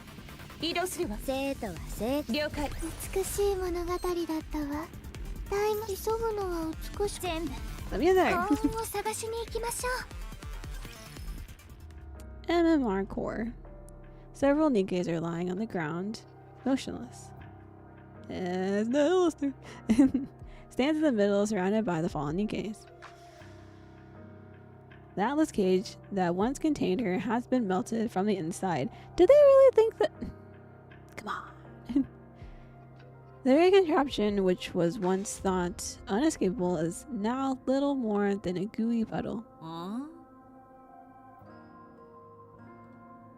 移動するわ生徒は生徒了解う美しい物語だったわタイム急ぐのは美しく全部 Let me in there. 幸運を探しに行きましょ MMR core. Several Nikkes are lying on the ground, motionless. As the illustrator stands in the middle, surrounded by the fallen Nikkes. The Atlas cage that once contained her has been melted from the inside. Did they really think that? Come on. The very contraption, which was once thought unescapable, is now little more than a gooey puddle.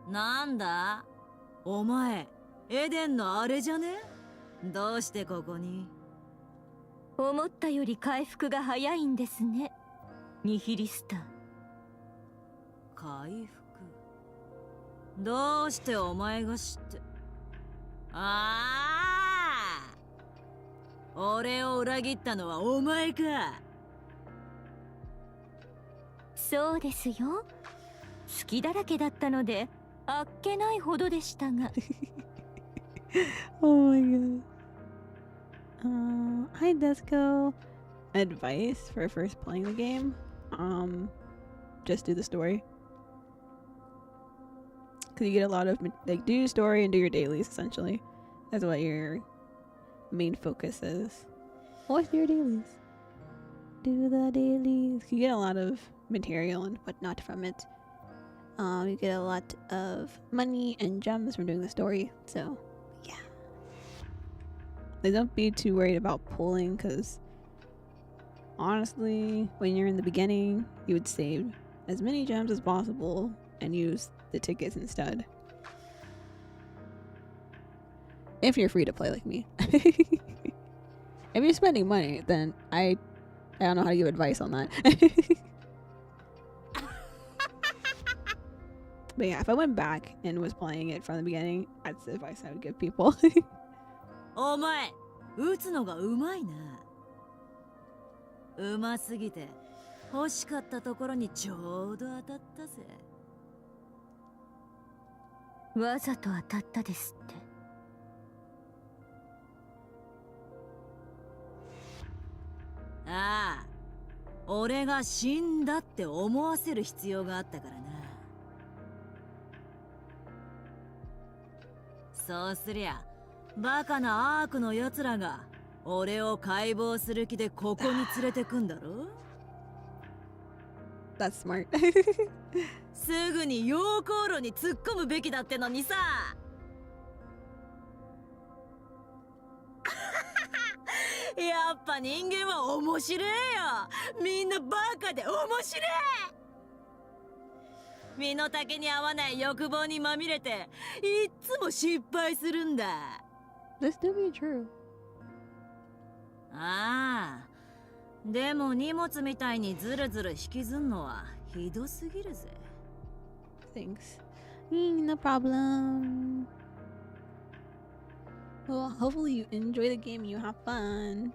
何なんだお前、エデンのあれじゃね？どうしてここに？思ったより回復が早いんですね、ニヒリスター。回復？どうしてお前が知って？ああ、俺を裏切ったのはお前か。そうですよ。隙だらけだったのであっけないほどでしたが。Oh my god. Hi Desco. Advice for first playing the game. Just do the story. Because you get a lot of, like, do your story and do your dailies, essentially. That's what your main focus is. Always do your dailies. Do the dailies. You get a lot of material and whatnot from it. You get a lot of money and gems from doing the story, so yeah. Like, don't be too worried about pulling, because honestly, when you're in the beginning, you would save as many gems as possible and use the tickets instead. If you're free to play like me. If you're spending money, then I don't know how to give advice on that. But yeah, if I went back and was playing it from the beginning, that's the advice I would give people. お前、撃つのがうまいな。うますぎて欲しかったところにちょうど当たったぜ。わざと当たったですって。ああ、俺が死んだって思わせる必要があったからな。そうすりゃバカなアークのやつらが俺を解剖する気でここに連れてくんだろ。That's smart. すぐに溶鉱炉に突っ込むべきだってのにさ。やっぱ人間は面白いよ。みんなバカで面白い。身の丈に合わない欲望にまみれていっつも失敗するんだ。This do be true. ああ、でも荷物みたいにズルズル引きずんのはひどすぎるぜ。Thanks. No problem. Well, hopefully you enjoy the game and you have fun.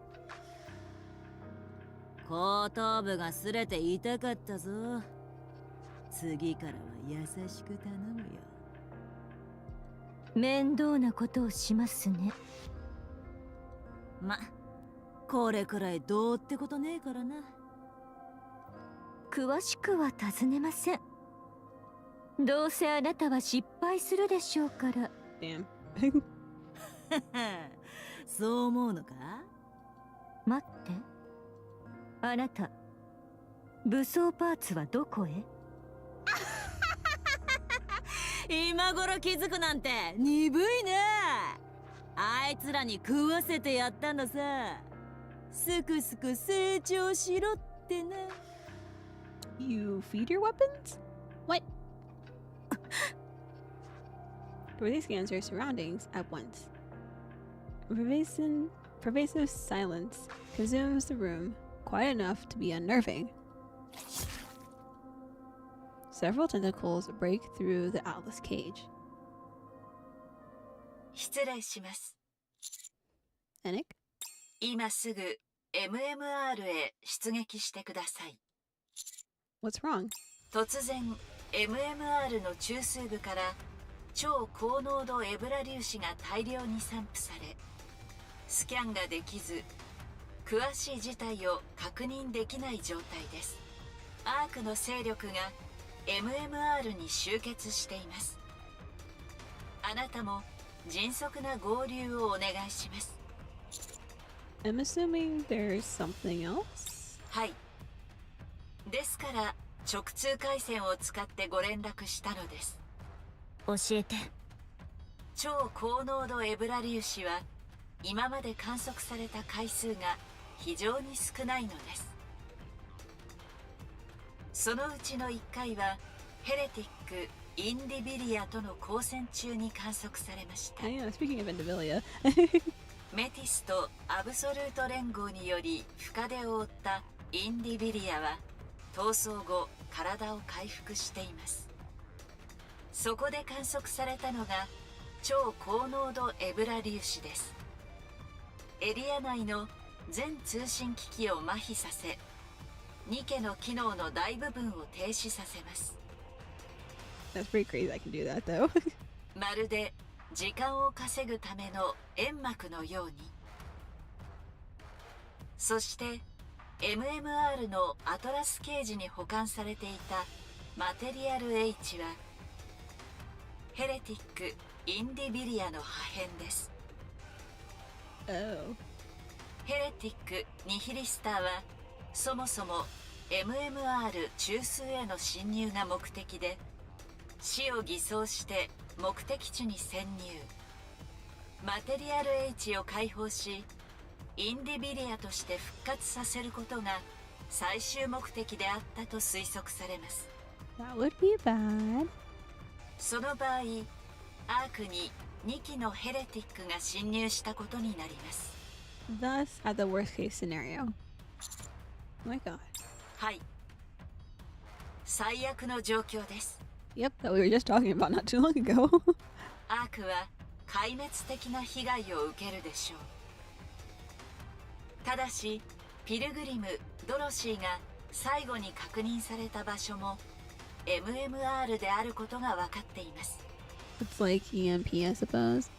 後頭部がすれて痛かったぞ。次からは優しく頼むよ。面倒なことをしますね。ま、これくらいどうってことねえからな。詳しくは尋ねません。どうせあなたは失敗するでしょうから。Damn. そう思うのか？待って。あなた、武装パーツはどこへ？今頃気づくなんて鈍いね。あいつらに食わせてやったのさ。すくすく成長しろってな。You feed your weapons? What? Dorothy scans her surroundings at once. Pervasive silence consumes the room, quiet enough to be unnerving. Several tentacles break through the Atlas cage. 失礼します。Anik? 今すぐ MMR へ出撃してください。What's wrong? 突然 MMR の中枢部から超高濃度エブラ粒子が大量に散布され、スキャンができず詳しい事態を確認できない状態です。アークの勢力が MMR に集結しています。あなたも迅速な合流をお願いします。I'm assuming there's something else? はい。ですから直通回線を使ってご連絡したのです。教えて。超高濃度エブラ粒子は今まで観測された回数が非常に少ないのです。そのうちの1回はヘレティックインディビリアとの交戦中に観測されました。 I know, speaking of Indivilia. メティスとアブソルート連合により深手を負ったインディビリアは逃走後体を回復しています。そこで観測されたのが超高濃度エブラ粒子です。エリア内の全通信機器を麻痺させ、ニケの機能の大部分を停止させます。 That's pretty crazy. I can do that though. まるで時間を稼ぐための煙幕のように。そして MMR のアトラスケージに保管されていたマテリアル H はヘレティック・インディビリアの破片です。 Oh. ヘレティック・ニヒリスターはそもそも MMR 中枢への侵入が目的で、死を偽装して目的地に潜入。マテリアル H を解放し、インディビリアとして復活させることが最終目的であったと推測されます。 That would be bad. その場合、アークに2機のヘレティックが侵入したことになります。 Thus, at the worst case scenario. Oh my god. はい。最悪の状況です。 Yep, that we were just talking about not too long ago. アークは壊滅的な被害を受けるでしょう。ただし、ピルグリム・ドロシーが最後に確認された場所も MMR であることが分かっています。 It's like EMP, I suppose.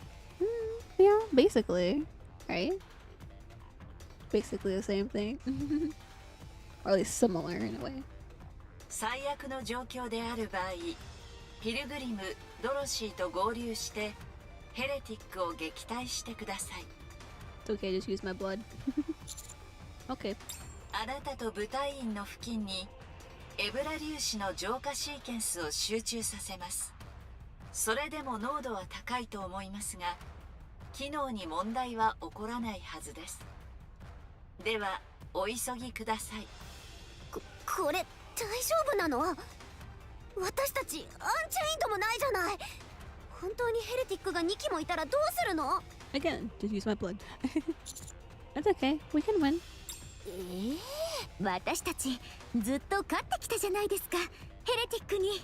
Yeah, basically. Right? Basically the same thing. Or at least similar in a way. 最悪の状況である場合、ピルグリム・ドロシーと合流してヘレティックを撃退してください。 It's okay, just use my blood. Okay. あなたと部隊員の付近にエブラ粒子の浄化シーケンスを集中させます。それでも濃度は高いと思いますが、機能に問題は起こらないはずです。ではお急ぎください。これ大丈夫なの？私たちアンチェインドもないじゃない。本当にヘレティックが2機もいたらどうするの？ Again, just use my blood. That's okay, we can win. 私たちずっと勝ってきたじゃないですか、ヘレティックに。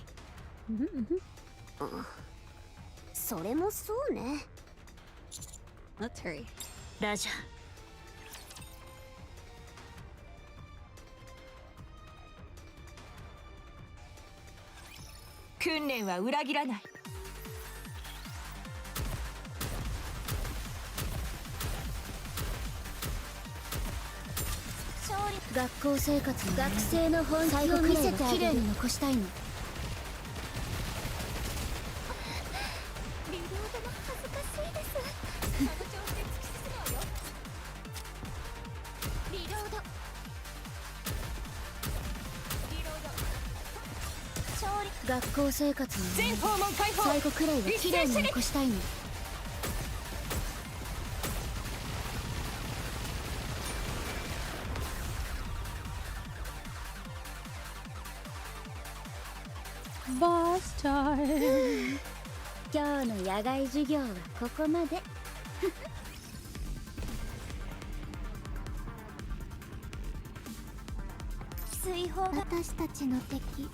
それもそうね。 Let's hurry. ラジャー、訓練は裏切らない。学校生活の学生の本気を見せてきれいに残したいの。リロードも恥ずかしいです。あの調子で突き進むわよ。リロード。勝利。学校生活の全訪問開放。最後くらいはきれいに残したいの。Boss time. 今日の野外授業はここまで。追放が私たちの敵。人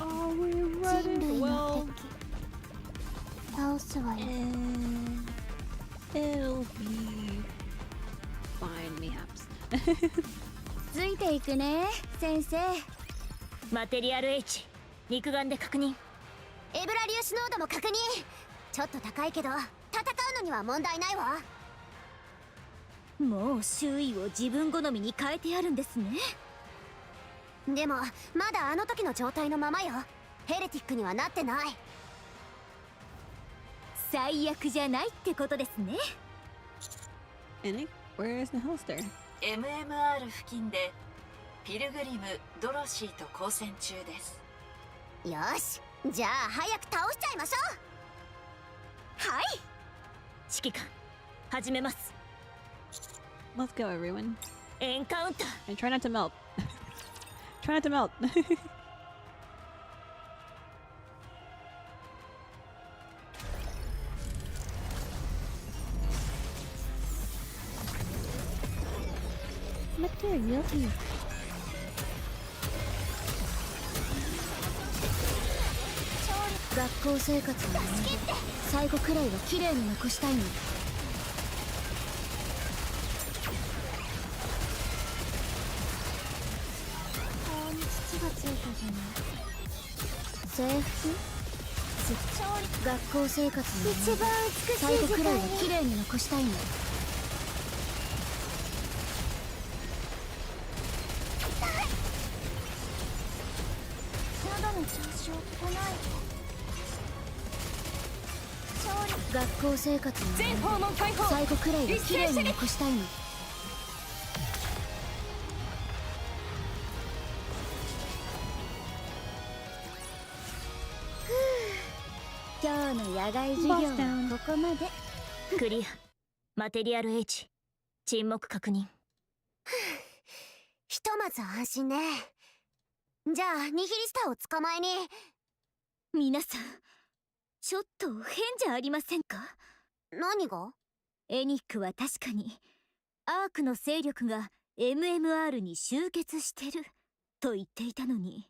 類の敵。倒すわよ。It'll be fine, mayhaps. ついていくね、先生。マテリアル H 肉眼で確認。エブラ粒子濃度も確認。ちょっと高いけど戦うのには問題ないわ。もう周囲を自分好みに変えてやるんですね。でもまだあの時の状態のままよ。ヘレティックにはなってない。最悪じゃないってことですね。Annie, where is the holster? MMR 付近でピルグリム・ドロシーと交戦中です。よし、じゃあ早く倒しちゃいましょう。はい、指揮官始めます。 Let's go, everyone. エンカウンター。 And try not to melt. Try not to melt. material here. 学校生活は最後くらいは綺麗に残したいの。顔に土がついたじゃない。制服？学校生活の一番美しい最後くらいは綺麗に残したいの。喉の調子を整えて。学校生活の全訪問解放。最後くらいは綺麗に残したいの。今日の野外授業はここまで。クリア。マテリアル H 沈黙確認。ひとまず安心ね。じゃあニヒリスターを捕まえに。皆さんちょっと変じゃありませんか？何が？エニックは確かにアークの勢力が MMR に集結してると言っていたのに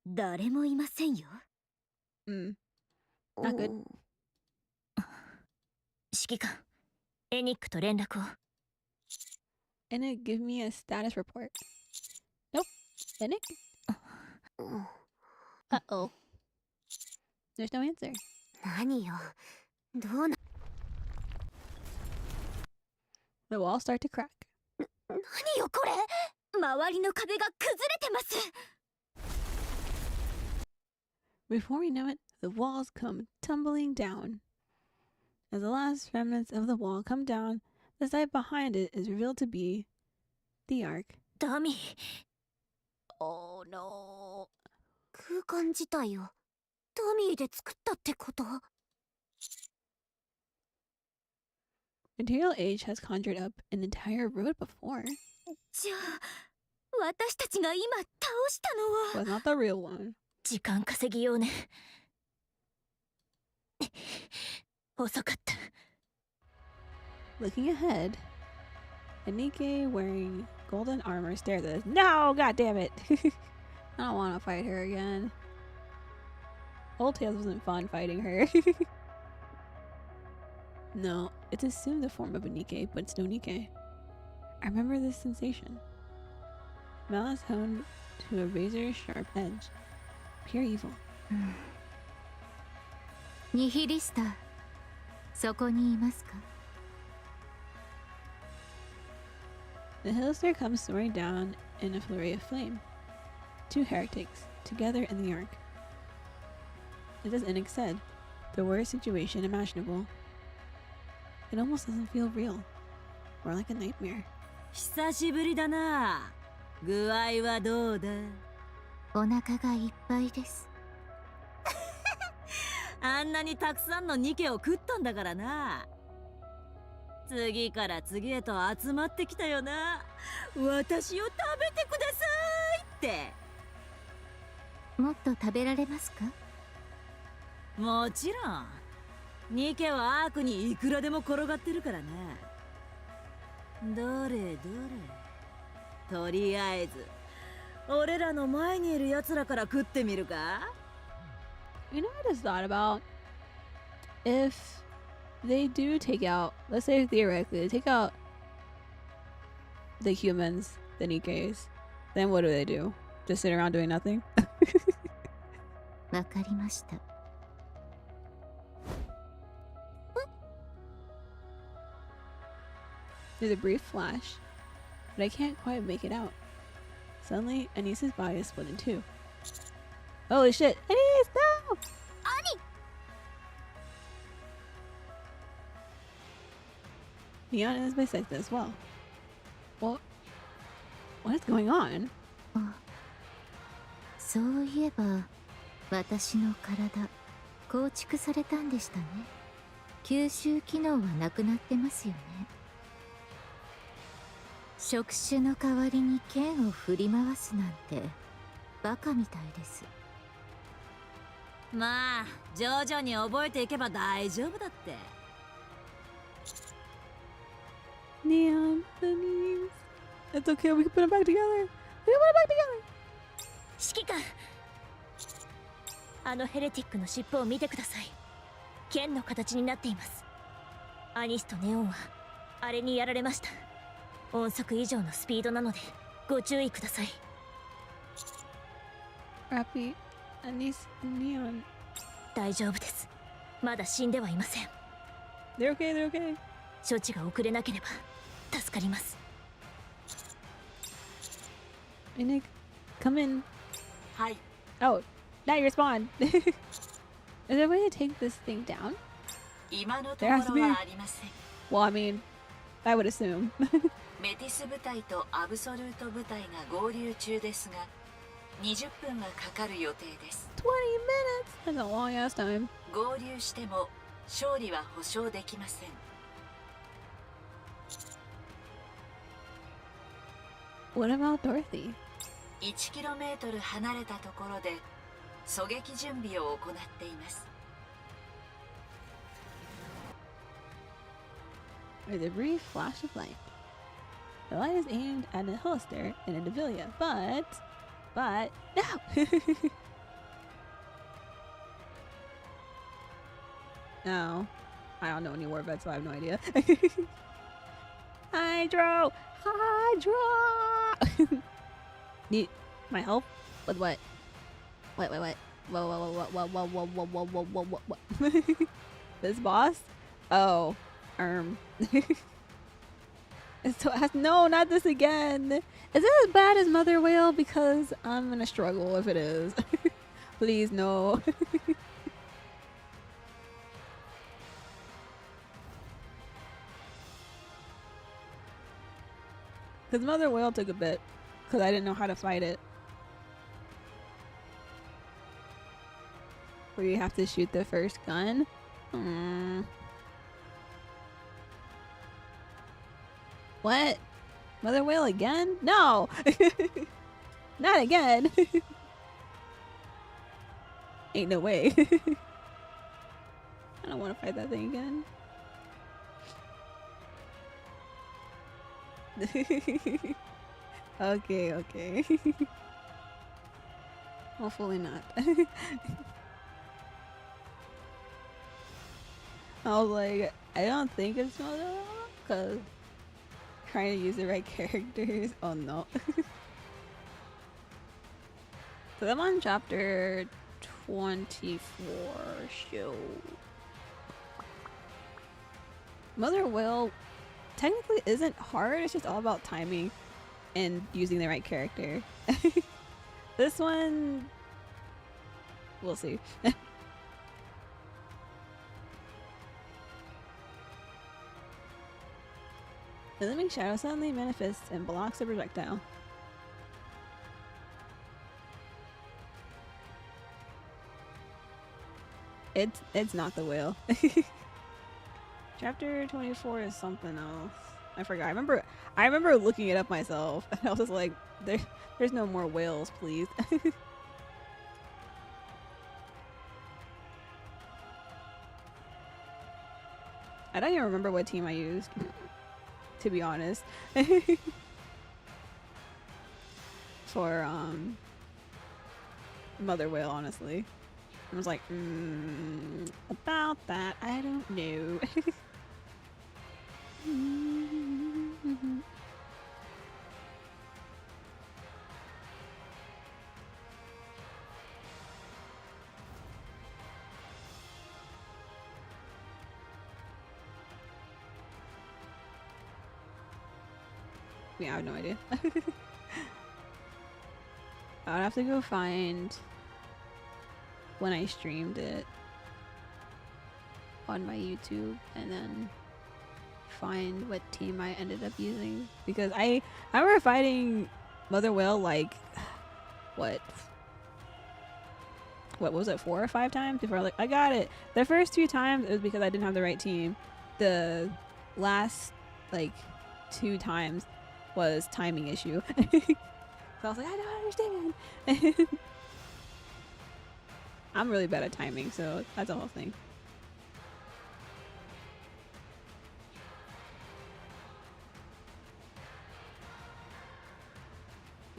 誰もいませんよ。Not good. 指揮官、エニックと連絡を。And it give me a status report. Nope. Fennec? Uh-oh. There's no answer. 何よ。どうな。The walls start to crack. 何よこれ。周りの壁が崩れてます。Before we know it, the walls come tumbling down. As the last remnants of the wall come down, the side behind it is revealed to be the Ark. ダミー。Oh no. 空間自体をダミーで作ったってこと？ Material H has conjured up an entire road before. じゃあ私たちが今倒したのは But not the real one. 時間稼ぎ用ね。遅かった。Looking ahead, Anike wearing golden armor stares at us. No, god damn it. I don't want to fight her again. Old Tales wasn't fun fighting her. No, it's assumed the form of a Nike, but it's no Nike. I remember this sensation. Malice honed to a razor sharp edge. Pure evil. ニヒリスター、そこにいますか？ The hillster comes soaring down in a flurry of flame. Two heretics, together in the ark. It's as Enoch said, the worst situation imaginable. It almost doesn't feel real, or like a nightmare. 久しぶりだな。具合はどうだ？お腹がいっぱいです。あんなにたくさんのニケを食ったんだからな。次から次へと集まってきたよな。私を食べてくださいって。もっと食べられますか？もちろん。ニケはアークにいくらでも転がってるからな。どれどれ。とりあえず俺らの前にいる奴らから食ってみるか？ You know what I just thought about? If they do take out, let's say theoretically, they take out the humans, the Nikkei's, then what do? Just sit around doing nothing? わかりました。There's a brief flash, but I can't quite make it out. Suddenly, Anisa's body is split in two. Holy shit! Anise, no! Ani! Neon is bisected as well. What is going on? そういえば私の体構築されたんでしたね。吸収機能はなくなってますよね。触手の代わりに剣を振り回すなんてバカみたいです。まあ徐々に覚えていけば大丈夫だって。Neon down the knees. It's okay, we can put them back together. We can put them back together. 指揮官、あのヘレティックの尻尾を見てください。剣の形になっています。アニスとネオンはあれにやられました。音速以上のスピードなのでご注意ください。Rappy, Anis, and Neon. 大丈夫です。まだ死んではいません。They're okay, they're okay. 処置が遅れなければ助かります。Nick, come in. はい。 Oh, now you respond. Is there a way to take this thing down? 今のところはありません。 Well, I mean, I would assume. メティス部隊とアブソルート部隊が合流中ですが、20分はかかる予定です。20 minutes? That's a long ass time. 合流しても勝利は保証できません。What about Dorothy? 1km 離れたところで狙撃準備を行っています。There's a brief flash of light. The light is aimed at a holster and a Devilia, but no. No, I don't know any war vets, so I have no idea. Hydro. Need my help with what? Wait. Whoa. This boss? Oh, So no, not this again. Is it as bad as Mother Whale? Because I'm gonna struggle if it is. Please no. Because Mother Whale took a bit. Because I didn't know how to fight it. Where you have to shoot the first gun. What? Mother Whale again? No! Not again! Ain't no way. I don't want to fight that thing again. Okay. Hopefully not. I was like, I don't think it's Mother Whale, because trying to use the right characters. Oh no. So I'm on chapter 24 show. Mother Whale technically isn't hard, it's just all about timing and using the right character. This one, we'll see. The living shadow suddenly manifests and blocks the projectile. It's not the whale. Chapter 24 is something else. I forgot. I remember looking it up myself, and I was just like, there's no more whales, please. I don't even remember what team I used, to be honest. For Mother Whale, honestly. I was like, about that, I don't know. Yeah, I have no idea. I would have to go find when I streamed it on my YouTube and then find what team I ended up using, because I remember fighting Mother Whale like what was it, 4 or 5 times before like I got it. The first 2 times it was because I didn't have the right team. The last like 2 times was timing issue. So I was like, I don't understand. I'm really bad at timing, so that's the whole thing.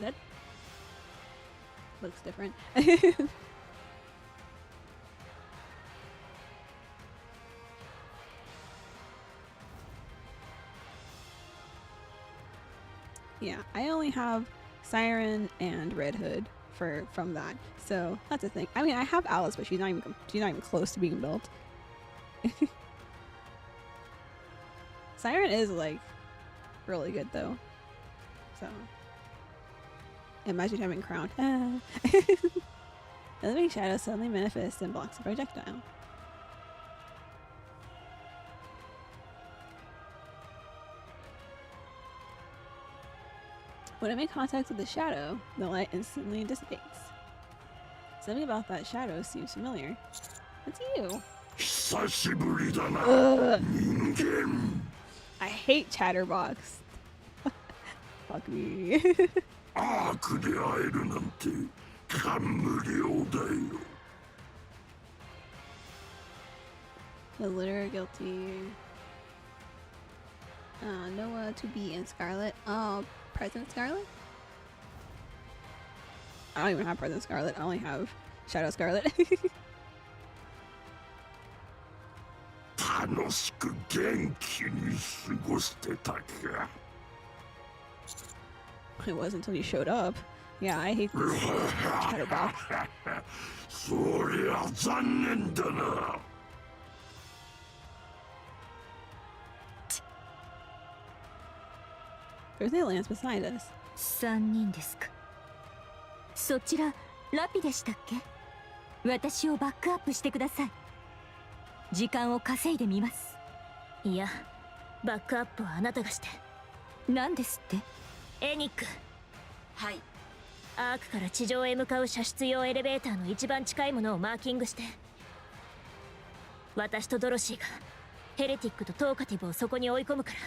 That looks different. Yeah, I only have Siren and Red Hood from that, so that's a thing. I mean, I have Alice, but she's not even close to being built. Siren is like really good though, so imagine having Crown. The living shadow suddenly manifests and blocks the projectile. When I make contact with the shadow, the light instantly dissipates. Something about that shadow seems familiar. It's you. Ugh. I hate Chatterbox. Fuck me. The literary guilty. Noah, 2B, and Scarlet. Oh, President Scarlet? I don't even have President Scarlet. I only have Shadow Scarlet. It was until you showed up. Yeah, I hate this Chatterbox. There's a lance beside us. 3人ですか。そちらラピでしたっけ？私をバックアップしてください。時間を稼いでみます。いや、バックアップはあなたがして。何ですって？エニック。はい。アークから地上へ向かう射出用エレベーターの一番近いものをマーキングして。私とドロシーがヘレティックとトーカティブをそこに追い込むから。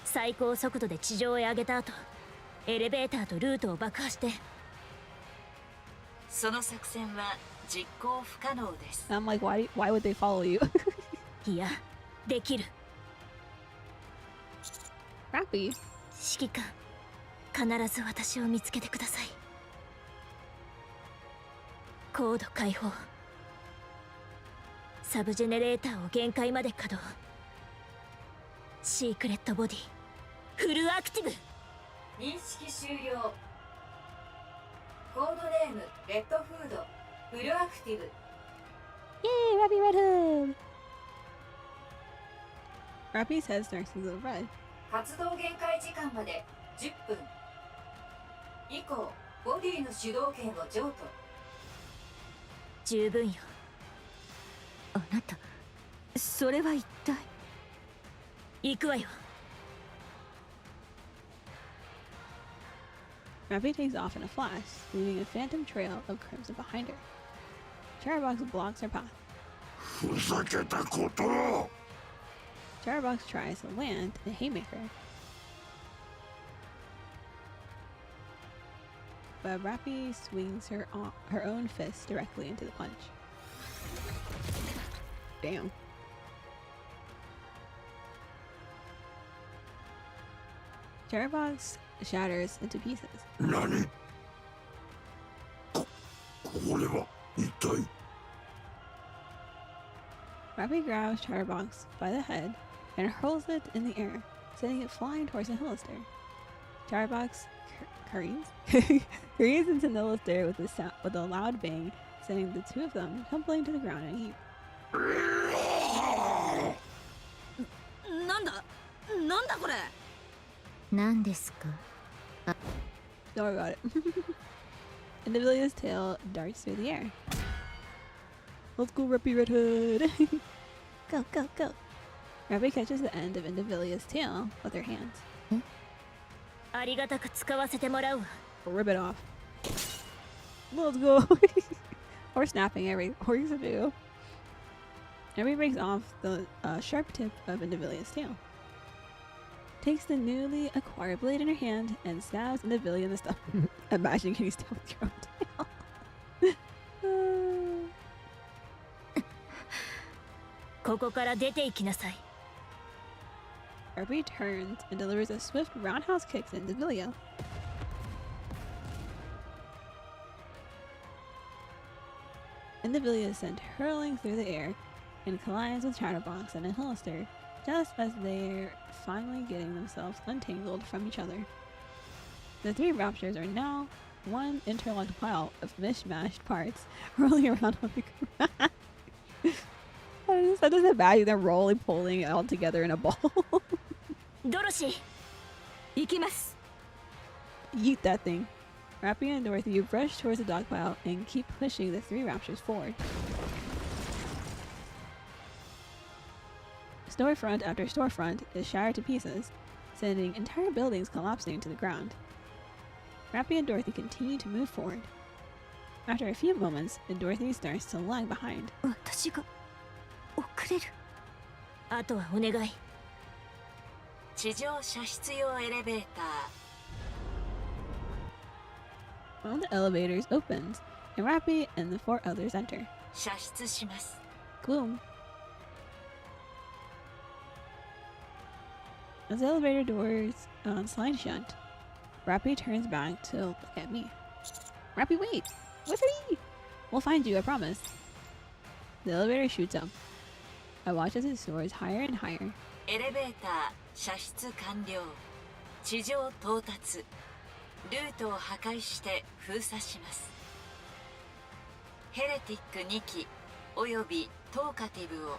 最高速度で地上へ上げた後、エレベーターとルートを爆破して。その作戦は実行不可能です。I'm like, why would they follow you? いや、できる。Rappy? 指揮官、必ず私を見つけてください。コード解放。サブジェネレーターを限界まで稼働。シークレットボディフルアクティブ。認識終了。コードネームレッドフードフルアクティブ。Yay, Rappy Red Hood! Rappy's head starts to glow red. 活動限界時間まで10分。以降、ボディの主導権を譲渡。十分よ。あなた、それは一体。行くわよ。Rappy takes off in a flash, leaving a phantom trail of crimson behind her. Chatterbox blocks her path. Chatterbox tries to land a haymaker, but Rappy swings her own fist directly into the punch. Damn. Chatterbox shatters into pieces. Nani? Rappy grabs Chatterbox by the head and hurls it in the air, sending it flying towards the Hillister. Chatterbox careens into the Hillister with a loud bang, sending the two of them tumbling to the ground in a heap. なんだこれ。何ですか？ Don't worry about it. Individual's tail darts through the air. Let's go, Rappy Red Hood! Go, go, go! Rappy catches the end of Individual's tail with her hands. ありがたく使わせてもらうわ。Rip it off. Let's go! Or snapping every horse to do. Rappy breaks off the sharp tip of Individual's tail. Takes the newly acquired blade in her hand and stabs Individual in the stomach. Imagine getting stabbed with your own tail. ここから出て行きなさい。Rappy turns and delivers a swift roundhouse kick to Individual. Individually is sent hurling through the air and collides with Chatterbox and a Hollister just as they're finally getting themselves untangled from each other. The three raptors are now one interlocked pile of mishmashed parts rolling around on the ground. I just imagine them rolling, pulling it all together in a ball. Doroshi, ikimasu. Yeet that thing. Rappy and Dorothy rush towards the dog pile and keep pushing the three raptors forward. Storefront after storefront is shattered to pieces, sending entire buildings collapsing to the ground. Rappy and Dorothy continue to move forward. After a few moments, Dorothy starts to lag behind. 私が遅れる。あとはお願い。地上射出用エレベーター。 One of the elevators opens, and Rappy and the four others enter. 射出します。 Gloom. As the elevator doors slide shut, Rappy turns back to look at me. Rappy, wait! What's me? We'll find you, I promise. The elevator shoots up. I watch as it soars higher and higher. エレベーター射出完了。地上到達。ルートを破壊して封鎖します。ヘレティック2機およびトーカティブを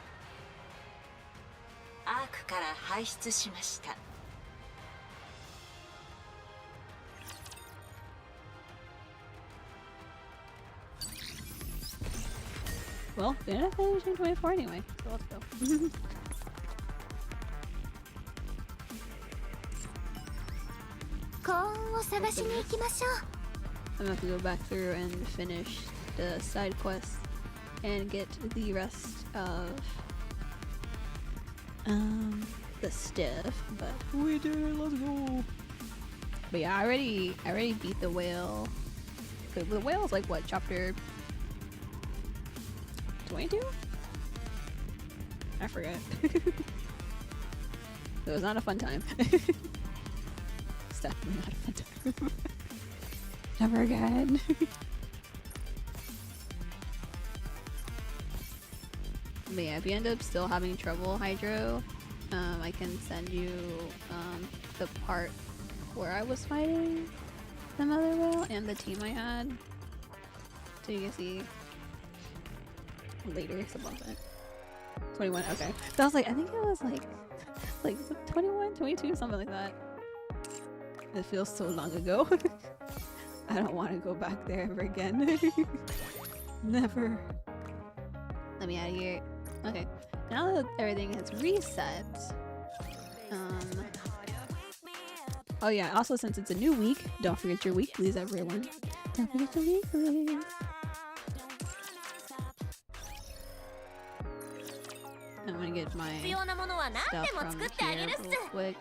アークから排出しました。Well, they're not finishing 24 anyway, so let's go. I'm gonna have to go back through and finish the side quests and get the rest of the stuff, but we did it, let's go. But yeah, I already beat the whale. The whale's like what, chapter 22? I forget. It was not a fun time. It's definitely not a fun time. Never again. But yeah, if you end up still having trouble, Hydro, I can send you the part where I was fighting the mother whale and the team I had, so you can see later some of it. 21, okay. So I was like, I think it was like 21, 22, something like that. It feels so long ago. I don't want to go back there ever again. Never. Let me out of here. Okay, now that everything has reset, oh yeah, also since it's a new week, don't forget your weeklies, everyone. Don't forget your weeklies. I'm gonna get my stuff from here real quick,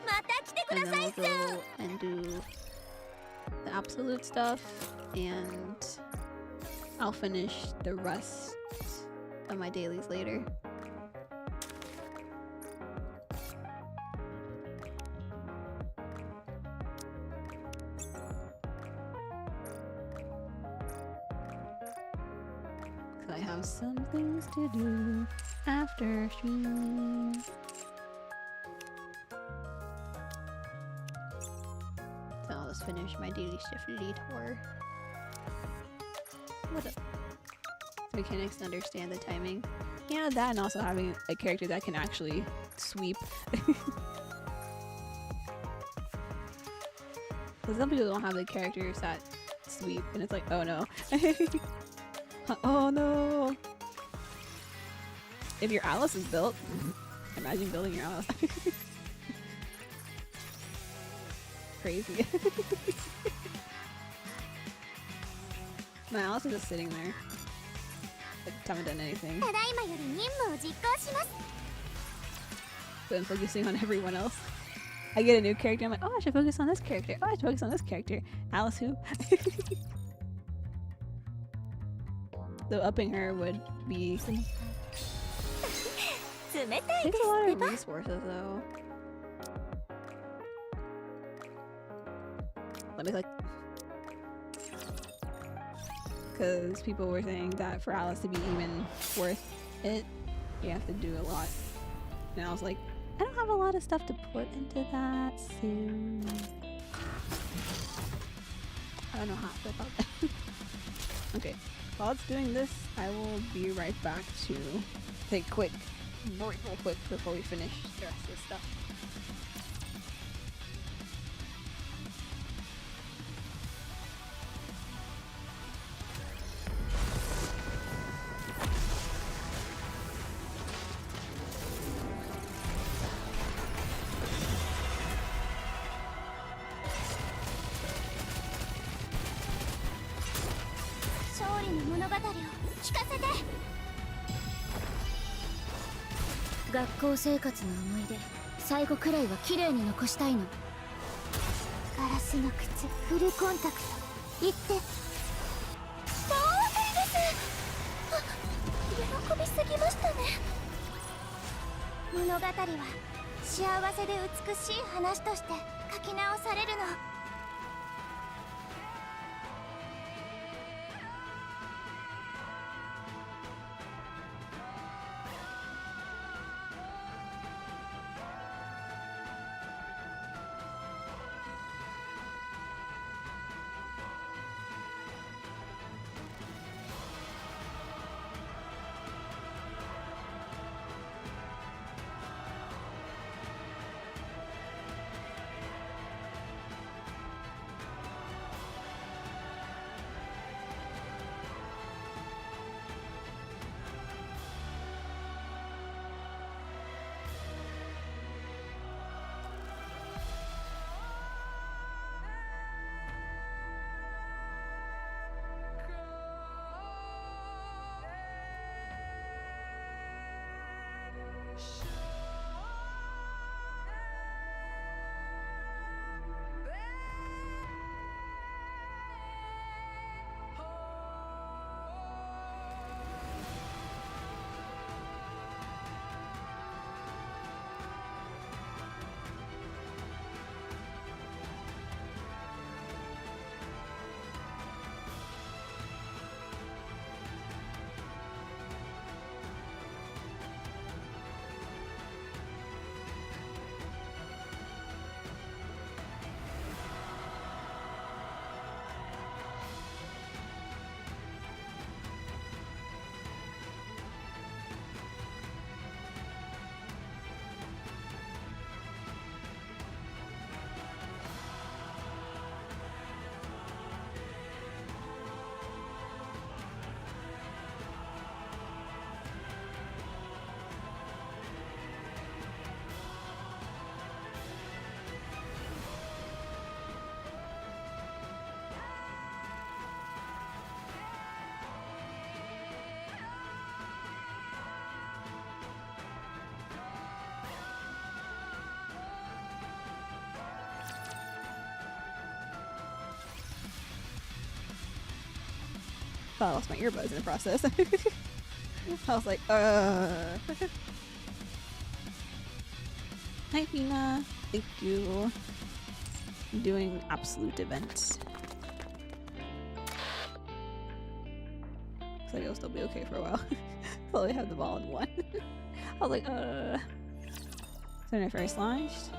and then we'll go and do the absolute stuff, and I'll finish the rest of my dailies later. I have some things to do after stream. So I'll just finish my daily shiftity tour. What up? Mechanics to understand the timing. Yeah, that, and also having a character that can actually sweep. Because some people don't have the characters that sweep, and it's like, oh no. Oh no! If your Alice is built, imagine building your Alice. Crazy. My Alice is just sitting there. I haven't done anything. But I'm focusing on everyone else. I get a new character, I'm like, oh, I should focus on this character. Oh, I should focus on this character. Alice who? So upping her would be... Takes a lot of resources though. Let me like... because people were saying that for Alice to be even worth it, you have to do a lot. And I was like, I don't have a lot of stuff to put into that, so I don't know how I feel about that. Okay, while it's doing this, I will be right back to take a quick break real quick before we finish the rest of this stuff.学校生活の思い出、最後くらいは綺麗に残したいの。ガラスの靴、フルコンタクト、行って。大変です。喜びすぎましたね。物語は幸せで美しい話として書き直されるの。Thought I lost my earbuds in the process. I was like, Hi, Pina. Thank you. I'm doing absolute events. Looks like it'll still be okay for a while. Until we have the ball in one. I was like, So when I first launched,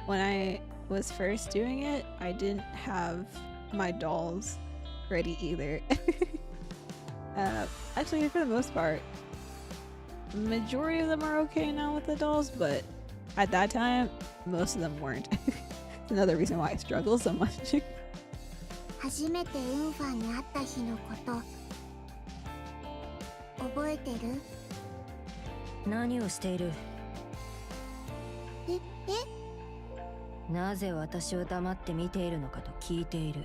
when I was first doing it, I didn't have my dolls ready either. Actually, for the most part, majority of them are okay now with the dolls, but at that time, most of them weren't. It's another reason why I struggle so much. 初めてウンファンに会った日のこと覚えてる？何をしている？なぜ私を黙って見ているのかと聞いている。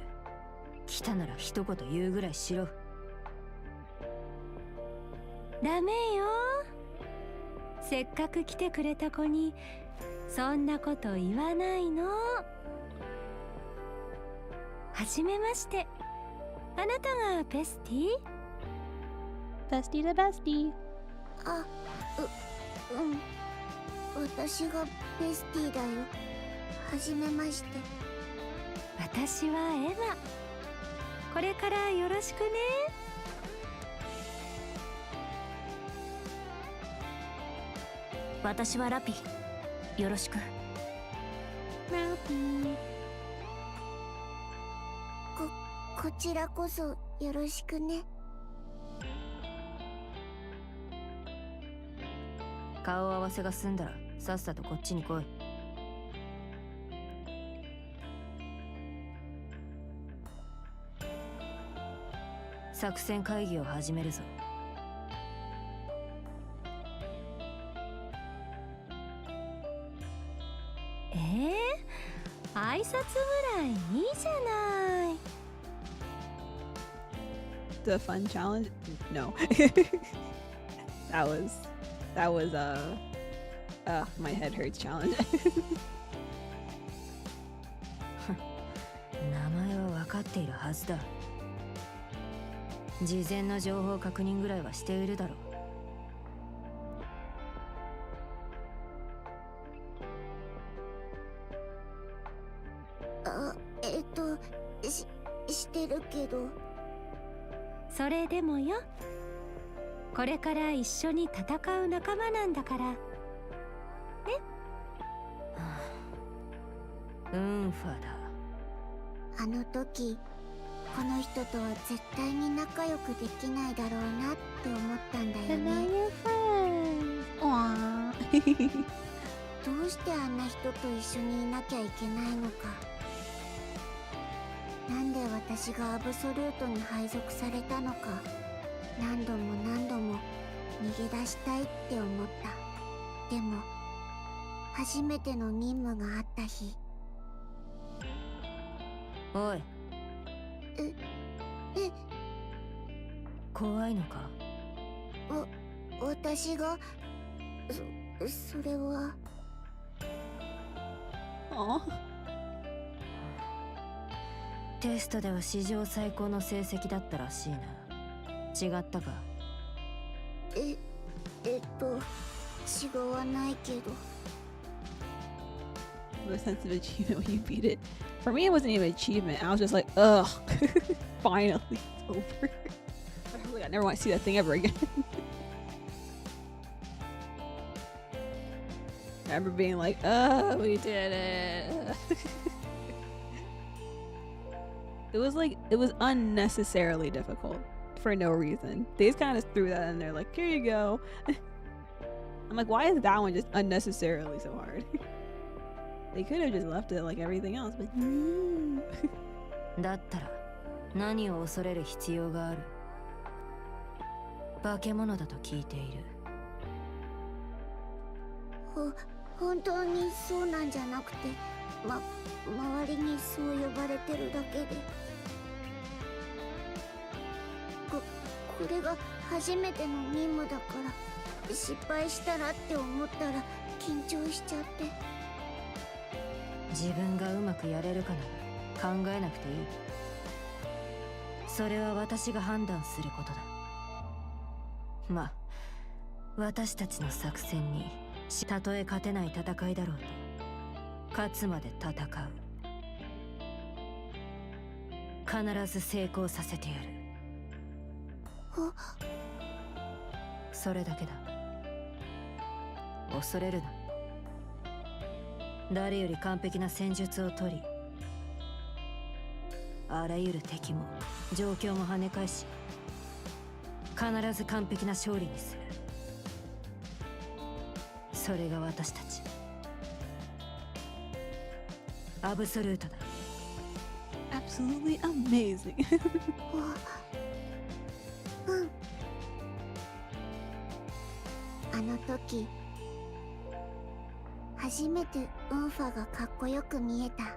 来たなら一言言うぐらいしろ。ダメよ。せっかく来てくれた子にそんなこと言わないの。はじめまして。あなたがベスティ？ベスティだベスティ。私がベスティだよ。はじめまして。私はエマ。これからよろしくね。私はラピ。よろしく。ラピー。こちらこそよろしくね。顔合わせが済んだらさっさとこっちに来い。作戦会議を始めるぞ。挨拶ぐらいいいじゃない。The fun challenge? No. that was my head hurts challenge. 名前は分かっているはずだ。事前の情報確認ぐらいはしているだろう。してるけど。それでもよ、これから一緒に戦う仲間なんだからね。ウンファだ。あの時この人とは絶対に仲良くできないだろうなって思ったんだよね。どうしてあんな人と一緒にいなきゃいけないのか。なんで私がアブソルートに配属されたのか。何度も何度も逃げ出したいって思った。でも初めての任務があった日。おい。怖いのか。私がそれは。テストでは史上最高の成績だったらしいな。違ったか。違わないけど。The sense of achievement when you beat it. For me, it wasn't even an achievement. I was just like, ugh, finally it's over. I never want to see that thing ever again. I remember being like, oh, we did it. It was unnecessarily difficult for no reason. They just kind of threw that in there like, here you go. I'm like, why is that one just unnecessarily so hard? They could have just left it like everything else, but no. だったら何を恐れる必要がある。化け物だと聞いている。本当にそうなんじゃなくて、周りにそう呼ばれてるだけで。これが初めての任務だから、失敗したらって思ったら緊張しちゃって。自分がうまくやれるかなら考えなくていい。それは私が判断することだ。まあ私たちの作戦にたとえ勝てない戦いだろうと勝つまで戦う。必ず成功させてやる。それだけだ。恐れるな。誰より完璧な戦術を取り、あらゆる敵も状況も跳ね返し、必ず完璧な勝利にする。それが私たちアブソルートだ。 Absolutely amazing. あの時初めてウンファがかっこよく見えた。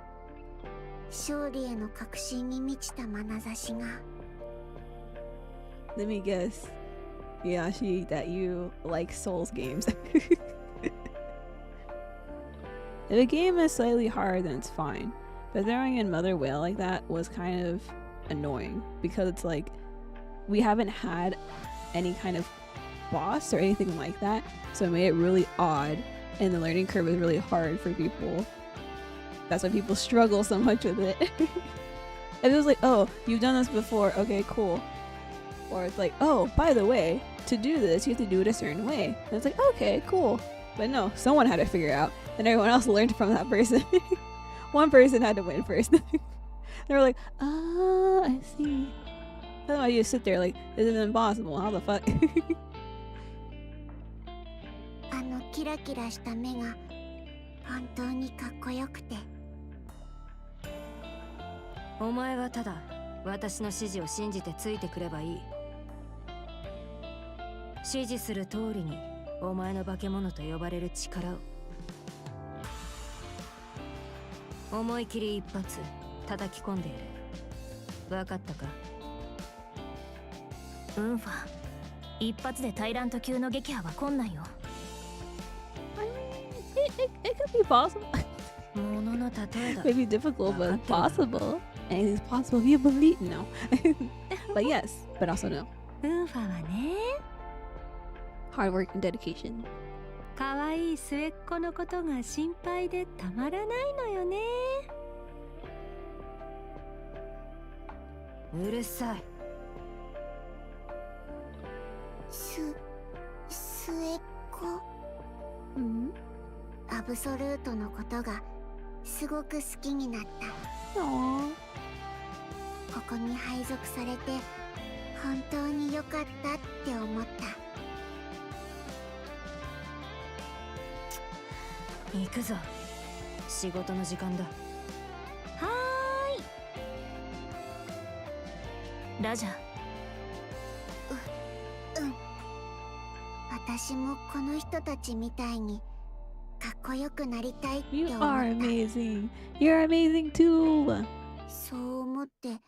勝利への確信に満ちた眼差しが。 Let me guess, Yashi, that you like Souls games. If a game is slightly hard, then it's fine. But throwing in Mother Whale like that was kind of annoying because it's like we haven't had any kind of boss or anything like that, so it made it really odd, and the learning curve was really hard for people. That's why people struggle so much with it. If it was like, oh, you've done this before, okay, cool. Or it's like, oh, by the way, to do this, you have to do it a certain way. And it's like, okay, cool. But no, someone had to figure it out, and everyone else learned from that person. One person had to win first. They were like, ah, I see. Otherwise, you just sit there like, this is impossible. How the fuck? あのキラキラした目が本当にかっこよくて。お前はただ私の指示を信じてついてくればいい。指示する通りにお前の化け物と呼ばれる力を思い切り一発叩き込んでやる。わかったか？ウンファ、一発でタイラント級の撃破は困難よ。It could be possible. ものの例えだ。Maybe difficult, but possible. And it's possible if you believe. No. But yes, but also no. ウンファはね、Hard work and dedication. 可愛い末っ子のことが心配でたまらないのよね。うるさい。末っ子。アブソルートのことがすごく好きになった。ここに配属されて本当に良かったって思った。行くぞ。仕事の時間だ。はーい。ラジャー。私もこの人たちみたいにかっこよくなりたいって思った。 You are amazing. You're amazing too. そう思って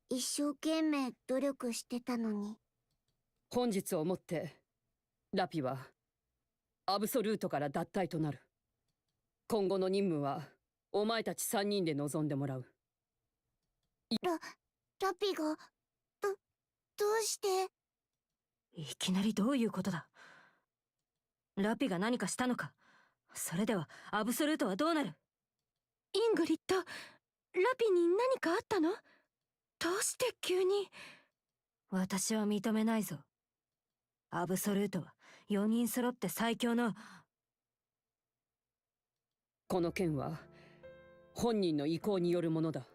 一生懸命努力してたのに。本日をもってラピはアブソルートから脱退となる。今後の任務はお前たち3人で臨んでもらう。ラピがどうして？いきなりどういうことだ？ラピが何かしたのか？それではアブソルートはどうなる？イングリッド、ラピに何かあったの？どうして急に？私は認めないぞ。アブソルートは4人揃って最強の。この件は本人の意向によるものだ。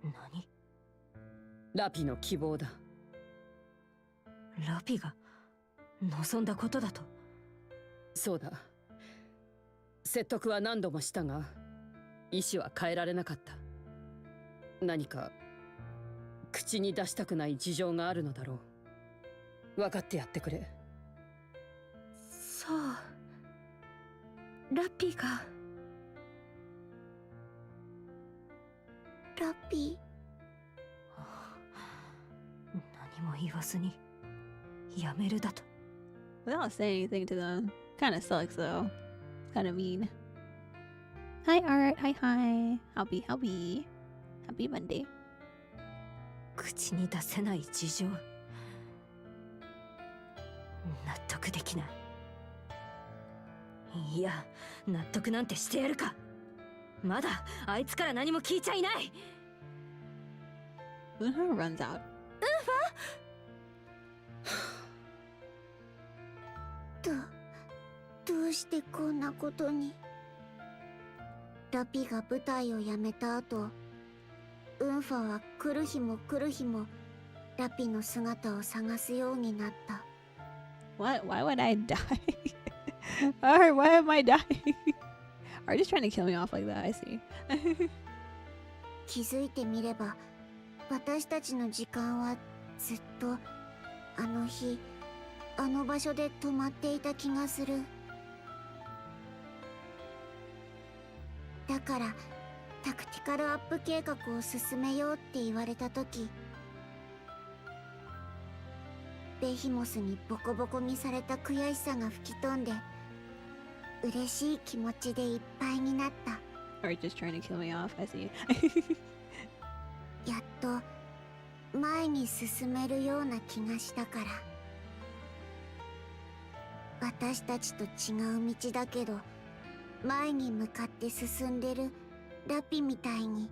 何？ラピの希望だ。ラピが望んだことだと？そうだ。説得は何度もしたが意思は変えられなかった。何か口に出したくない事情があるのだろう。分かってやってくれ。そう、ラピが。ラピ。何も言わずにやめるだと。 Without saying anything to them. Kind of sucks though. Kind of mean. Hi Art. Hi hi. Happy Monday. 口に出せない事情。納得できない。いや、納得なんてしてやるか。まだあいつから何も聞いちゃいない。When her runs out. どうしてこんなことに。ラピが部隊を辞めた後、ウンファは来る日も来る日もラピの姿を探すようになった。What? Why would I die? Alright, why am I dying? Are you just trying to kill me off like that? I see. 気づいてみれば私たちの時間はずっとあの日あの場所で止まっていた気がする。だからタクティカルアップ計画を進めようって言われた時、ベヒモスにボコボコにされた悔しさが吹き飛んで嬉しい気持ちでいっぱいになった。 Are you just trying to kill me off? I see. やっと前に進めるような気がしたから。私たちと違う道だけど前に向かって進んでるラピみたいに、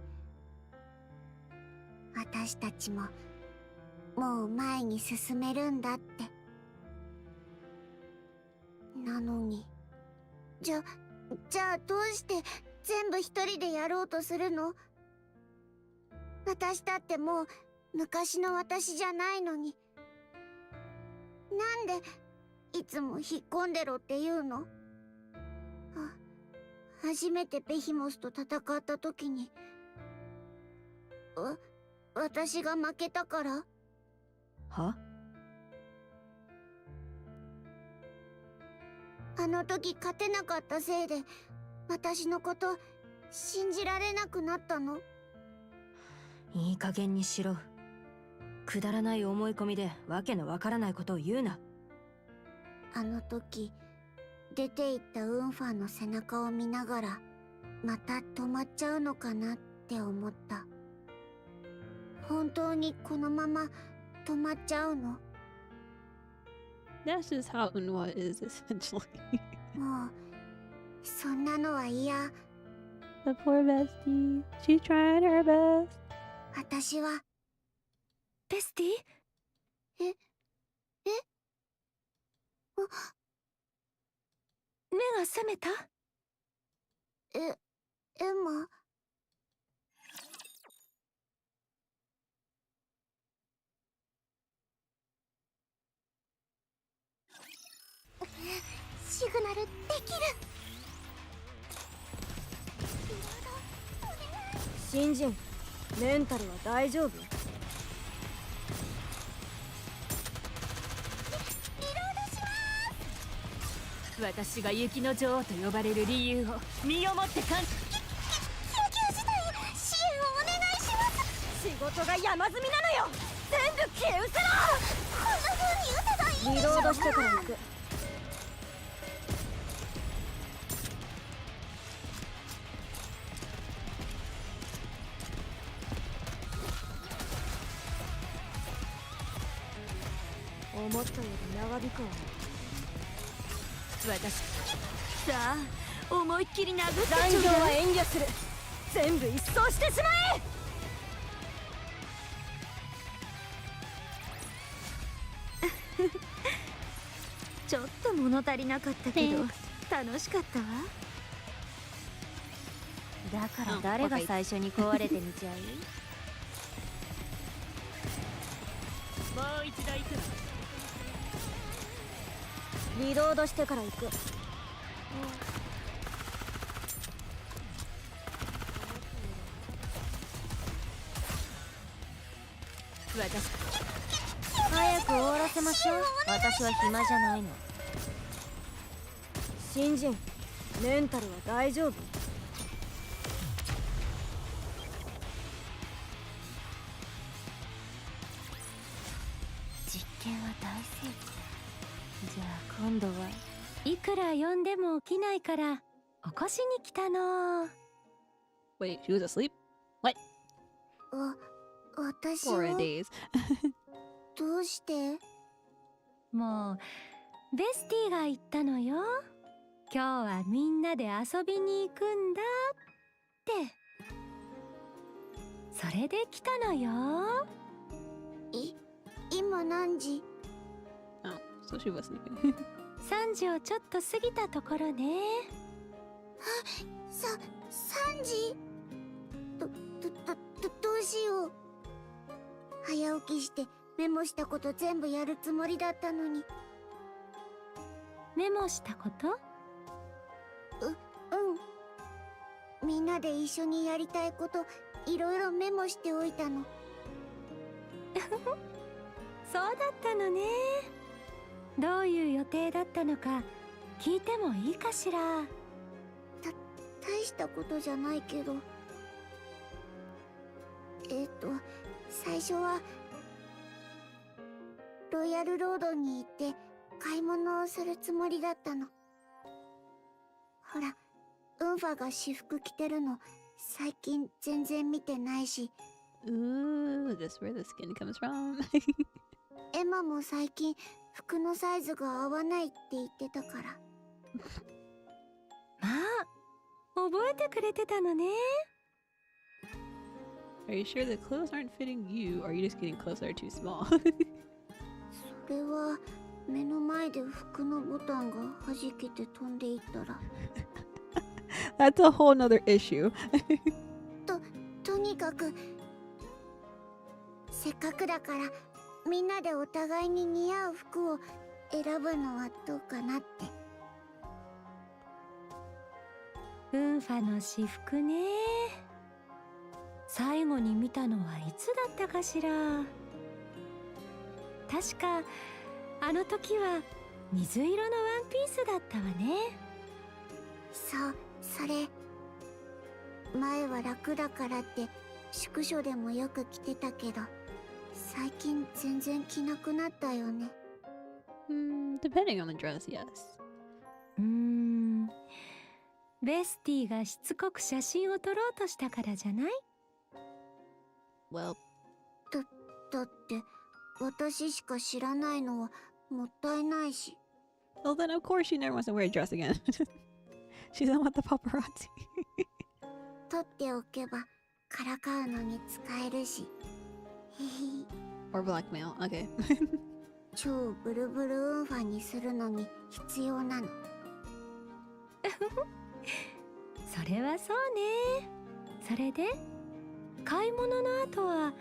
私たちももう前に進めるんだって。なのに、じゃあどうして全部一人でやろうとするの？私だってもう昔の私じゃないのに。なんでいつも引っ込んでろって言うの？初めてベヒモスと戦った時に私が負けたから？は？あの時勝てなかったせいで私のこと信じられなくなったの？いい加減にしろ。くだらない思い込みでわけのわからないことを言うな。あの時出て行ったウンファンの背中を見ながらまた止まっちゃうのかなって思った。本当にこのまま止まっちゃうの？ That's just how Unwa is, essentially. もうそんなのは嫌。 The poor bestie. She's trying her best. 私はベスティ？目が覚めた？エマ？シグナルできる。新人、メンタルは大丈夫？私が雪の女王と呼ばれる理由を身をもって感じ。緊急事態支援をお願いします。仕事が山積みなのよ。全部消え失せろ。こんな風に撃てばいいんでしょう。リロードしてから行く。思ったより長引くわ。私さあ思いっきり殴ってちょうだい。残業は遠慮する。全部一掃してしまえ。ちょっと物足りなかったけど楽しかったわ。だから誰が最初に壊れてみちゃう？もう一度行く。リロードしてから行く。早く終わらせましょう。私は暇じゃないの。新人、メンタルは大丈夫？実験は大成功。じゃあ今度はいくら呼んでも起きないから起こしに来たの。 Wait, she was asleep? What? 私 Foreign は days. どうして？もうベスティが言ったのよ。今日はみんなで遊びに行くんだって。それで来たのよ。今何時？ Oh, so she was sleeping. 3時をちょっと過ぎたところね。3時？どうしよう。早起きしてメモしたこと全部やるつもりだったのに。メモしたこと？みんなで一緒にやりたいこといろいろメモしておいたの。そうだったのね。どういう予定だったのか聞いてもいいかしら？大したことじゃないけど。最初はロイヤルロードに行って買い物をするつもりだったの。ほら、ウンファが私服着てるの最近全然見てないし。Ooh, this is where the skin comes from. エマも最近服のサイズが合わないって言ってたから。まあ、覚えてくれてたのね。Are you sure the clothes aren't fitting you, or are you just getting clothes that are too small? それは目の前で服のボタンが弾けて飛んでいったら。That's a whole nother issue. とにかくせっかくだからみんなでお互いに似合う服を選ぶのはどうかなって。ウンファの私服ね。最後に見たのはいつだったかしら。確かあの時は水色のワンピースだったわね。そう、それ前は楽だからって宿所でもよく着てたけど、最近全然着なくなったよね。Depending on the dress, yes. ベスティがしつこく写真を撮ろうとしたからじゃない？ Well, だって私しか知らないのはもったいないし。well then of course she never wants to wear a dress again. She doesn't want the paparazzi. 撮っておけばからかうのに使えるし。Or blackmail, okay. 超ブルブルウンファにするのに必要なの。それはそうね。それで買い物の後は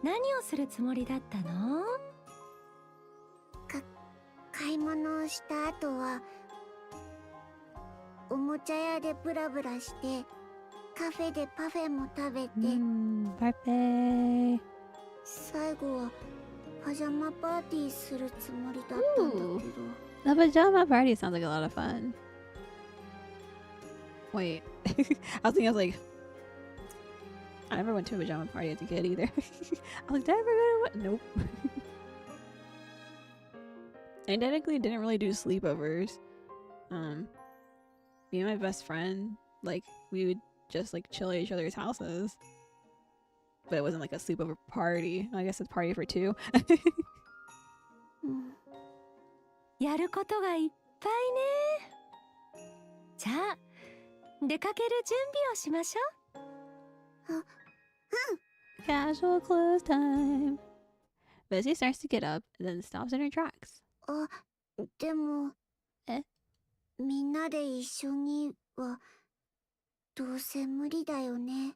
何をするつもりだったの？買い物をした後はおもちゃ屋でブラブラして、カフェでパフェも食べて、パフェ。最後はパジャマパーティーするつもりだったんだけど。The pajama party sounds like a lot of fun. Wait, I was like, I never went to a pajama party as a kid either. I was like, did I ever go to one? Nope. I technically didn't really do sleepovers. Me and my best friend, like, we would just like chill at each other's houses. But it wasn't like a sleepover party. I guess it's party for two. やることがいっぱいね。じゃあ出かける準備をしましょう。Casual clothes time. Bessie starts to get up and then stops in her tracks. あ、でもみんなで一緒にはどうせ無理だよね。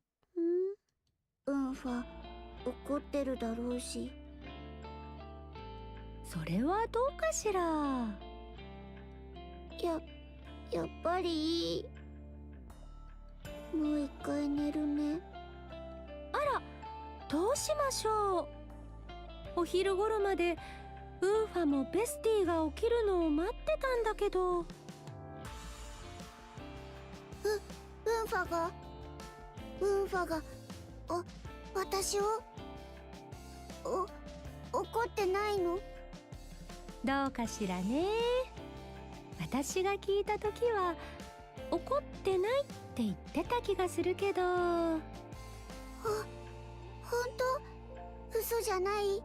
ウンファ怒ってるだろうし。それはどうかしら。やっぱりいい。もう一回寝るね。あら、どうしましょう。お昼頃までウンファもベスティが起きるのを待ってたんだけど。ウンファが私を怒ってないの？どうかしらね。私が聞いた時は怒ってないって言ってた気がするけど。本当？嘘じゃない？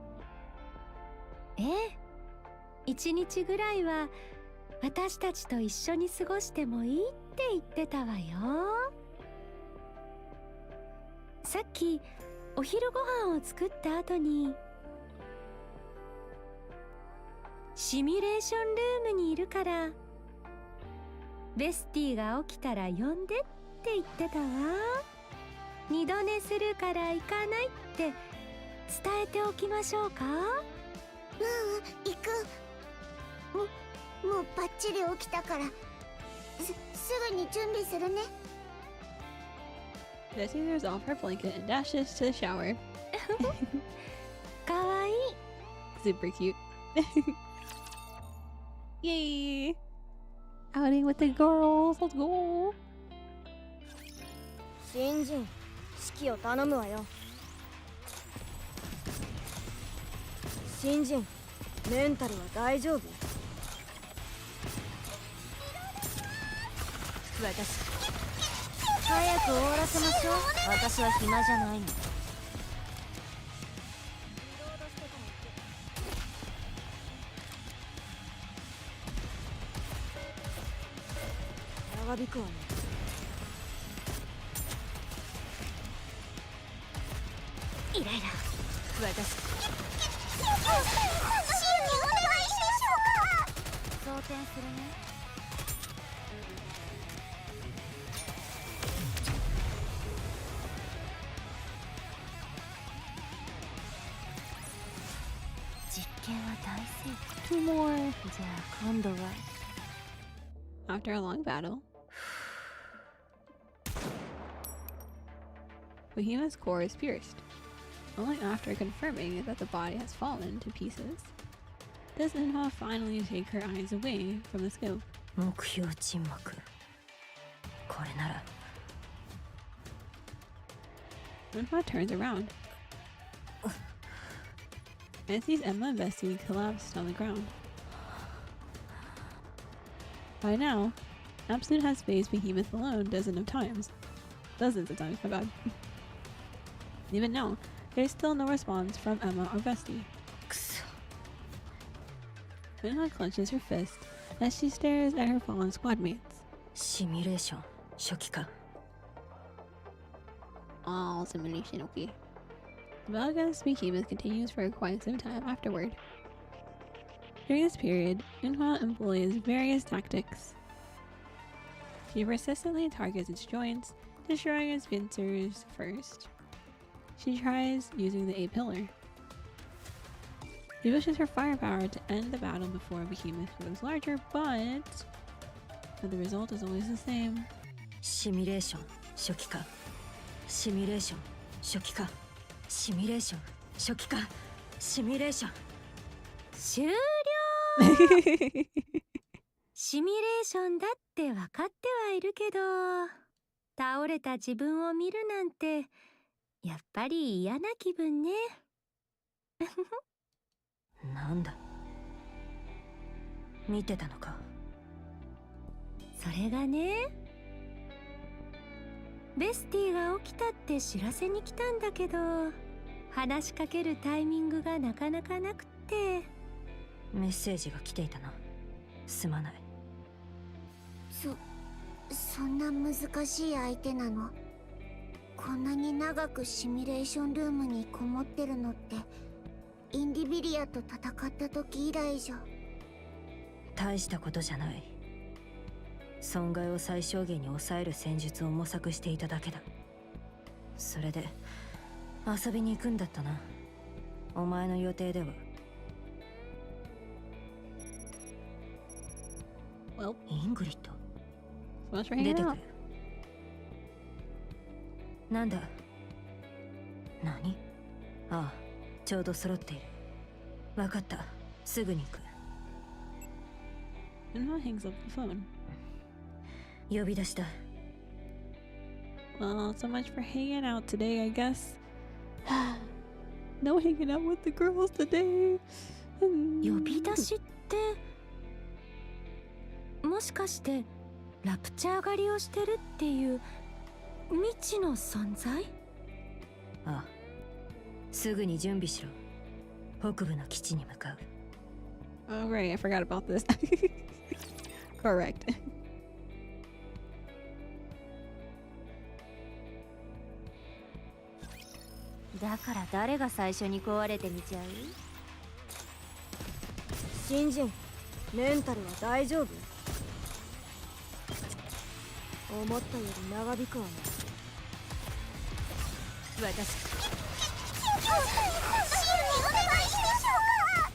ええ、一日ぐらいは私たちと一緒に過ごしてもいいって言ってたわよ。さっきお昼ご飯を作った後にシミュレーションルームにいるからベスティが起きたら呼んでって言ってたわ。二度寝するから行かないって伝えておきましょうか？行く。もうバッチリ起きたからすぐに準備するね。Bessie throws off her blanket and dashes to the shower. かわいい。Super cute. Yay! Outing with the girls. Let's go. 新人、指揮を頼むわよ。新人、メンタルは大丈夫？早く終わらせましょう。私は暇じゃないの。長引くわね。イライラ。私。支援にお願いしましょうか。装填するね。実験は大成功。 Two more. じゃあ今度は。 After a long battle, Behemoth's core is pierced. Only after confirming that the body has fallen to pieces does Inha finally take her eyes away from the scope. 目標沈黙。これなら。Inha turns around and sees Emma and Bessie collapsed on the ground. By now, Absolute has faced Behemoth alone dozens of times, my bad. Even now, there's still no response from Emma or Bestie. Minha clenches her fist as she stares at her fallen squad mates. Simulation, 初期化。 All simulation, okay. The battle against Behemoth continues for quite some time afterward. During this period, Unha employs various tactics. She persistently targets its joints, destroying its pincers first. She tries using the A-pillar. She wishes her firepower to end the battle before Behemoth grows larger, but the result is always the same. Simulation, 初期化。シミュレーション、初期化。シミュレーション、初期化。シミュレーション。終了。シミュレーションだって分かってはいるけど、倒れた自分を見るなんてやっぱり嫌な気分ね。なんだ、見てたのか。それがね、ベスティが起きたって知らせに来たんだけど、話しかけるタイミングがなかなかなくって。メッセージが来ていたな。すまない。そんな難しい相手なの？こんなに長くシミュレーションルームにこもってるのってインディビリアと戦った時以来じゃ。大したことじゃない。損害を最小限に抑える戦術を模索していただけだ。それで遊びに行くんだったな。お前の予定では。Well, イングリッド。出てくる。なんだ。何？ああ、ちょうど揃っている。わかった。すぐに行く。Inha hangs up the phone. 呼び出した。Well, so much for hanging out today, I guess. No hanging out with the girls today. 呼び出しって、もしかしてラプチャー狩りをしてるっていう未知の存在？ああ、すぐに準備しろ。北部の基地に向かう。Oh, great, I forgot about this. Correct. だから誰が最初に壊れてみちゃう？新人、メンタルは大丈夫？思ったより長引くわね。私。支援にお願いしましょうか。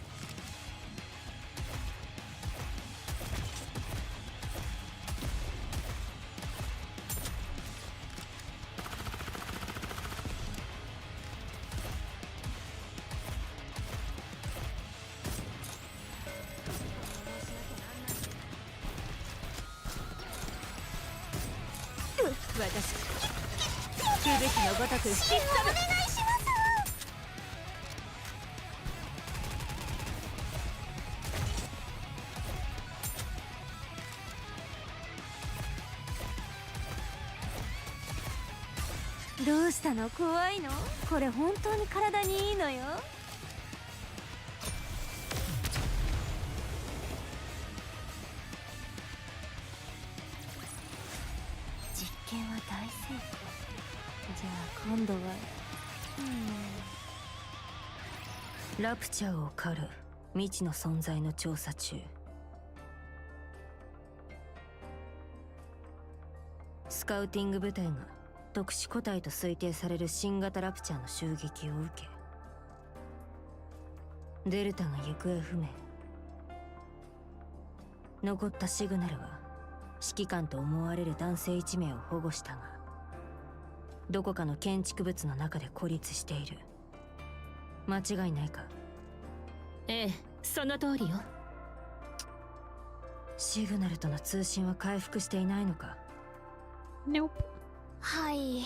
私。キュビスのごとく引き支援をお願いします。どうしたの？怖いの？これ本当に体にいいのよ。大成功。じゃあ今度はラプチャーを狩る未知の存在の調査中。スカウティング部隊が特殊個体と推定される新型ラプチャーの襲撃を受け、デルタが行方不明。残ったシグナルは指揮官と思われる男性1名を保護したが、どこかの建築物の中で孤立している。間違いないか？ええ、その通りよ。シグナルとの通信は回復していないのか？ Nope。はい。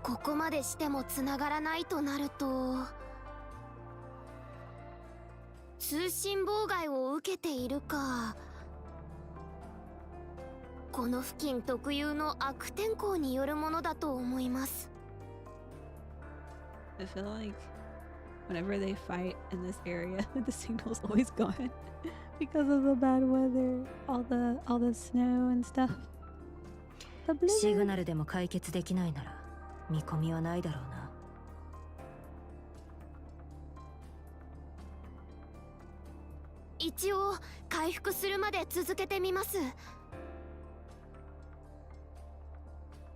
ここまでしても繋がらないとなると、通信妨害を受けているか、この付近特有の悪天候によるものだと思います。I feel like whenever they fight in this area, the signal's always gone because of the bad weather, all the snow and stuff. シグナルでも解決できないなら見込みはないだろうな。一応回復するまで続けてみます。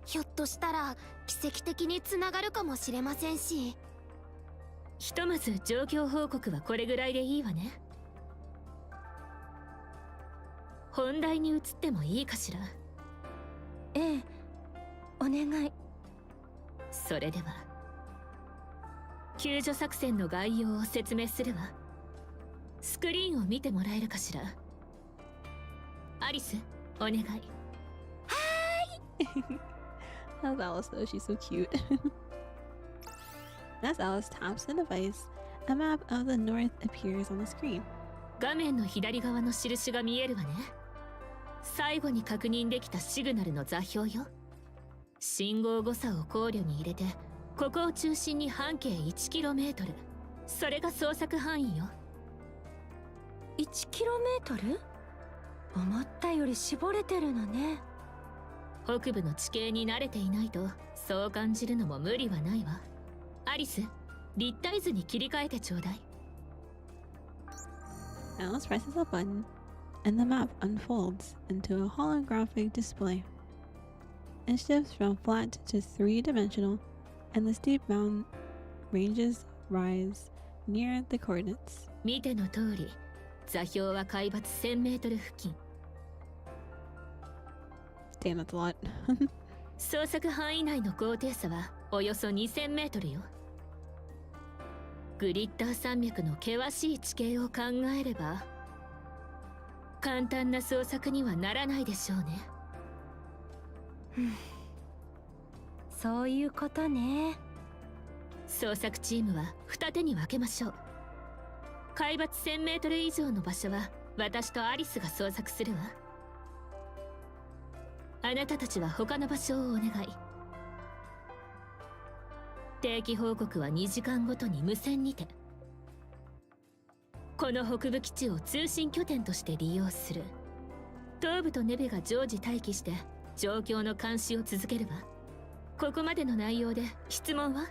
ひょっとしたら奇跡的につながるかもしれませんし。ひとまず状況報告はこれぐらいでいいわね。本題に移ってもいいかしら？ええ、お願い。それでは救助作戦の概要を説明するわ。スクリーンを見てもらえるかしら？アリス、お願い。はーい。That's Alice though, she's so cute. As Alice taps the device, a map of the north appears on the screen. 画面の左側の印が見えるわね。最後に確認できたシグナルの座標よ。信号誤差を考慮に入れて、ここを中心に半径 1km。それが捜索範囲よ。1km？ 思ったより絞れてるのね。北部の地形に慣れていないとそう感じるのも無理はないわ。アリス、立体図に切り替えてちょうだい。Alice presses a button, and the map unfolds into a holographic display. It shifts from flat to three-dimensional, and the steep mountain ranges rise near the coordinates. 見ての通り、座標は海抜 1000m 付近。Damn, that's a lot. 捜索範囲内の高低差はおよそ 2000m よ。グリッター山脈の険しい地形を考えれば簡単な捜索にはならないでしょうね。そういうことね。捜索チームは二手に分けましょう。海抜 1000m 以上の場所は私とアリスが捜索するわ。あなたたちは他の場所をお願い。定期報告は2時間ごとに無線にて。この北部基地を通信拠点として利用する。東部とネベが常時待機して状況の監視を続けるわ。ここまでの内容で質問は？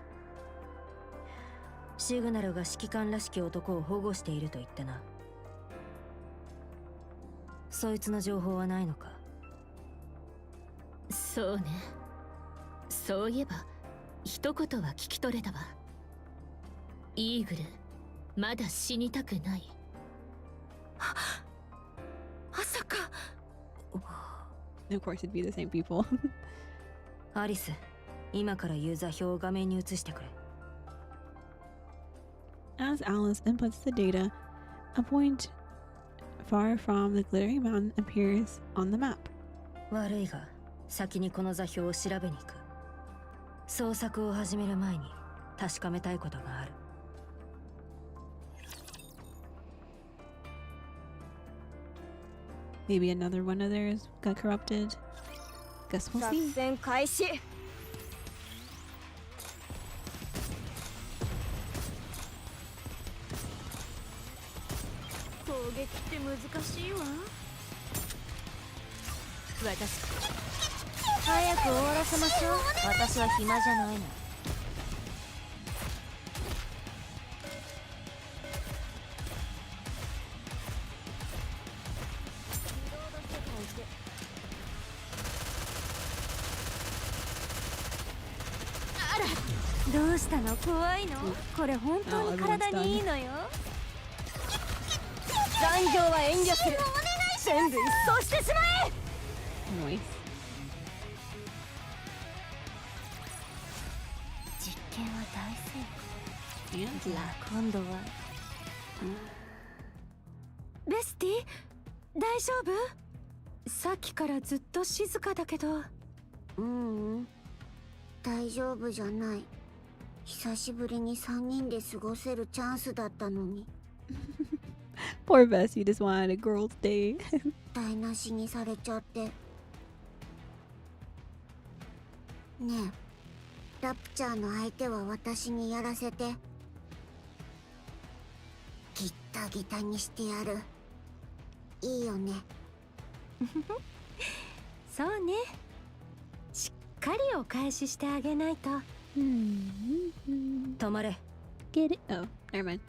シグナルが指揮官らしき男を保護していると言ってな。そいつの情報はないのか？そうね。そういえば一言は聞き取れたわ。イーグル、まだ死にたくない。まさか。Of course it'd be the same people. アリス、今からユーザー表を画面に移してくれ。As Alice inputs the data, a point far from the glittering mountain appears on the map. 悪いが、先にこの座標を調べに行く。捜索を始める前に確かめたいことがある。Maybe another one of theirs got corrupted. Guess we'll see. 作戦開始。攻撃って難しいわ。私早く終わらせましょう。私は暇じゃないの。どうしたの？怖いの？これ本当に体にいいのよ。残業は遠慮する。全部一掃してしまえ。実験は大成功。今度はベスティ、大丈夫？さっきからずっと静かだけど。大丈夫じゃない。久しぶりに3人で過ごせるチャンスだったのに。Poor Bessie just wanted a girl's day. 台無しにされちゃって。ねえ、ラプチャーの相手は私にやらせて。ギッタギタにしてやる。いいよね。そうね。しっかりお返ししてあげないと。止まれ。Get it? Oh, never mind.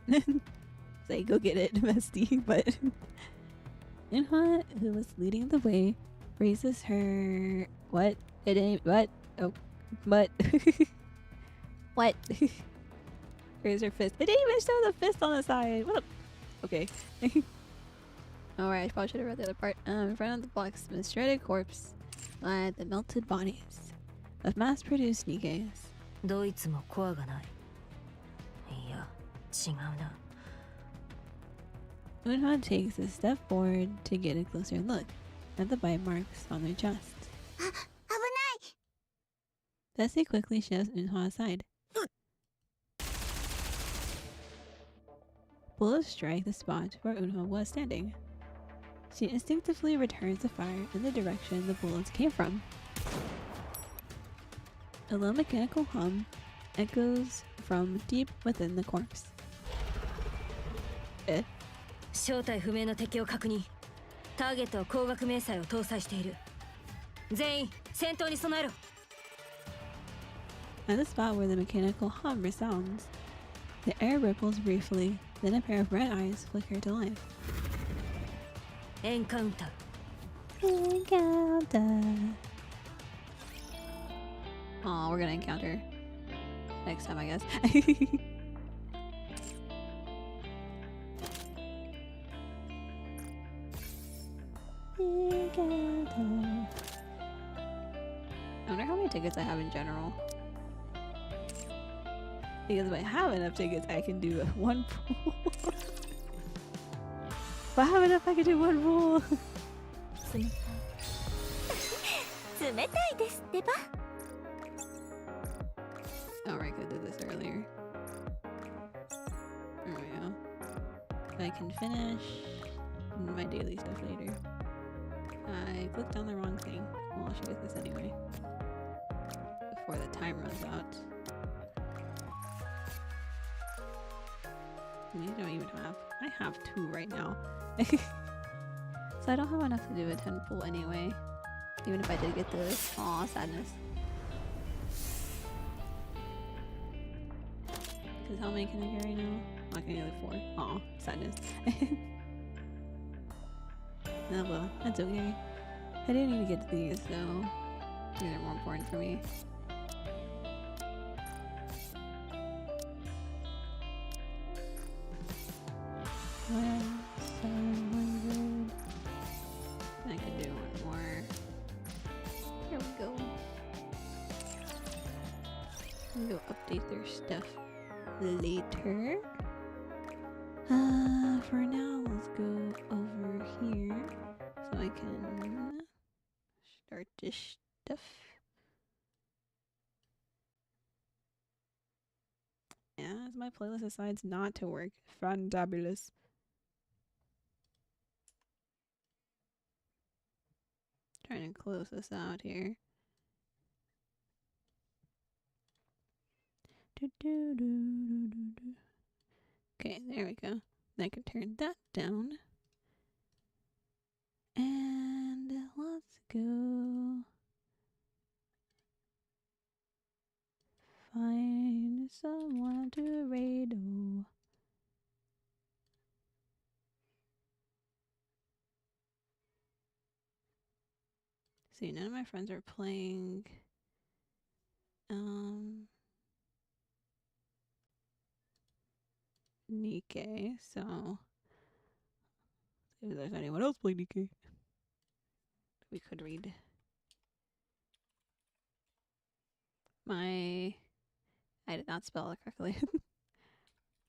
Say, go get it, bestie. But Inha, who was leading the way, raises her. What? It ain't. What? Oh, but. What? Raise her fist. It didn't even show the fist on the side. What? Okay. Alright, I probably should have read the other part. In front of the blacksmith's shredded corpse lie the melted bodies of mass-produced Nikkes. どいつもコアがない。いや、違うな。Unha takes a step forward to get a closer look at the bite marks on their chests. 危ない。 Bessie quickly shoves Unha aside. Bullets strike the spot where Unha was standing. She instinctively returns the fire in the direction the bullets came from. A low mechanical hum echoes from deep within the corpse. 正体不明の敵を確認。ターゲットは光学迷彩を搭載している。全員戦闘に備えろ。 At the spot where the mechanical hum resounds, the air ripples briefly, then a pair of red eyes flicker to life. エンカウンター。 Encounter. Oh, we're gonna encounter next time, I guess. Encounter. I wonder how many tickets I have in general. Because if I have enough tickets, I can do one pool. If I have enough, I can do one pool. 冷たいですってば。 Alright, I did this earlier. There we go. I can finish my daily stuff later. I clicked on the wrong thing. Well, I'll show you this anyway. Before the time runs out. I don't even have. I have 2 right now. So I don't have enough to do a 10 pull anyway. Even if I did get this. Aw, sadness. Because how many can I get right now? I can get like 4. Aw, sadness. Oh well, that's okay. I didn't need to get to these, so these are more important for me. Well, 700. I can do one more. Here we go. We'll go update their stuff later. For now, let's go over here so I can start this stuff. As my playlist decides not to work, fantabulous. Trying to close this out here. Okay, there we go. I can turn that down. And let's go See, none of my friends are playing Nikkei, so if there's anyone else playing Nikkei, we could read. I did not spell it correctly.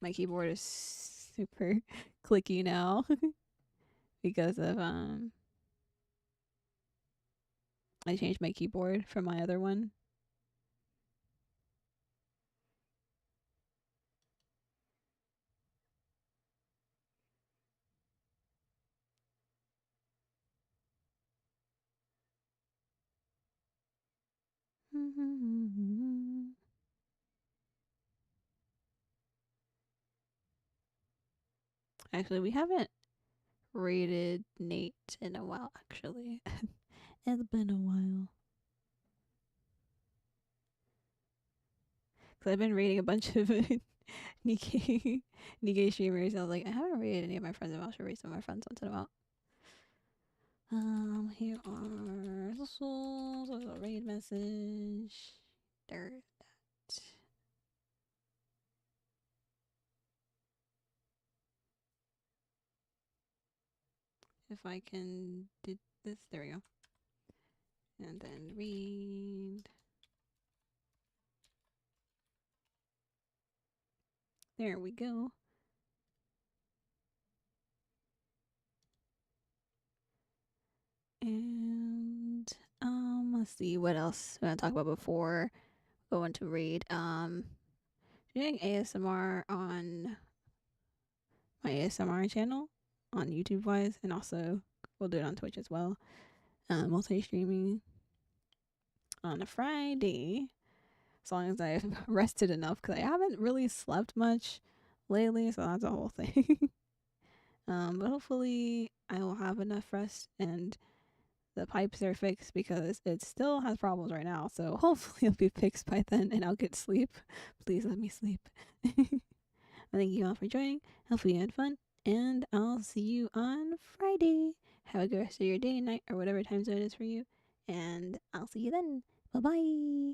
My keyboard is super clicky now because of I changed my keyboard from my other one. Actually, we haven't rated Nate in a while, actually. It's been a while. Because I've been rating a bunch of Nikkei streamers. I was like, I haven't rated any of my friends, and I should rate some of my friends once in a while. Here are the souls. There's a raid message. There's that. If I can do this, there we go. And then read. There we go. And let's see what else we're gonna talk about before going to read. Doing ASMR on my ASMR channel on YouTube wise, and also we'll do it on Twitch as well. Multi-streaming on a Friday, as long as I've rested enough, because I haven't really slept much lately, so that's a whole thing. But hopefully I will have enough rest and the pipes are fixed, because it still has problems right now. So hopefully it'll be fixed by then and I'll get sleep. Please let me sleep. Thank you all for joining. Hopefully you had fun, and I'll see you on Friday. Have a good rest of your day, night, or whatever time zone it is for you. And I'll see you then. Bye bye.